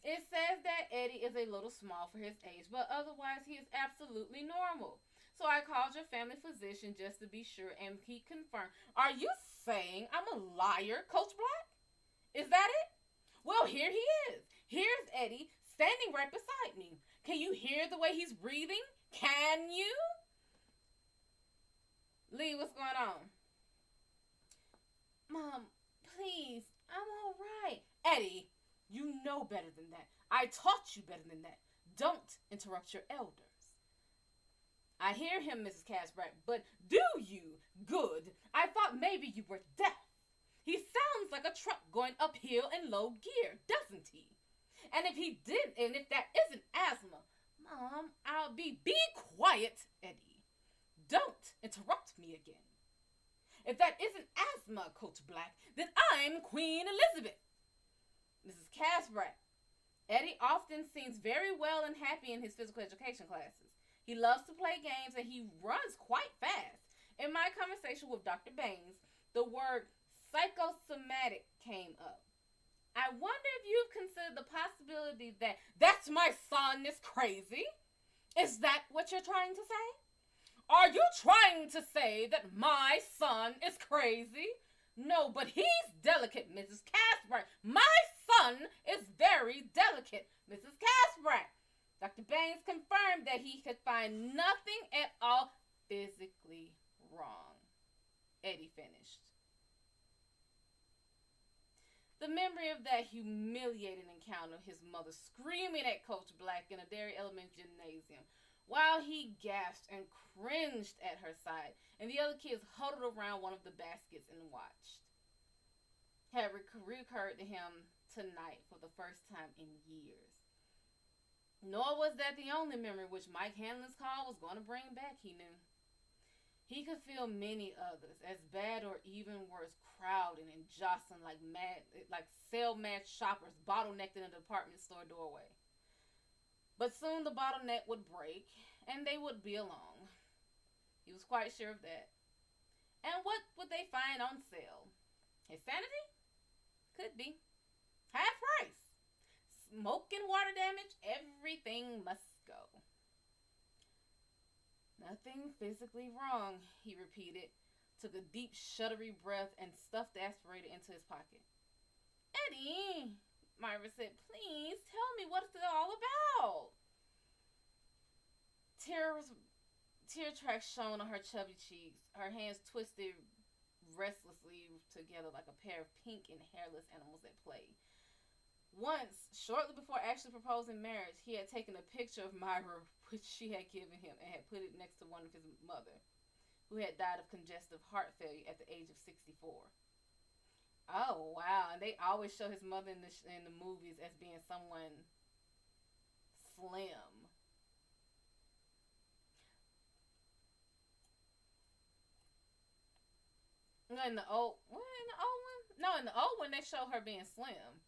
It says that Eddie is a little small for his age, but otherwise he is absolutely normal. So I called your family physician just to be sure, and he confirmed. Are you saying I'm a liar, Coach Black? Is that it? Well, here he is. Here's Eddie standing right beside me. Can you hear the way he's breathing? Can you? Lee, what's going on? Mom, please, I'm all right. Eddie, you know better than that. I taught you better than that. Don't interrupt your elders. I hear him, Mrs. Casbrack, but do you? Good. I thought maybe you were deaf. He sounds like a truck going uphill in low gear, doesn't he? And if that isn't asthma, Mom, be quiet, Eddie. Don't interrupt me again. If that isn't asthma, Coach Black, then I'm Queen Elizabeth. Mrs. Casbrack, Eddie often seems very well and happy in his physical education classes. He loves to play games and he runs quite fast. In my conversation with Dr. Baines, the word psychosomatic came up. I wonder if you've considered the possibility that's my son is crazy? Is that what you're trying to say? Are you trying to say that my son is crazy? No, but he's delicate, Mrs. Casbrack. My son is very delicate, Mrs. Casbrack. Dr. Baines confirmed that he could find nothing at all physically wrong. Eddie finished. The memory of that humiliating encounter, his mother screaming at Coach Black in a Dairy Elementary gymnasium, while he gasped and cringed at her side, and the other kids huddled around one of the baskets and watched, had recurred to him tonight for the first time in years. Nor was that the only memory which Mike Hanlon's call was going to bring back, he knew. He could feel many others, as bad or even worse, crowding and jostling like sale-mad shoppers bottlenecked in a department store doorway. But soon the bottleneck would break, and they would be along. He was quite sure of that. And what would they find on sale? His sanity? Could be. Half price. Smoke and water damage, everything must go. Nothing physically wrong, he repeated, took a deep, shuddery breath, and stuffed the aspirator into his pocket. Eddie, Myra said, please tell me what it's all about. Tear tracks shone on her chubby cheeks. Her hands twisted restlessly together like a pair of pink and hairless animals at play. Once, shortly before actually proposing marriage, he had taken a picture of Myra, which she had given him, and had put it next to one of his mother, who had died of congestive heart failure at the age of 64. Oh, wow. And they always show his mother in the movies as being someone slim. In the old one? No, in the old one, they show her being slim.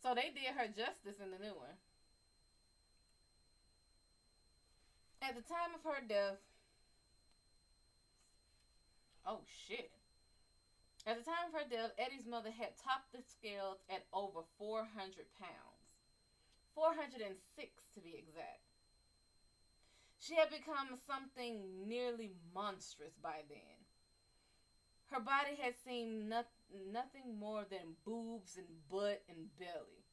So they did her justice in the new one. At the time of her death, oh shit. At the time of her death, Eddie's mother had topped the scales at over 400 pounds. 406 to be exact. She had become something nearly monstrous by then. Her body had seemed nothing more than boobs and butt and belly,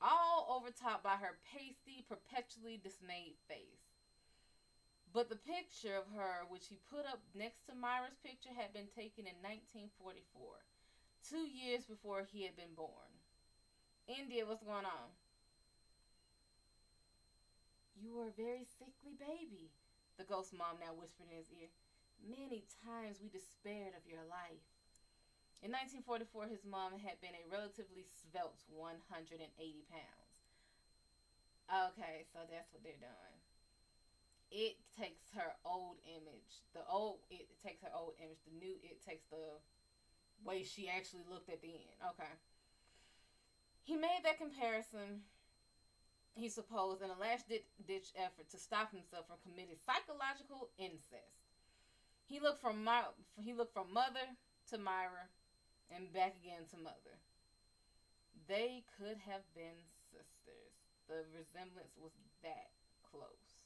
all overtopped by her pasty, perpetually dismayed face. But the picture of her, which he put up next to Myra's picture, had been taken in 1944, 2 years before he had been born. India, what's going on? You were a very sickly baby, the ghost mom now whispered in his ear. Many times we despaired of your life. In 1944, his mom had been a relatively svelte 180 pounds. Okay, so that's what they're doing. It takes her old image. It takes her old image. The new, it takes the way she actually looked at the end. Okay. He made that comparison, he supposed, in a last-ditch effort to stop himself from committing psychological incest. He looked from mother to Myra and back again to mother. They could have been sisters. The resemblance was that close.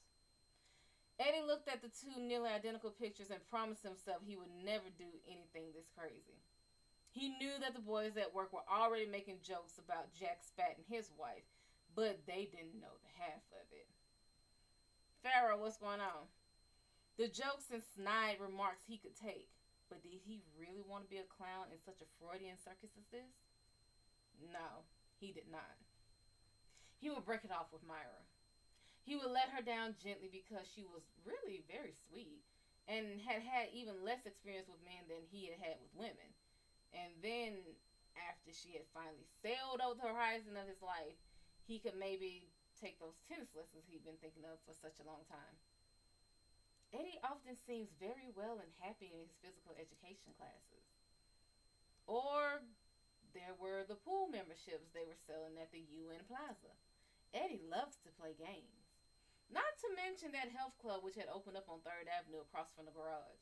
Eddie looked at the two nearly identical pictures and promised himself he would never do anything this crazy. He knew that the boys at work were already making jokes about Jack Spat and his wife, but they didn't know the half of it. Pharaoh, what's going on? The jokes and snide remarks he could take, but did he really want to be a clown in such a Freudian circus as this? No, he did not. He would break it off with Myra. He would let her down gently because she was really very sweet and had even less experience with men than he had with women. And then, after she had finally sailed over the horizon of his life, he could maybe take those tennis lessons he'd been thinking of for such a long time. Eddie often seems very well and happy in his physical education classes. Or there were the pool memberships they were selling at the UN Plaza. Eddie loves to play games. Not to mention that health club which had opened up on 3rd Avenue across from the garage.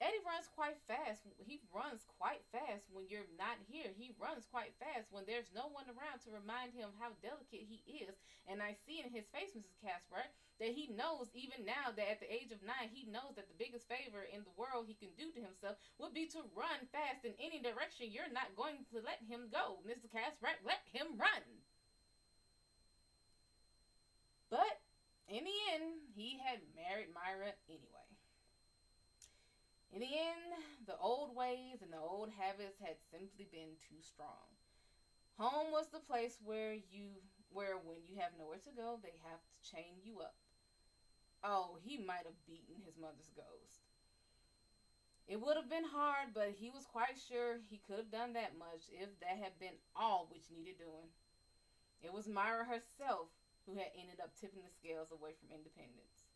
Eddie runs quite fast. He runs quite fast when you're not here. He runs quite fast when there's no one around to remind him how delicate he is. And I see in his face, Mrs. Casper, that he knows even now that at the age of 9, he knows that the biggest favor in the world he can do to himself would be to run fast in any direction. You're not going to let him go, Mr. Casper. Let him run. But in the end, he had married Myra anyway. In the end, the old ways and the old habits had simply been too strong. Home was the place where when you have nowhere to go, they have to chain you up. Oh, he might have beaten his mother's ghost. It would have been hard, but he was quite sure he could have done that much if that had been all which needed doing. It was Myra herself who had ended up tipping the scales away from independence.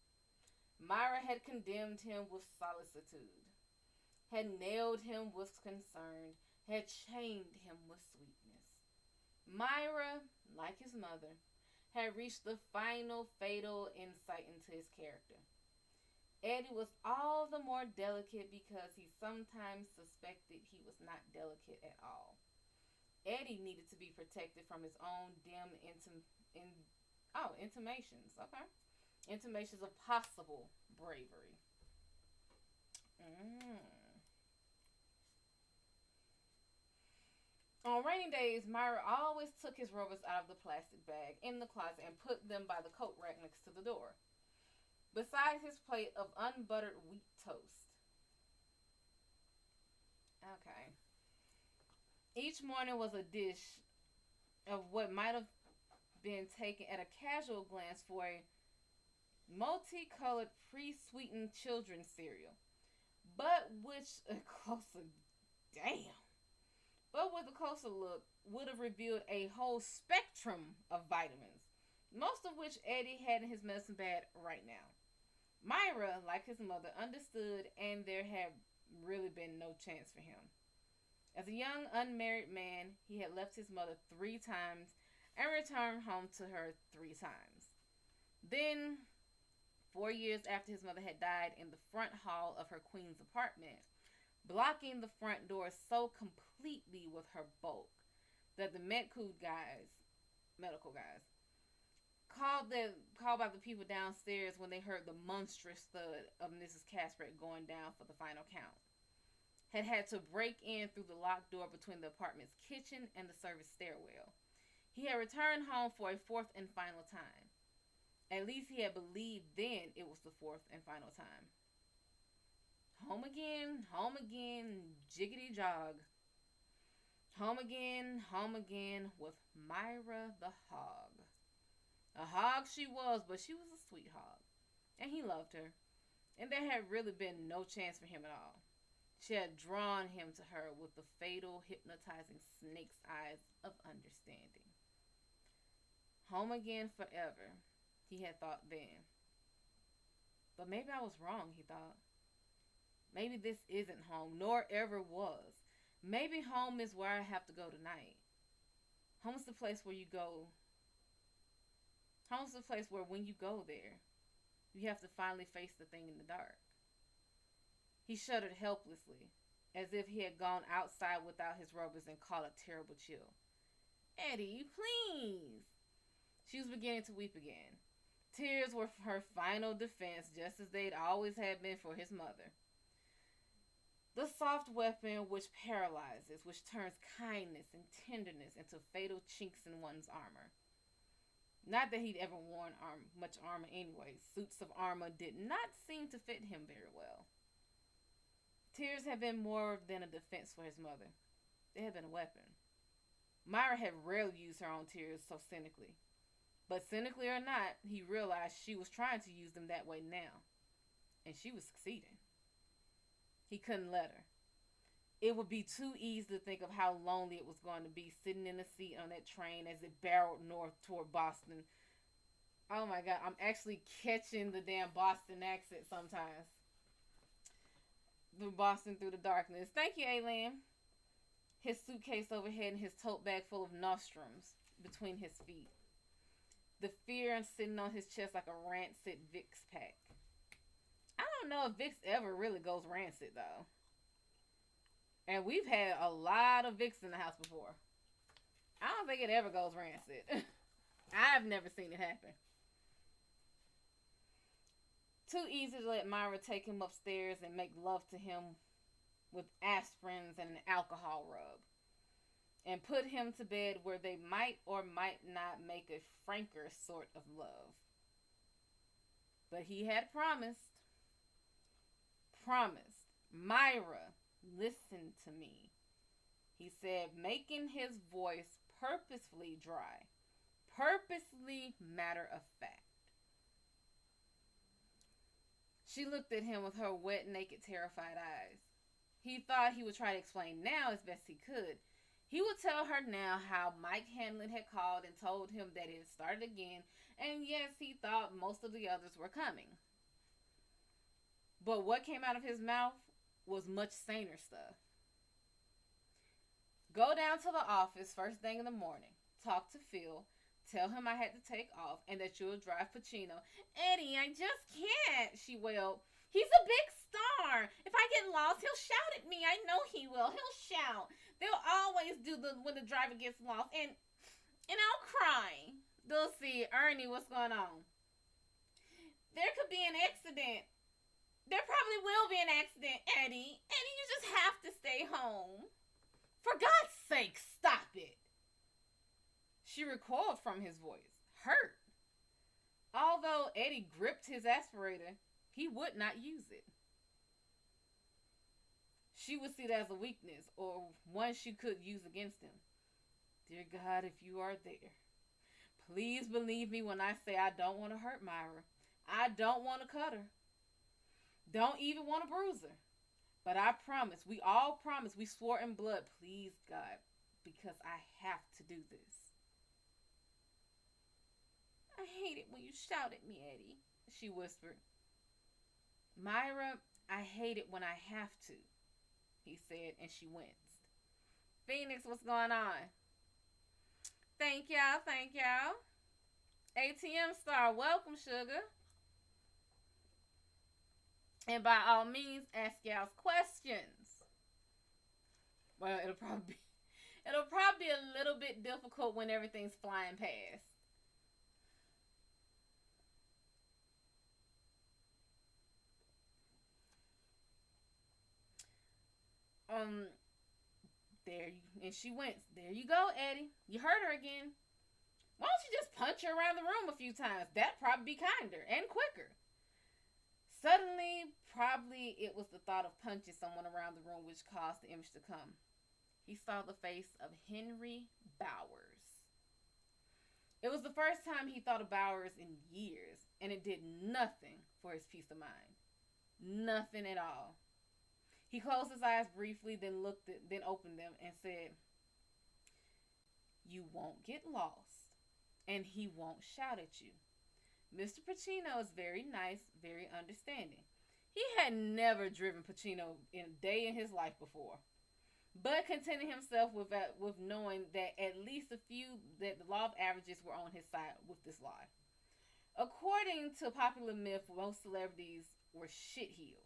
Myra had condemned him with solicitude, had nailed him with concern, had chained him with sweetness. Myra, like his mother, had reached the final fatal insight into his character. Eddie was all the more delicate because he sometimes suspected he was not delicate at all. Eddie needed to be protected from his own dim intimations. Okay. Intimations of possible bravery. On rainy days, Myra always took his rubbers out of the plastic bag in the closet and put them by the coat rack next to the door, beside his plate of unbuttered wheat toast. Okay. Each morning was a dish of what might have been taken at a casual glance for a multicolored pre-sweetened children's cereal, but which a closer damn, but with a closer look would have revealed a whole spectrum of vitamins, most of which Eddie had in his medicine bag right now. Myra, like his mother, understood, and there had really been no chance for him. As a young unmarried man, he had left his mother 3 times and returned home to her 3 times. Then, 4 years after his mother had died, in the front hall of her queen's apartment, blocking the front door so completely with her bulk that the medical guys, called by the people downstairs when they heard the monstrous thud of Mrs. Casper going down for the final count, had to break in through the locked door between the apartment's kitchen and the service stairwell. He had returned home for a 4th and final time. At least he had believed then it was the 4th and final time. Home again, jiggity jog. Home again with Myra the hog. A hog she was, but she was a sweet hog. And he loved her. And there had really been no chance for him at all. She had drawn him to her with the fatal, hypnotizing snake's eyes of understanding. Home again forever, he had thought then. But maybe I was wrong, he thought. Maybe this isn't home, nor ever was. Maybe home is where I have to go tonight. Home's the place where you go. Home's the place where when you go there, you have to finally face the thing in the dark. He shuddered helplessly, as if he had gone outside without his rubbers and caught a terrible chill. Eddie, please. She was beginning to weep again. Tears were her final defense, just as they'd always had been for his mother. The soft weapon which paralyzes, which turns kindness and tenderness into fatal chinks in one's armor. Not that he'd ever worn much armor anyway. Suits of armor did not seem to fit him very well. Tears had been more than a defense for his mother. They had been a weapon. Myra had rarely used her own tears so cynically. But cynically or not, he realized she was trying to use them that way now. And she was succeeding. He couldn't let her. It would be too easy to think of how lonely it was going to be sitting in the seat on that train as it barreled north toward Boston. Oh my God, I'm actually catching the damn Boston accent sometimes. Through Boston through the darkness. Thank you, Alan. His suitcase overhead and his tote bag full of nostrums between his feet. The fear sitting on his chest like a rancid Vicks pack. I don't know if Vicks ever really goes rancid, though. And we've had a lot of Vicks in the house before. I don't think it ever goes rancid. I've never seen it happen. Too easy to let Myra take him upstairs and make love to him with aspirins and an alcohol rub. And put him to bed where they might or might not make a franker sort of love. But he had promised. Myra, listen to me. He said, making his voice purposefully dry, purposely matter of fact. She looked at him with her wet, naked, terrified eyes. He thought he would try to explain now as best he could. He would tell her now how Mike Hanlon had called and told him that it had started again, and yes, he thought most of the others were coming. But what came out of his mouth was much saner stuff. Go down to the office first thing in the morning. Talk to Phil. Tell him I had to take off and that you'll drive Pacino. Eddie, I just can't, she wailed. He's a big star. If I get lost, he'll shout at me. I know he will. He'll shout. They'll always do when the driver gets lost. And I'll cry. Dulcie, Ernie, what's going on? There could be an accident. There probably will be an accident, Eddie. Eddie, you just have to stay home. For God's sake, stop it. She recoiled from his voice, hurt. Although Eddie gripped his aspirator, he would not use it. She would see it as a weakness or one she could use against him. Dear God, if you are there, please believe me when I say I don't want to hurt Myra. I don't want to cut her. Don't even want to bruise her. But I promise, we all promise, we swore in blood, please God, because I have to do this. I hate it when you shout at me, Eddie, she whispered. Myra, I hate it when I have to, he said, and she winced. Phoenix, what's going on? Thank y'all, thank y'all. ATM Star, welcome, sugar. And by all means, ask y'all's questions. Well, it'll probably be a little bit difficult when everything's flying past. And she went, there you go, Eddie. You heard her again. Why don't you just punch her around the room a few times? That'd probably be kinder and quicker. Suddenly, probably it was the thought of punching someone around the room which caused the image to come. He saw the face of Henry Bowers. It was the first time he thought of Bowers in years, and it did nothing for his peace of mind. Nothing at all. He closed his eyes briefly, then opened them and said, you won't get lost, and he won't shout at you. Mr. Pacino is very nice, very understanding. He had never driven Pacino in a day in his life before, but contented himself with knowing that at least that the law of averages were on his side with this lie. According to popular myth, most celebrities were shitheels.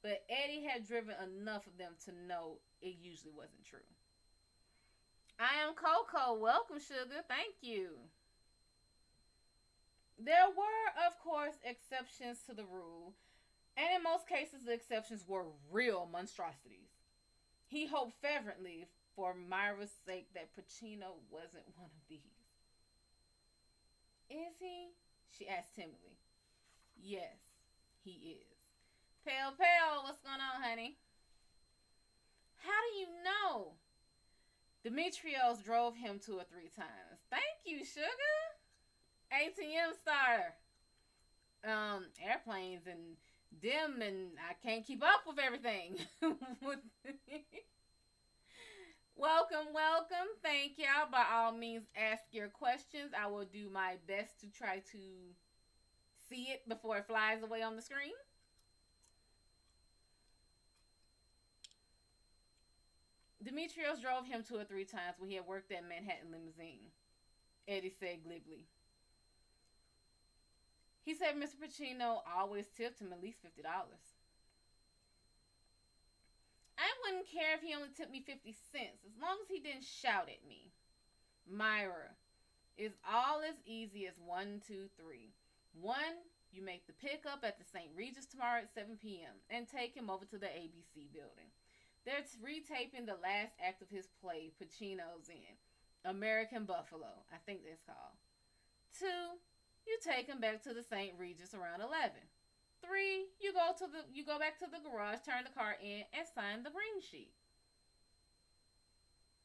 But Eddie had driven enough of them to know it usually wasn't true. I am Coco. Welcome, sugar. Thank you. There were, of course, exceptions to the rule, and in most cases, the exceptions were real monstrosities. He hoped fervently, for Myra's sake, that Pacino wasn't one of these. Is he? She asked timidly. Yes, he is. Pale, what's going on, honey? How do you know? Demetrios drove him 2 or 3 times. Thank you, sugar. ATM Star. Airplanes and them, and I can't keep up with everything. Welcome. Thank y'all. By all means, ask your questions. I will do my best to try to see it before it flies away on the screen. Demetrios drove him 2 or 3 times when he had worked at Manhattan Limousine, Eddie said glibly. He said Mr. Pacino always tipped him at least $50. I wouldn't care if he only tipped me 50 cents, as long as he didn't shout at me. Myra, it's all as easy as 1, 2, 3. 1, you make the pickup at the St. Regis tomorrow at 7 p.m. and take him over to the ABC building. They're retaping the last act of his play, Pacino's in American Buffalo, I think that's called. 2, you take him back to the St. Regis around 11. 3, you go back to the garage, turn the car in, and sign the ring sheet.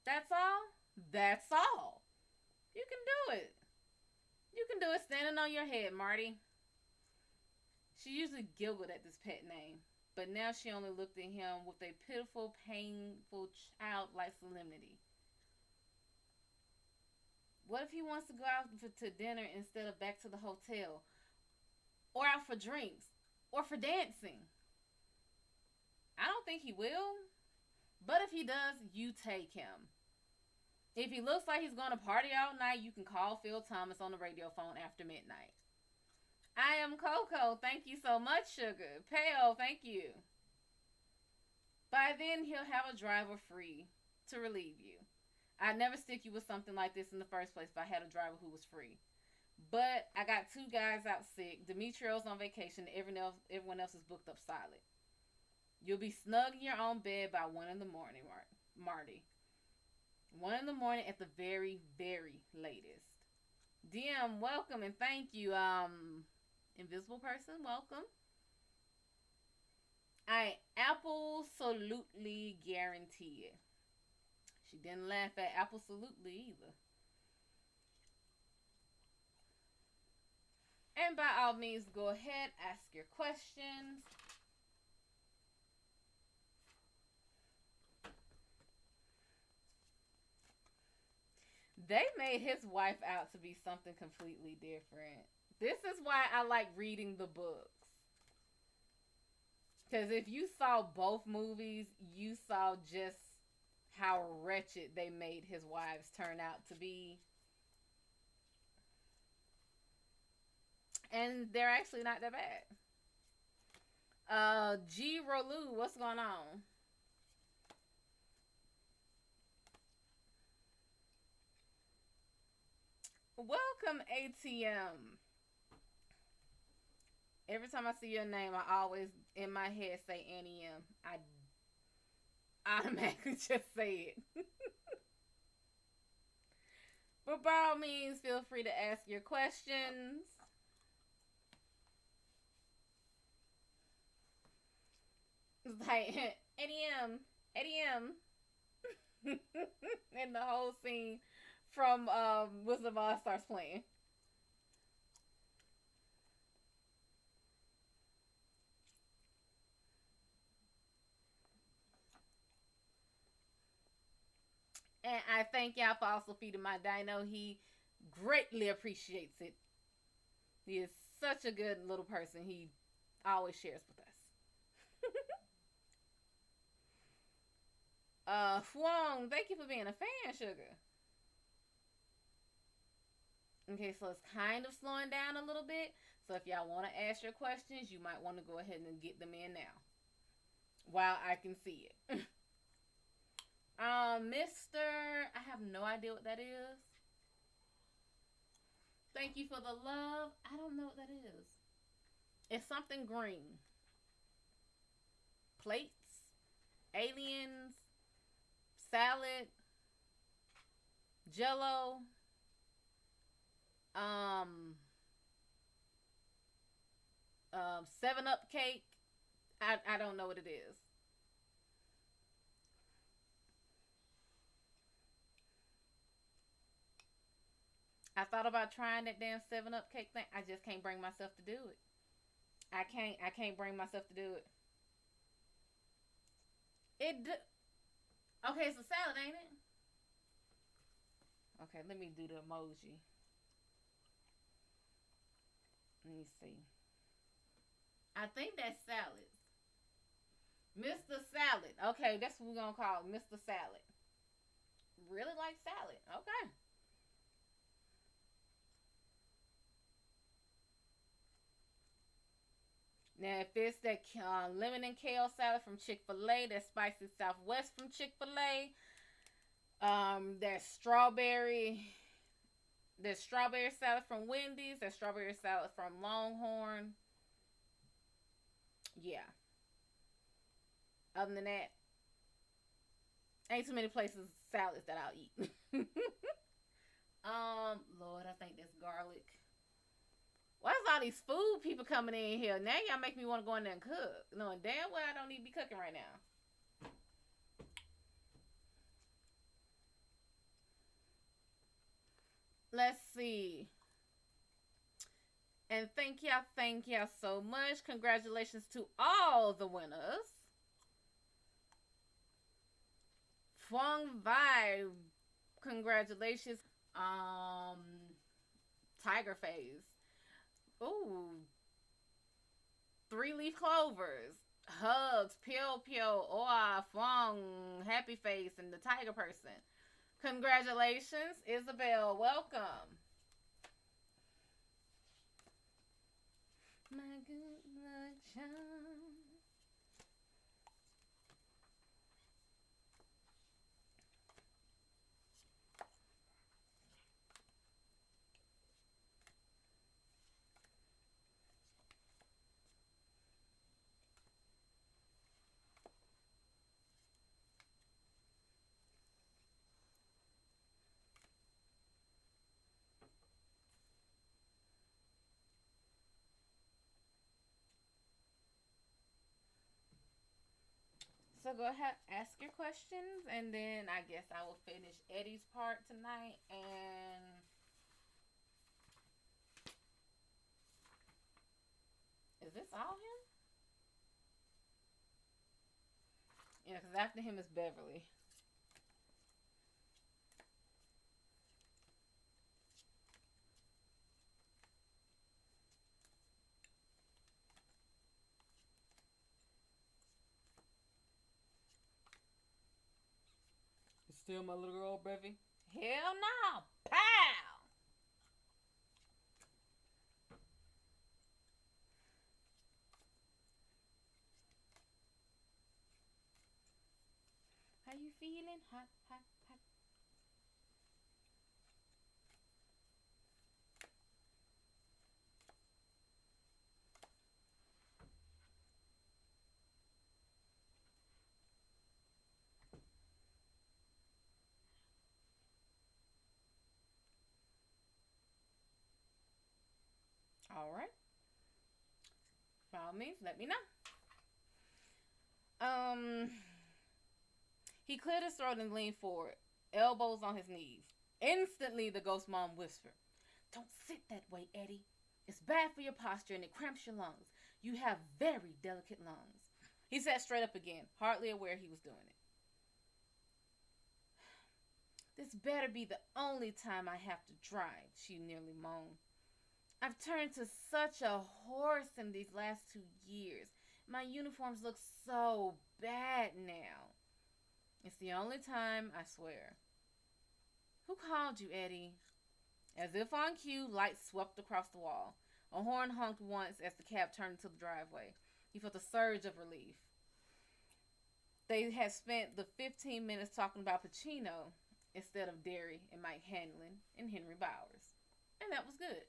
That's all. That's all. You can do it. You can do it standing on your head, Marty. She usually giggled at this pet name, but now she only looked at him with a pitiful, painful, childlike solemnity. What if he wants to go out to dinner instead of back to the hotel? Or out for drinks? Or for dancing? I don't think he will. But if he does, you take him. If he looks like he's going to party all night, you can call Phil Thomas on the radio phone after midnight. I am Coco. Thank you so much, Sugar. Peo, thank you. By then, he'll have a driver free to relieve you. I'd never stick you with something like this in the first place if I had a driver who was free. But I got 2 guys out sick. Demetrio's on vacation. Everyone else is booked up solid. You'll be snug in your own bed by 1 in the morning, Marty. 1 in the morning at the very, very latest. DM, welcome and thank you. Invisible person, welcome. I absolutely guarantee it. She didn't laugh at absolutely either. And by all means, go ahead, ask your questions. They made his wife out to be something completely different. This is why I like reading the books. Because if you saw both movies, you saw just how wretched they made his wives turn out to be. And they're actually not that bad. G. Rolu, what's going on? Welcome, ATM. Every time I see your name, I always, in my head, say Annie M. I automatically just say it. But by all means, feel free to ask your questions. It's like, Eddie M. And the whole scene from Wizard of Oz starts playing. And I thank y'all for also feeding my dino. He greatly appreciates it. He is such a good little person. He always shares with us. Huang, thank you for being a fan, Sugar. Okay, so it's kind of slowing down a little bit. So if y'all want to ask your questions, you might want to go ahead and get them in now, while I can see it. Mr. I have no idea what that is. Thank you for the love. I don't know what that is. It's something green. Plates, aliens, salad, Jello, 7-Up cake. I don't know what it is. I thought about trying that damn 7-Up cake thing. I just can't bring myself to do it. I can't bring myself to do it. Okay, it's a salad, ain't it? Okay, let me do the emoji. Let me see. I think that's salad. Mr. Salad. Okay, that's what we're going to call it. Mr. Salad. Really like salad. Okay. Now, if it's that lemon and kale salad from Chick-fil-A, that spicy Southwest from Chick-fil-A, there's strawberry salad from Wendy's, there's strawberry salad from Longhorn. Yeah. Other than that, ain't too many places salads that I'll eat. Lord, I think that's garlic. Why's all these food people coming in here? Now y'all make me want to go in there and cook. Knowing damn well I don't need to be cooking right now. Let's see. And thank y'all so much. Congratulations to all the winners. Fong Vibe, congratulations. Tiger Face. Ooh. 3-leaf clovers. Hugs, Pio Pio, Oa, Fong, Happy Face, and the Tiger person. Congratulations, Isabel. Welcome. My good luck charm. So go ahead, ask your questions, and then I guess I will finish Eddie's part tonight. And is this all him? Yeah, because after him is Beverly. Still my little girl, Bevy? Hell no! Pow! How you feeling? Hot, hot, hot. All right. By all means, let me know. He cleared his throat and leaned forward, elbows on his knees. Instantly, the ghost mom whispered, "Don't sit that way, Eddie. It's bad for your posture and it cramps your lungs. You have very delicate lungs." He sat straight up again, hardly aware he was doing it. "This better be the only time I have to drive," she nearly moaned. "I've turned to such a horse in these last 2 years. My uniforms look so bad now. It's the only time, I swear." "Who called you, Eddie?" As if on cue, lights swept across the wall. A horn honked once as the cab turned into the driveway. He felt a surge of relief. They had spent the 15 minutes talking about Pacino instead of Derry and Mike Hanlon and Henry Bowers. And that was good.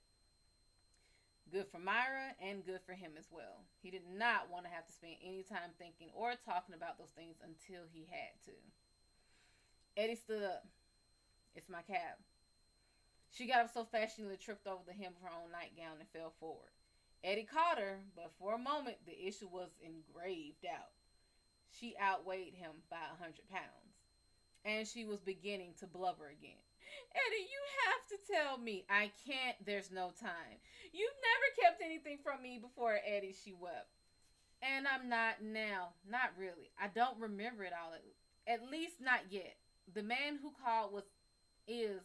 Good for Myra and good for him as well. He did not want to have to spend any time thinking or talking about those things until he had to. Eddie stood up. "It's my cab." She got up so fast she nearly tripped over the hem of her own nightgown and fell forward. Eddie caught her, but for a moment the issue was in grave doubt. She outweighed him by 100 pounds. And she was beginning to blubber again. "Eddie, you have to tell me." "I can't. There's no time." "You've never kept anything from me before, Eddie," she wept. "And I'm not now. Not really. I don't remember it all. At least not yet. The man who called is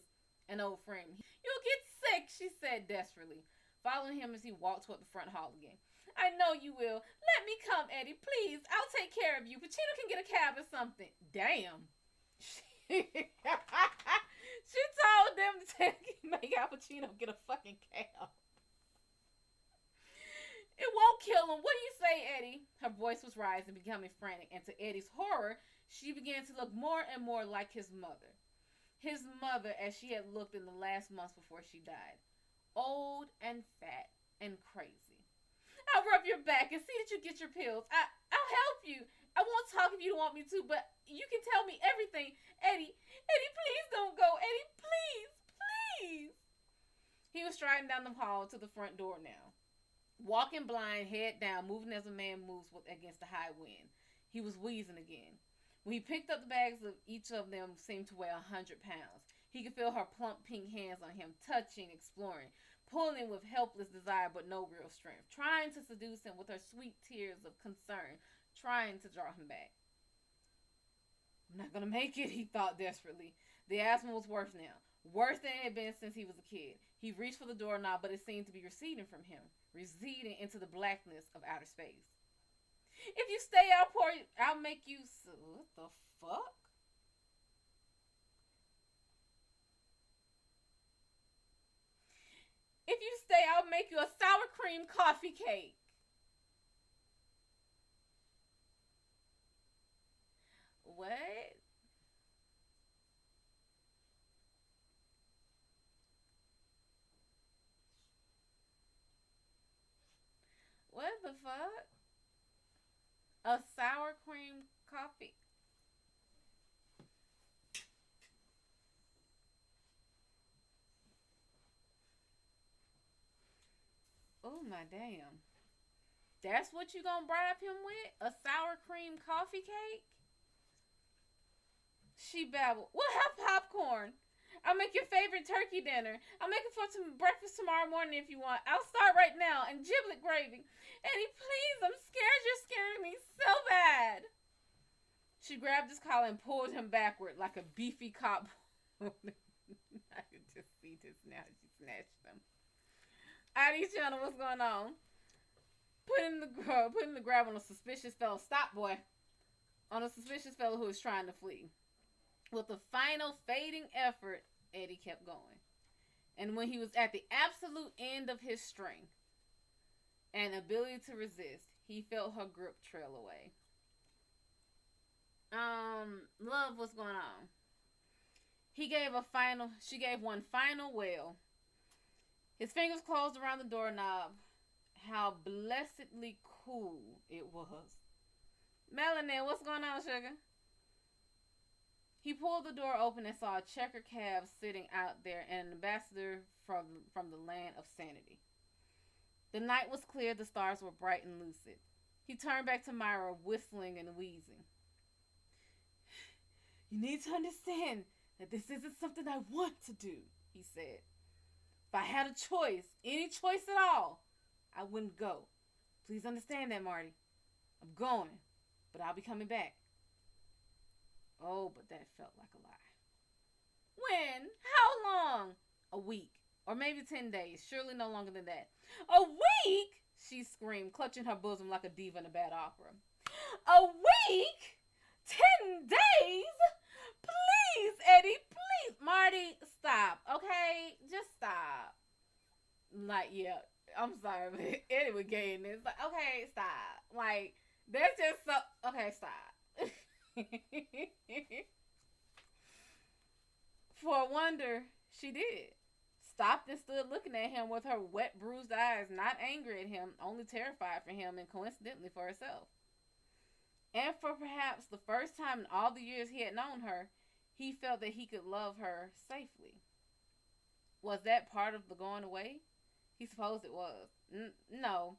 an old friend." "You'll get sick," she said desperately, following him as he walked toward the front hall again. "I know you will. Let me come, Eddie. Please. I'll take care of you. Pacino can get a cab or something." Damn. She told them to make Al Pacino get a fucking cab. "It won't kill him. What do you say, Eddie?" Her voice was rising, becoming frantic, and to Eddie's horror, she began to look more and more like his mother. His mother as she had looked in the last months before she died. Old and fat and crazy. "I'll rub your back and see that you get your pills. I'll help you. I won't talk if you don't want me to, but you can tell me everything. Eddie, please don't go. Eddie, please, please." He was striding down the hall to the front door now. Walking blind, head down, moving as a man moves against the high wind. He was wheezing again. When he picked up the bags, of each of them seemed to weigh 100 pounds. He could feel her plump pink hands on him, touching, exploring, pulling with helpless desire but no real strength, trying to seduce him with her sweet tears of concern, trying to draw him back. I'm not going to make it, he thought desperately. The asthma was worse now, worse than it had been since he was a kid. He reached for the doorknob, but it seemed to be receding from him, receding into the blackness of outer space. If you stay, I'll make you... What the fuck? If you stay, I'll make you a sour cream coffee cake. What? What the fuck? A sour cream coffee. Oh my damn. That's what you gonna bribe him with? A sour cream coffee cake? She babbled. We'll have popcorn. I'll make your favorite turkey dinner. I'll make it for some breakfast tomorrow morning if you want. I'll start right now. And giblet gravy. Eddie, please, I'm scared. You're scaring me so bad. She grabbed his collar and pulled him backward like a beefy cop. I could just see this now. She snatched him. ID channel, what's going on? Putting the grab on a suspicious fellow. Stop, boy. On a suspicious fellow who is trying to flee. With a final fading effort, Eddie kept going. And when he was at the absolute end of his strength and ability to resist, he felt her grip trail away. Love, what's going on? She gave one final wail. His fingers closed around the doorknob. How blessedly cool it was. Melanin, what's going on, sugar? He pulled the door open and saw a checkered cab sitting out there and an ambassador from the land of sanity. The night was clear, the stars were bright and lucid. He turned back to Myra, whistling and wheezing. You need to understand that this isn't something I want to do, he said. If I had a choice, any choice at all, I wouldn't go. Please understand that, Marty. I'm going, but I'll be coming back. Oh, but that felt like a lie. When? How long? A week. Or maybe 10 days. Surely no longer than that. A week? She screamed, clutching her bosom like a diva in a bad opera. A week? 10 days? Please, Eddie, please. Marty, stop, okay? Just stop. Like, yeah, I'm sorry, but Eddie was gay in this. Like, okay, stop. Like, that's just so... Okay, stop. For a wonder, she did. Stopped and stood looking at him with her wet, bruised eyes, not angry at him, only terrified for him and coincidentally for herself. And for perhaps the first time in all the years he had known her, he felt that he could love her safely. Was that part of the going away? He supposed it was. No.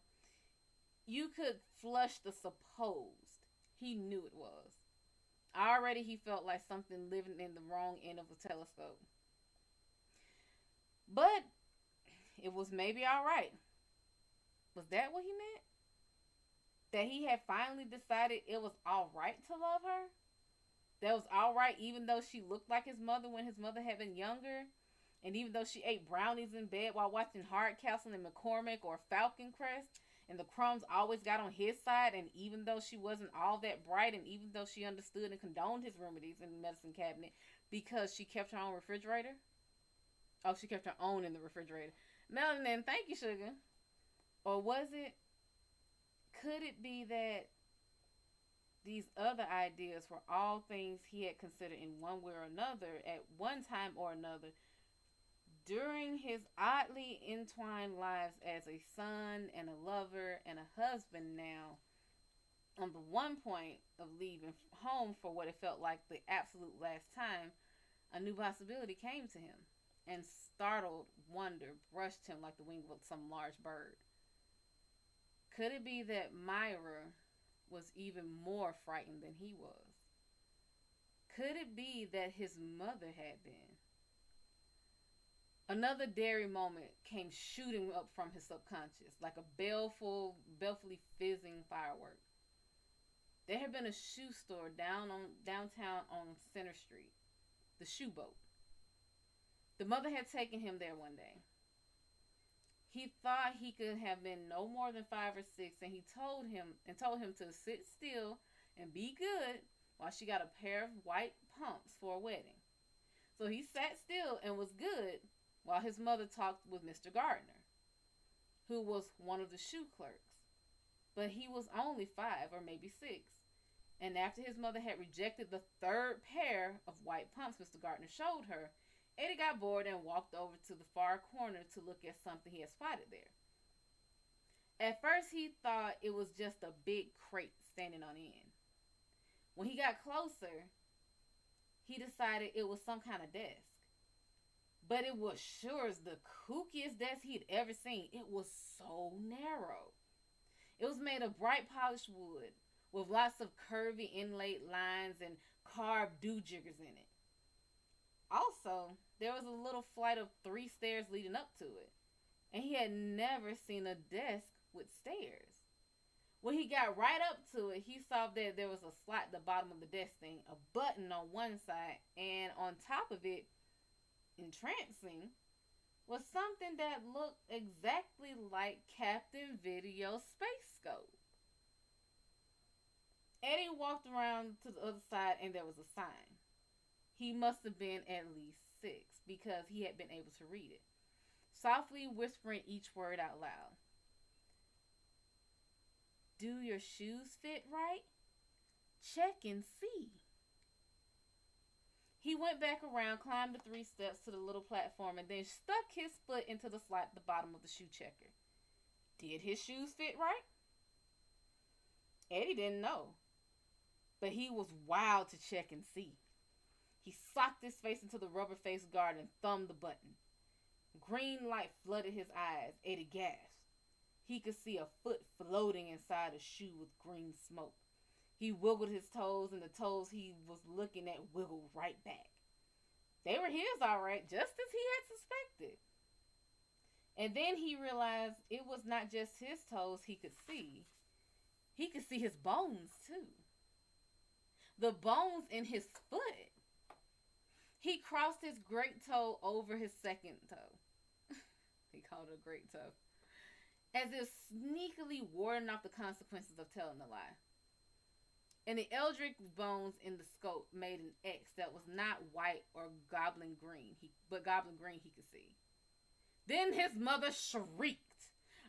You could flush the supposed. He knew it was. Already he felt like something living in the wrong end of the telescope. But it was maybe alright. Was that what he meant? That he had finally decided it was alright to love her? That was alright even though she looked like his mother when his mother had been younger? And even though she ate brownies in bed while watching Hardcastle and McCormick or Falcon Crest? And the crumbs always got on his side, and even though she wasn't all that bright, and even though she understood and condoned his remedies in the medicine cabinet because she kept her own refrigerator. Oh, she kept her own in the refrigerator. Melanin, thank you, sugar. Or was it, could it be that these other ideas were all things he had considered in one way or another at one time or another during his oddly entwined lives as a son and a lover and a husband now, on the one point of leaving home for what it felt like the absolute last time, a new possibility came to him. and startled wonder brushed him like the wing of some large bird. Could it be that Myra was even more frightened than he was? Could it be that his mother had been? Another daring moment came shooting up from his subconscious like a balefully fizzing firework. There had been a shoe store downtown on Center Street, the Shoe Boat. The mother had taken him there one day. He thought he could have been no more than 5 or 6, and he told him to sit still and be good while she got a pair of white pumps for a wedding. So he sat still and was good while his mother talked with Mr. Gardner, who was one of the shoe clerks. But he was only 5 or maybe 6. And after his mother had rejected the 3rd pair of white pumps Mr. Gardner showed her, Eddie got bored and walked over to the far corner to look at something he had spotted there. At first, he thought it was just a big crate standing on end. When he got closer, he decided it was some kind of desk. But it was sure as the kookiest desk he'd ever seen. It was so narrow. It was made of bright polished wood with lots of curvy inlaid lines and carved do-jiggers in it. Also, there was a little flight of 3 stairs leading up to it, and he had never seen a desk with stairs. When he got right up to it, he saw that there was a slot at the bottom of the desk thing, a button on one side, and on top of it, entrancing, was something that looked exactly like Captain Video's space scope. Eddie walked around to the other side, and there was a sign. He must have been at least 6 because he had been able to read it, softly whispering each word out loud. Do your shoes fit right? Check and see. He went back around, climbed the 3 steps to the little platform, and then stuck his foot into the slot at the bottom of the shoe checker. Did his shoes fit right? Eddie didn't know, but he was wild to check and see. He socked his face into the rubber-faced guard and thumbed the button. Green light flooded his eyes. Eddie gasped. He could see a foot floating inside a shoe with green smoke. He wiggled his toes, and the toes he was looking at wiggled right back. They were his, all right, just as he had suspected. And then he realized it was not just his toes he could see. He could see his bones, too. The bones in his foot. He crossed his great toe over his second toe. He called it a great toe. As if sneakily warding off the consequences of telling a lie. And the eldritch bones in the scope made an X that was not white or goblin green, but goblin green he could see. Then his mother shrieked,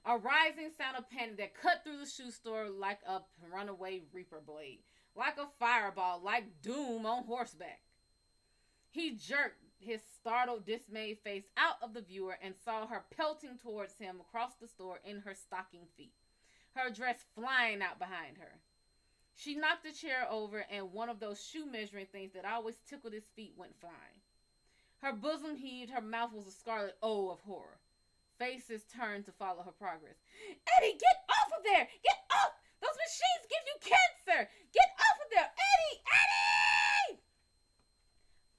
a rising sound of panic that cut through the shoe store like a runaway reaper blade, like a fireball, like doom on horseback. He jerked his startled, dismayed face out of the viewer and saw her pelting towards him across the store in her stocking feet, her dress flying out behind her. She knocked the chair over, and one of those shoe measuring things that always tickled his feet went flying. Her bosom heaved, her mouth was a scarlet O of horror. Faces turned to follow her progress. Eddie, get off of there! Get off! Those machines give you cancer! Get off of there! Eddie! Eddie!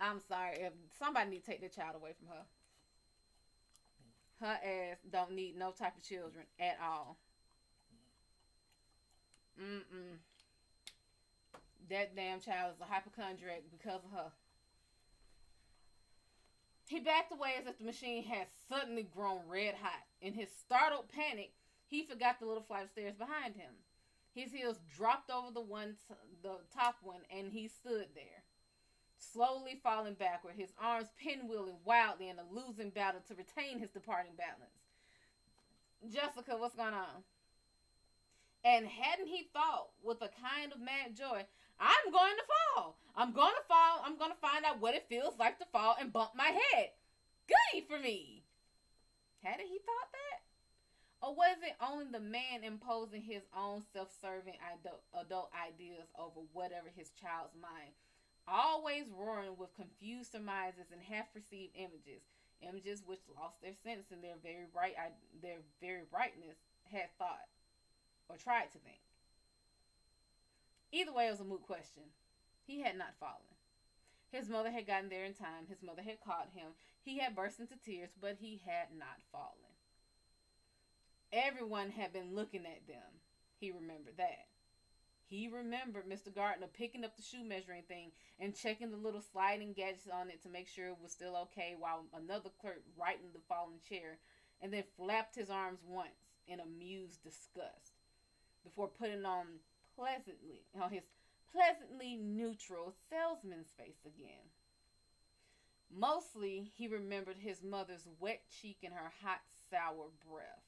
I'm sorry, if somebody need to take their child away from her. Her ass don't need no type of children at all. That damn child is a hypochondriac because of her. He backed away as if the machine had suddenly grown red hot. In his startled panic, he forgot the little flight of stairs behind him. His heels dropped over the top one, and he stood there, slowly falling backward, his arms pinwheeling wildly in a losing battle to retain his departing balance. Jessica, what's going on? And hadn't he thought, with a kind of mad joy, I'm going to fall. I'm going to fall. I'm going to find out what it feels like to fall and bump my head. Goody for me. Hadn't he thought that? Or was it only the man imposing his own self-serving adult ideas over whatever his child's mind, always roaring with confused surmises and half-perceived images, Images which lost their sense in their very brightness had thought or tried to think. Either way, it was a moot question. He had not fallen. His mother had gotten there in time. His mother had caught him. He had burst into tears, but he had not fallen. Everyone had been looking at them. He remembered that. He remembered Mr. Gardner picking up the shoe measuring thing and checking the little sliding gadgets on it to make sure it was still okay, while another clerk righted the fallen chair and then flapped his arms once in amused disgust before putting on his pleasantly neutral salesman's face again. Mostly, he remembered his mother's wet cheek and her hot, sour breath.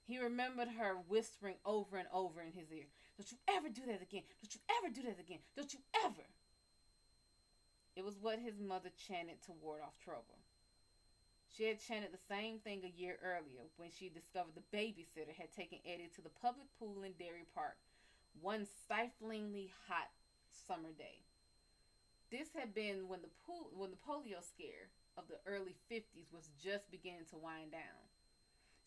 He remembered her whispering over and over in his ear, "Don't you ever do that again. Don't you ever do that again. Don't you ever." It was what his mother chanted to ward off trouble. She had chanted the same thing a year earlier when she discovered the babysitter had taken Eddie to the public pool in Dairy Park one stiflingly hot summer day. This had been when the polio scare of the early 50s was just beginning to wind down.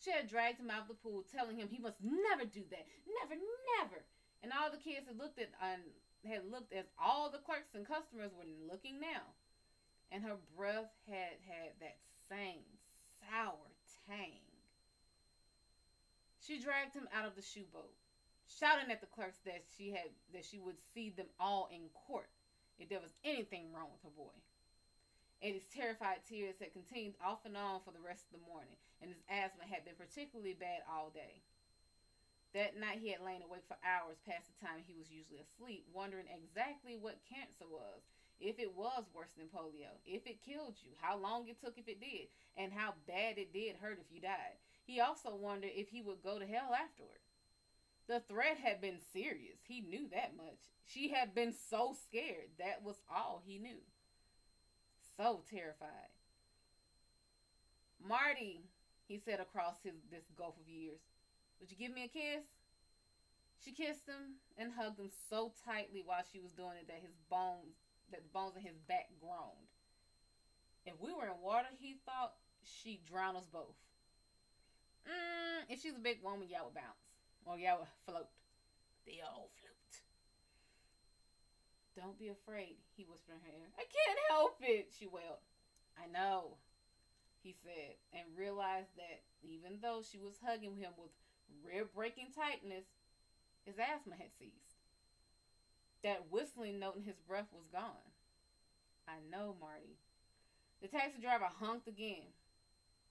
She had dragged him out of the pool, telling him he must never do that. Never, never. And all the kids had looked as all the clerks and customers were looking now. And her breath had that same sour tang. She dragged him out of the shoe boat, shouting at the clerks that she would see them all in court if there was anything wrong with her boy. Eddie's terrified tears had continued off and on for the rest of the morning, and his asthma had been particularly bad all day. That night he had lain awake for hours past the time he was usually asleep, wondering exactly what cancer was, if it was worse than polio, if it killed you, how long it took if it did, and how bad it did hurt if you died. He also wondered if he would go to hell afterward. The threat had been serious. He knew that much. She had been so scared. That was all he knew. So terrified. "Marty," he said across this gulf of years, "would you give me a kiss?" She kissed him and hugged him so tightly while she was doing it that the bones in his back groaned. If we were in water, he thought, she'd drown us both. If she's a big woman, y'all would bounce. Or y'all would float. They all float. "Don't be afraid," he whispered in her ear. "I can't help it," she wailed. "I know," he said, and realized that even though she was hugging him with rib-breaking tightness, his asthma had ceased. That whistling note in his breath was gone. "I know, Marty." The taxi driver honked again.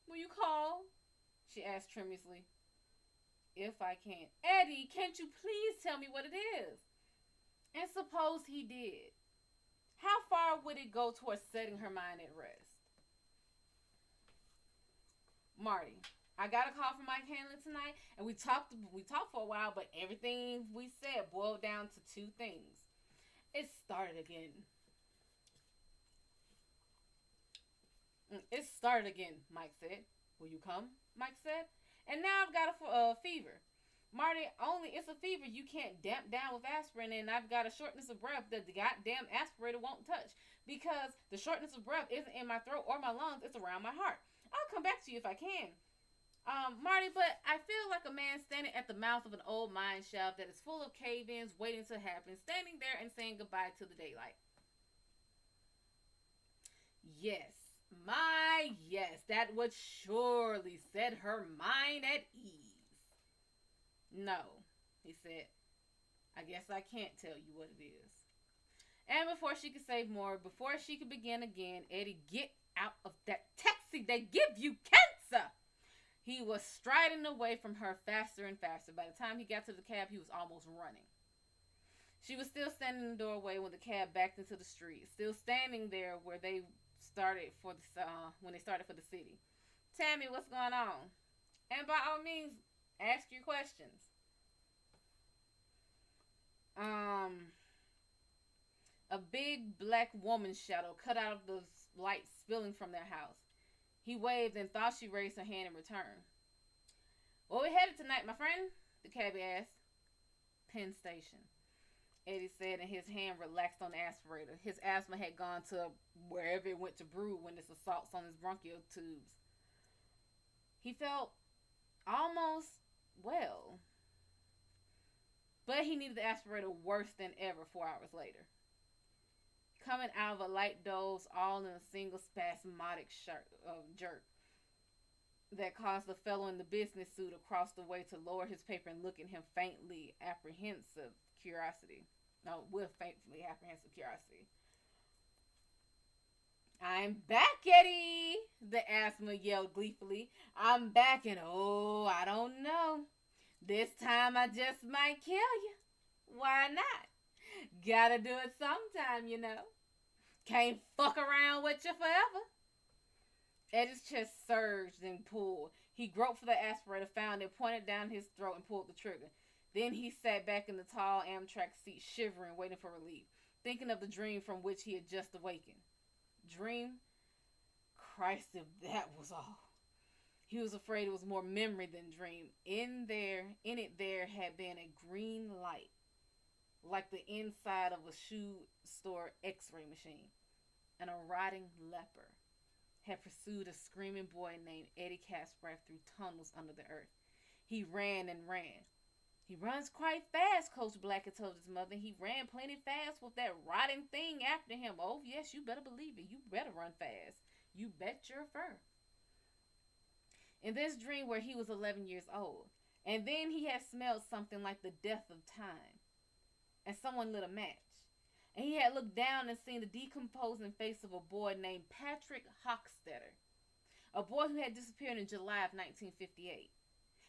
"Will you call?" she asked tremulously. "If I can." "Eddie, can't you please tell me what it is?" And suppose he did. How far would it go towards setting her mind at rest? "Marty, I got a call from Mike Hanlon tonight, and we talked for a while, but everything we said boiled down to two things. It started again." "It started again," Mike said. "Will you come?" Mike said. "And now I've got a fever. Marty, only it's a fever you can't damp down with aspirin, and I've got a shortness of breath that the goddamn aspirator won't touch, because the shortness of breath isn't in my throat or my lungs, it's around my heart. I'll come back to you if I can. Marty, but I feel like a man standing at the mouth of an old mine shaft that is full of cave-ins waiting to happen, standing there and saying goodbye to the daylight." Yes, that would surely set her mind at ease. "No," he said, "I guess I can't tell you what it is." And before she could say more, before she could begin again, "Eddie, get out of that taxi. They give you cancer." He was striding away from her faster and faster. By the time he got to the cab, he was almost running. She was still standing in the doorway when the cab backed into the street, still standing there where they started for the city. "Tammy, what's going on? And by all means, ask your questions." A big black woman's shadow cut out of the light spilling from their house. He waved and thought she raised her hand in return. "Where we headed tonight, my friend?" the cabbie asked. "Penn Station." Eddie said, and his hand relaxed on the aspirator. His asthma had gone to wherever it went to brew when its assaults on his bronchial tubes. He felt almost well. But he needed the aspirator worse than ever 4 hours later. Coming out of a light doze, all in a single spasmodic jerk that caused the fellow in the business suit across the way to lower his paper and look at him faintly apprehensive curiosity. No, with faintly apprehensive curiosity. "I'm back, Eddie!" the asthma yelled gleefully. "I'm back, and oh, I don't know. This time I just might kill you. Why not? Gotta do it sometime, you know. Can't fuck around with you forever." Eddie's chest surged and pulled. He groped for the aspirator, found it, pointed down his throat, and pulled the trigger. Then he sat back in the tall Amtrak seat, shivering, waiting for relief, thinking of the dream from which he had just awakened. Dream? Christ, if that was all. He was afraid it was more memory than dream. In it there had been a green light, like the inside of a shoe store x-ray machine. And a rotting leper had pursued a screaming boy named Eddie Caspratt through tunnels under the earth. He ran and ran. "He runs quite fast," Coach Black had told his mother. "He ran plenty fast with that rotting thing after him." "Oh, yes, you better believe it. You better run fast. You bet your fur." In this dream where he was 11 years old, and then he had smelled something like the death of time, and someone lit a match. And he had looked down and seen the decomposing face of a boy named Patrick Hochstetter, a boy who had disappeared in July of 1958.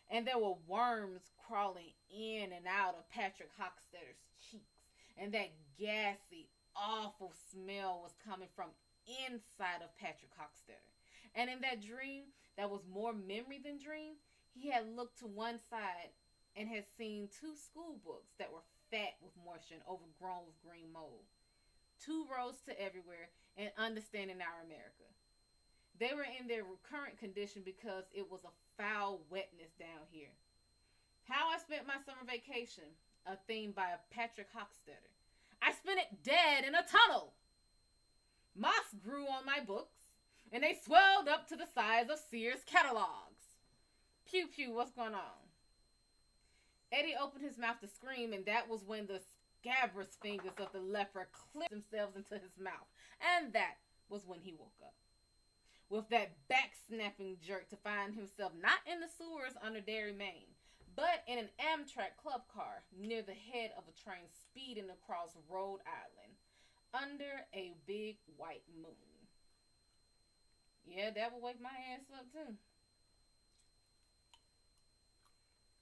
And there were worms crawling in and out of Patrick Hochstetter's cheeks. And that gassy, awful smell was coming from inside of Patrick Hochstetter. And in that dream, that was more memory than dream, he had looked to one side and had seen 2 school books that were fat with moisture and overgrown with green mold. 2 roads to everywhere and Understanding Our America. They were in their current condition because it was a foul wetness down here. How I spent my summer vacation, a theme by Patrick Hochstetter. I spent it dead in a tunnel. Moss grew on my books, and they swelled up to the size of Sears catalogs. Pew pew, what's going on? Eddie opened his mouth to scream, and that was when the scabrous fingers of the leper clipped themselves into his mouth. And that was when he woke up, with that back-snapping jerk to find himself not in the sewers under Derry, Maine, but in an Amtrak club car near the head of a train speeding across Rhode Island under a big white moon. Yeah, that would wake my ass up too.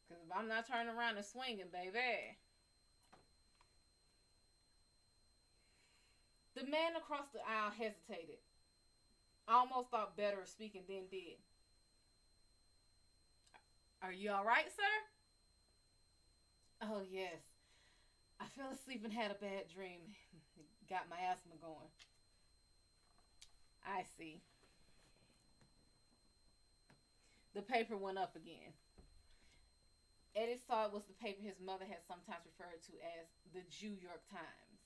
Because if I'm not turning around and swinging, baby. The man across the aisle hesitated. Almost thought better of speaking than did. "Are you all right, sir?" "Oh, yes. I fell asleep and had a bad dream. It got my asthma going." "I see." The paper went up again. Eddie saw it was the paper his mother had sometimes referred to as the New York Times.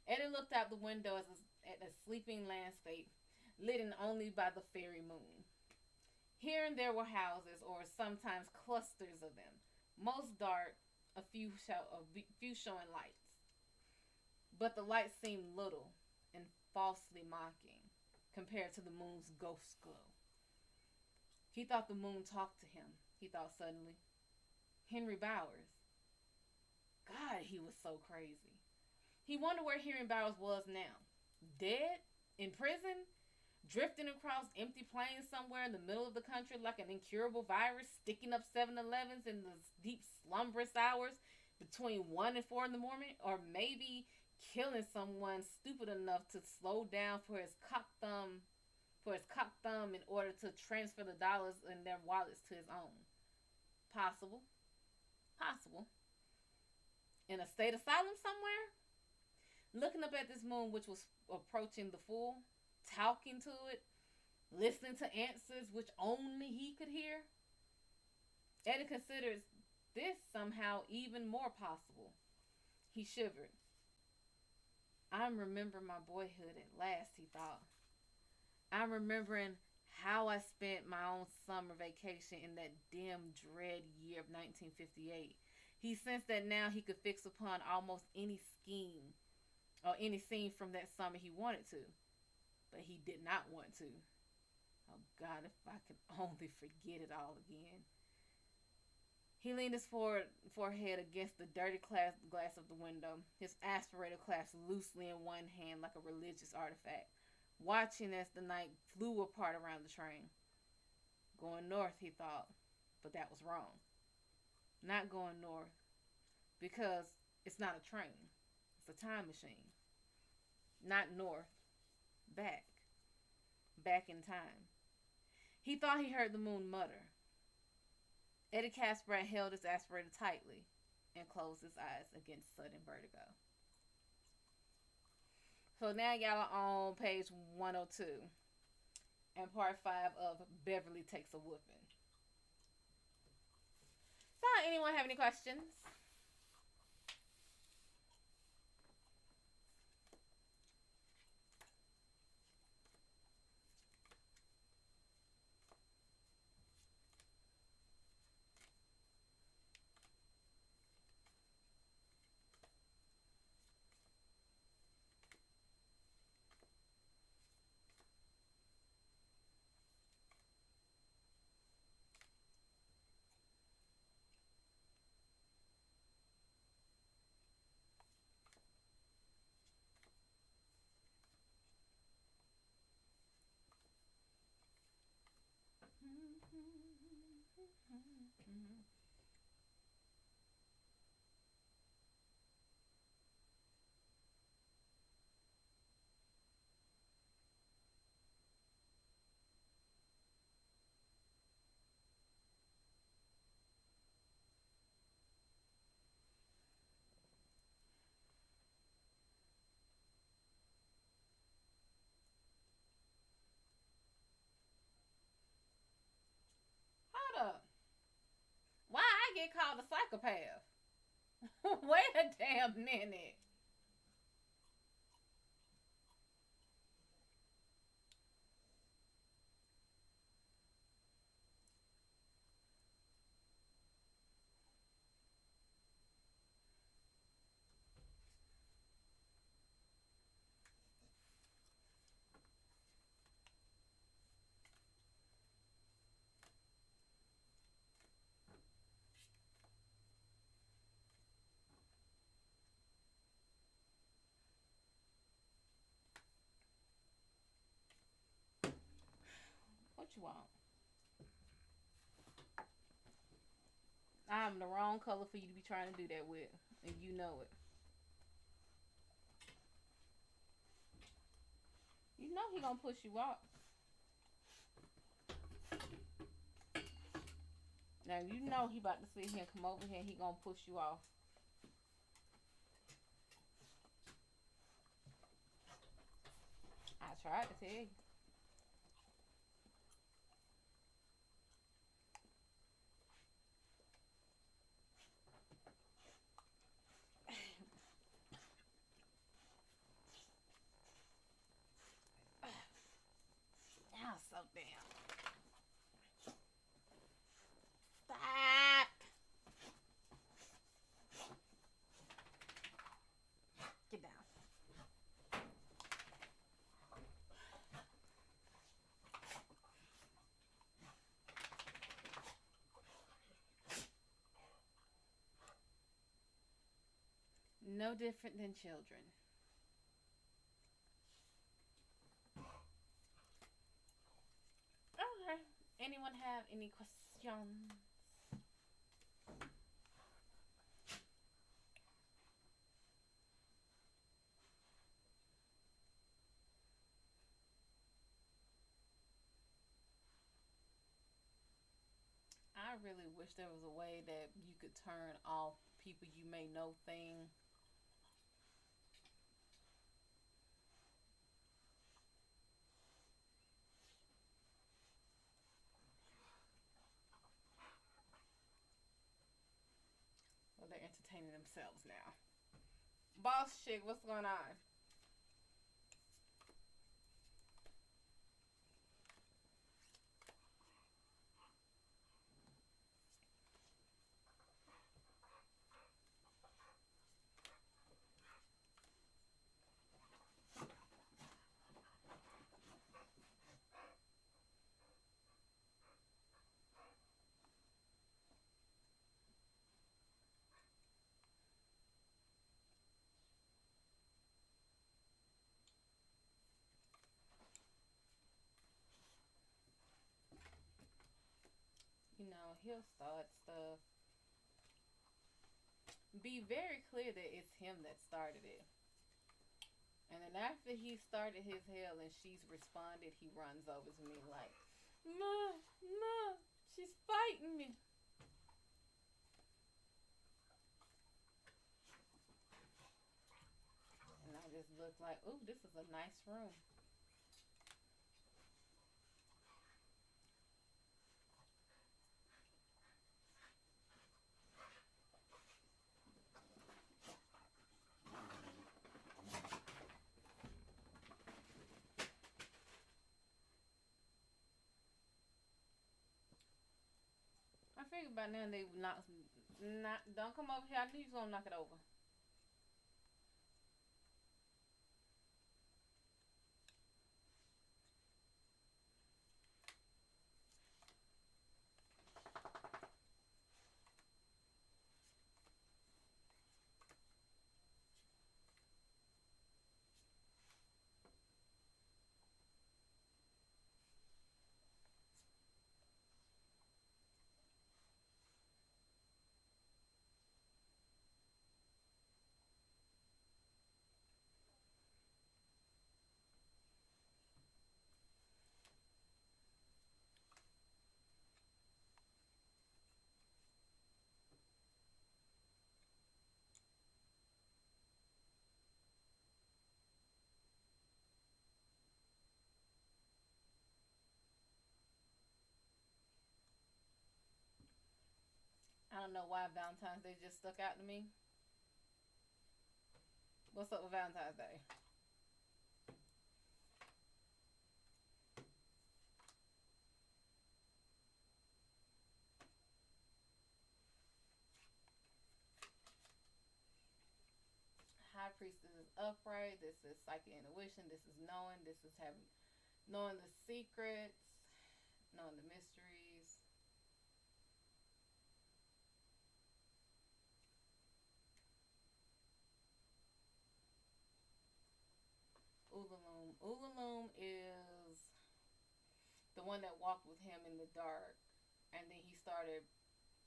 Eddie looked out the window at a sleeping landscape, lit only by the fairy moon. Here and there were houses, or sometimes clusters of them, most dark, a few showing lights. But the lights seemed little and falsely mocking compared to the moon's ghost glow. He thought the moon talked to him, he thought suddenly. Henry Bowers. God, he was so crazy. He wondered where Henry Bowers was now. Dead? In prison? Drifting across empty plains somewhere in the middle of the country like an incurable virus, sticking up 7-Elevens in the deep slumberous hours between 1 and 4 in the morning? Or maybe killing someone stupid enough to slow down for his cock thumb in order to transfer the dollars in their wallets to his own. Possible. In a state asylum somewhere? Looking up at this moon, which was approaching the full, talking to it, listening to answers which only he could hear. Eddie considers this somehow even more possible. He shivered. I'm remembering my boyhood at last, he thought. I'm remembering how I spent my own summer vacation in that dim, dread year of 1958. He sensed that now he could fix upon almost any scheme or any scene from that summer he wanted to. But he did not want to. Oh God, if I could only forget it all again. He leaned his forehead against the dirty glass of the window, his aspirator clasped loosely in one hand like a religious artifact, watching as the night flew apart around the train. Going north, he thought, but that was wrong. Not going north, because it's not a train. It's a time machine. Not north, back. Back in time. He thought he heard the moon mutter. Eddie Casper held his aspirator tightly and closed his eyes against sudden vertigo. So now y'all are on page 102 and part 5 of Beverly Takes a Whooping. So, anyone have any questions? Hold up. Why I get called a psychopath? Wait a damn minute. What you want? I'm the wrong color for you to be trying to do that with, and you know it. You know he gonna push you off. Now you know he about to sit here and come over here and he gonna push you off. I tried to tell you. Now so damn. Stop. Get down. No different than children. Okay. Anyone have any questions? I really wish there was a way that you could turn off people you may know thing. Well, they're entertaining themselves now. Boss chick, what's going on? You know, he'll start stuff. Be very clear that it's him that started it. And then after he started his hell and she's responded, he runs over to me like, "Ma, ma, she's fighting me." And I just look like, "Ooh, this is a nice room." I figured by now they would not, don't come over here. I knew you was gonna knock it over. I don't know why Valentine's Day just stuck out to me. What's up with Valentine's Day? High Priestess is upright. This is psychic intuition. This is knowing. This is having, knowing the secrets, knowing the mysteries. Ulaloom. Ulaloom is the one that walked with him in the dark, and then he started.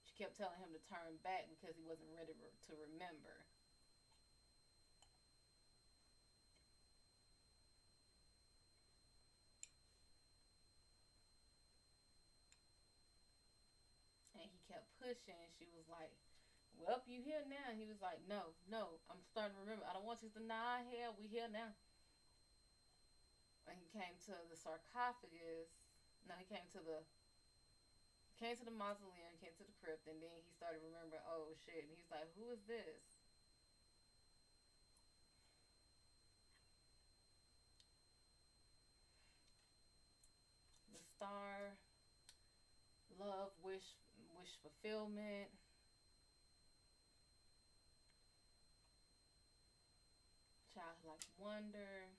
She kept telling him to turn back because he wasn't ready to remember. And he kept pushing. She was like, "Well, you here now?" And he was like, "No, no, I'm starting to remember. I don't want you to deny here. We here now." And he came to the sarcophagus. No, he came to the mausoleum, came to the crypt, and then he started remembering, oh shit. And he's like, "Who is this?" The star, love, wish fulfillment. Childlike wonder.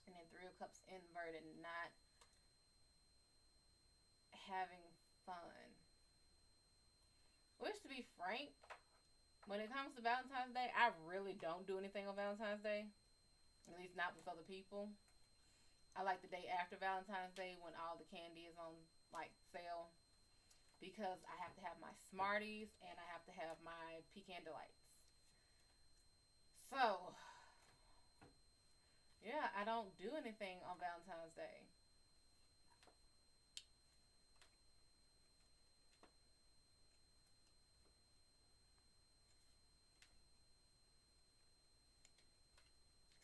And then Three of Cups inverted, not having fun. Which, to be frank, when it comes to Valentine's Day, I really don't do anything on Valentine's Day. At least not with other people. I like the day after Valentine's Day when all the candy is on like sale, because I have to have my Smarties and I have to have my Pecan Delights. So, yeah, I don't do anything on Valentine's Day.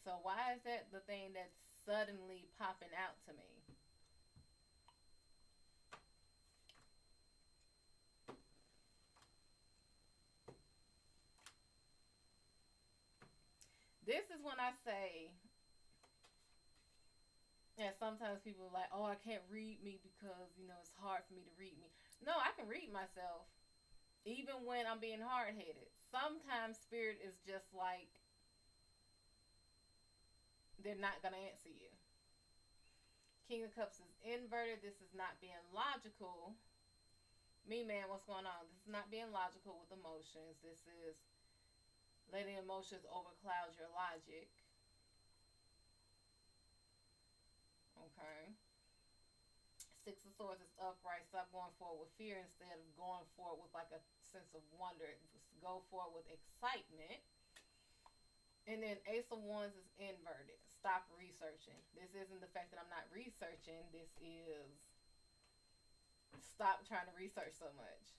So why is that the thing that's suddenly popping out to me? this is when I say, and sometimes people are like, oh, I can't read me because, you know, it's hard for me to read me. No, I can read myself even when I'm being hard headed. Sometimes spirit is just like, they're not going to answer you. King of Cups is inverted. This is not being logical. Me, man, what's going on? This is not being logical with emotions. This is letting emotions overcloud your logic. Okay. Six of Swords is upright. Stop going forward with fear instead of going forward with like a sense of wonder. Go forward with excitement. And then Ace of Wands is inverted. Stop researching. This isn't the fact that I'm not researching. This is stop trying to research so much.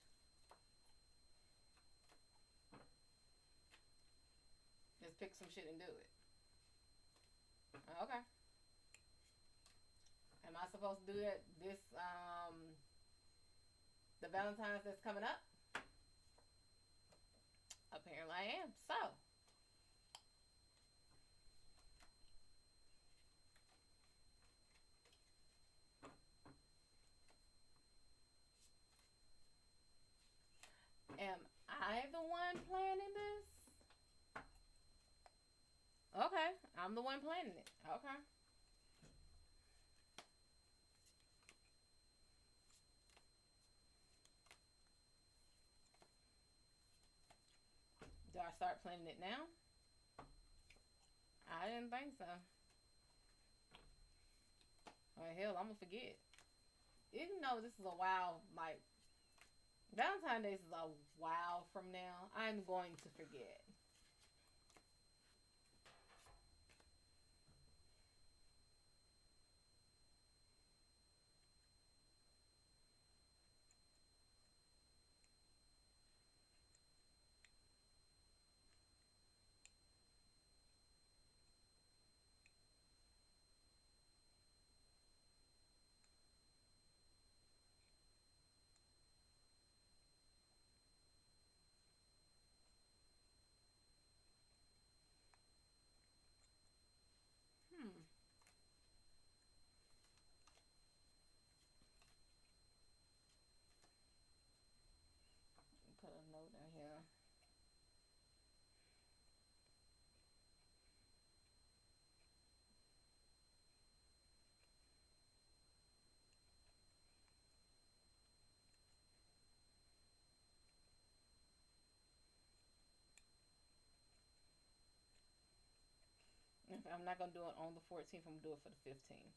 Just pick some shit and do it. Okay. Am I supposed to do that this the Valentine's that's coming up? Apparently I am. So am I the one planning this? Okay, I'm the one planning it. Okay. Do I start planning it now? I didn't think so. Oh, hell, I'm gonna forget. Even though this is a while, like, Valentine's Day is a while from now, I'm going to forget. Put a note in here. If I'm not gonna do it on the 14th, I'm gonna do it for the 15th.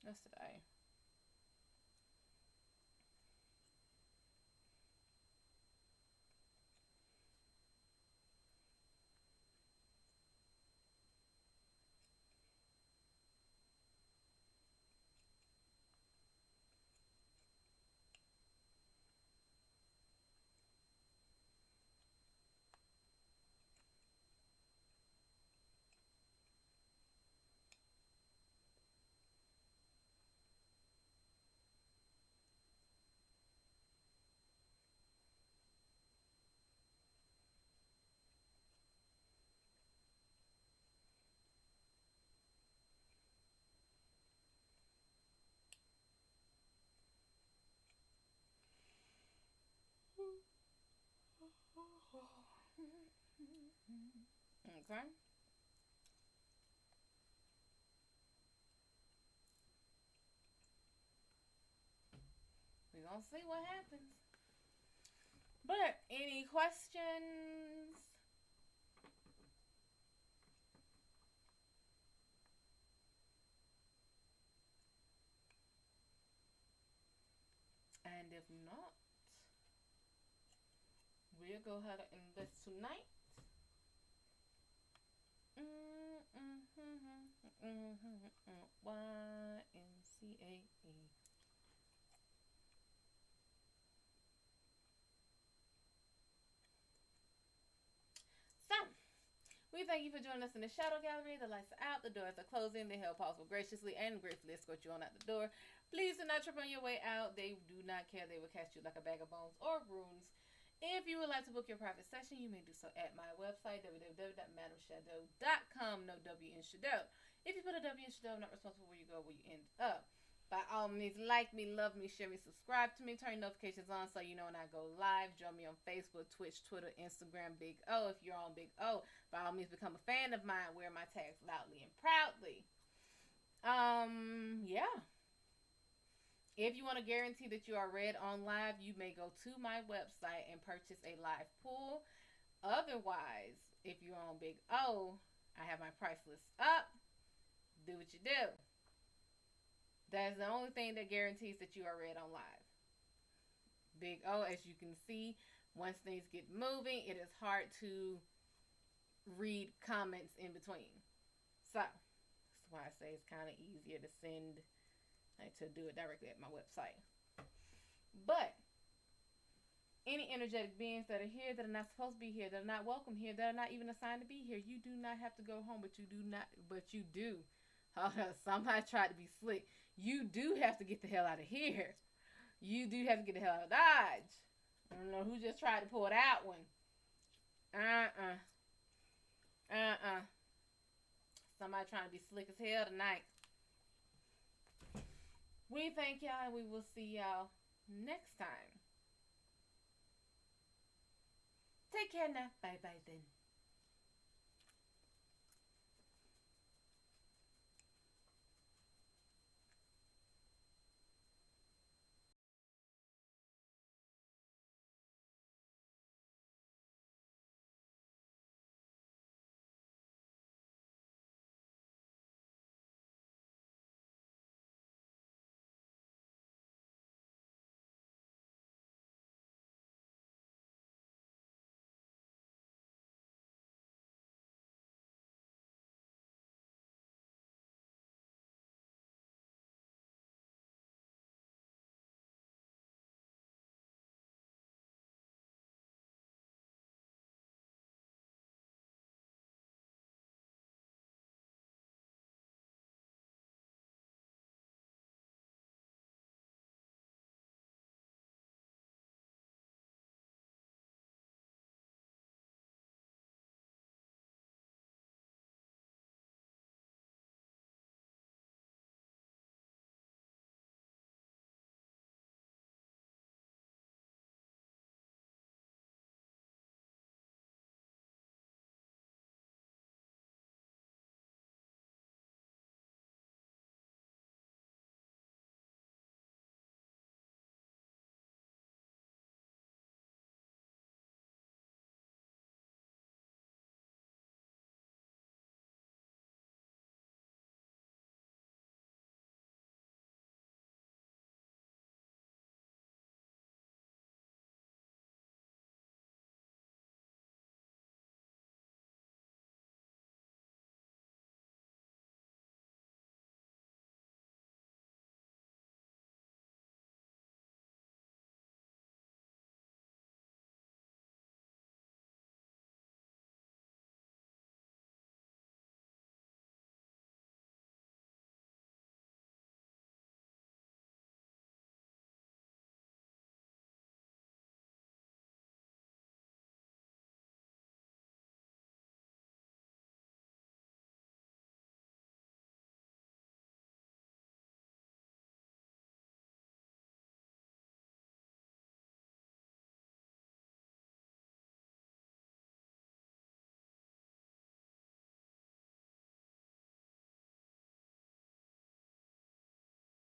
That's today. Okay. We're gonna see what happens. But any questions? And if not, we'll go ahead and invest tonight. YMCAE. thank you for joining us in the Shadow Gallery. The lights are out, the doors are closing. The Hellpaws will graciously and gratefully escort you on out the door. Please do not trip on your way out. They do not care. They will cast you like a bag of bones or runes. If you would like to book your private session, you may do so at my website, www.MadamShadO.com. No W in Shad'O. If you put a W in Shad'O, I'm not responsible where you go, where you end up. By all means, like me, love me, share me, subscribe to me, turn notifications on so you know when I go live. Join me on Facebook, Twitch, Twitter, Instagram, Big O. If you're on Big O, by all means, become a fan of mine. Wear my tags loudly and proudly. Yeah. If you want to guarantee that you are read on live, you may go to my website and purchase a live pull. Otherwise, if you're on Big O, I have my price list up. Do what you do. That's the only thing that guarantees that you are read on live. Big O, as you can see, once things get moving, it is hard to read comments in between. So, that's why I say it's kind of easier to send, like, to do it directly at my website. But, any energetic beings that are here that are not supposed to be here, that are not welcome here, that are not even assigned to be here, you do not have to go home, but you do. Somebody tried to be slick. You do have to get the hell out of here. You do have to get the hell out of Dodge. I don't know who just tried to pull that one. Somebody trying to be slick as hell tonight. We thank y'all and we will see y'all next time. Take care now. Bye bye then.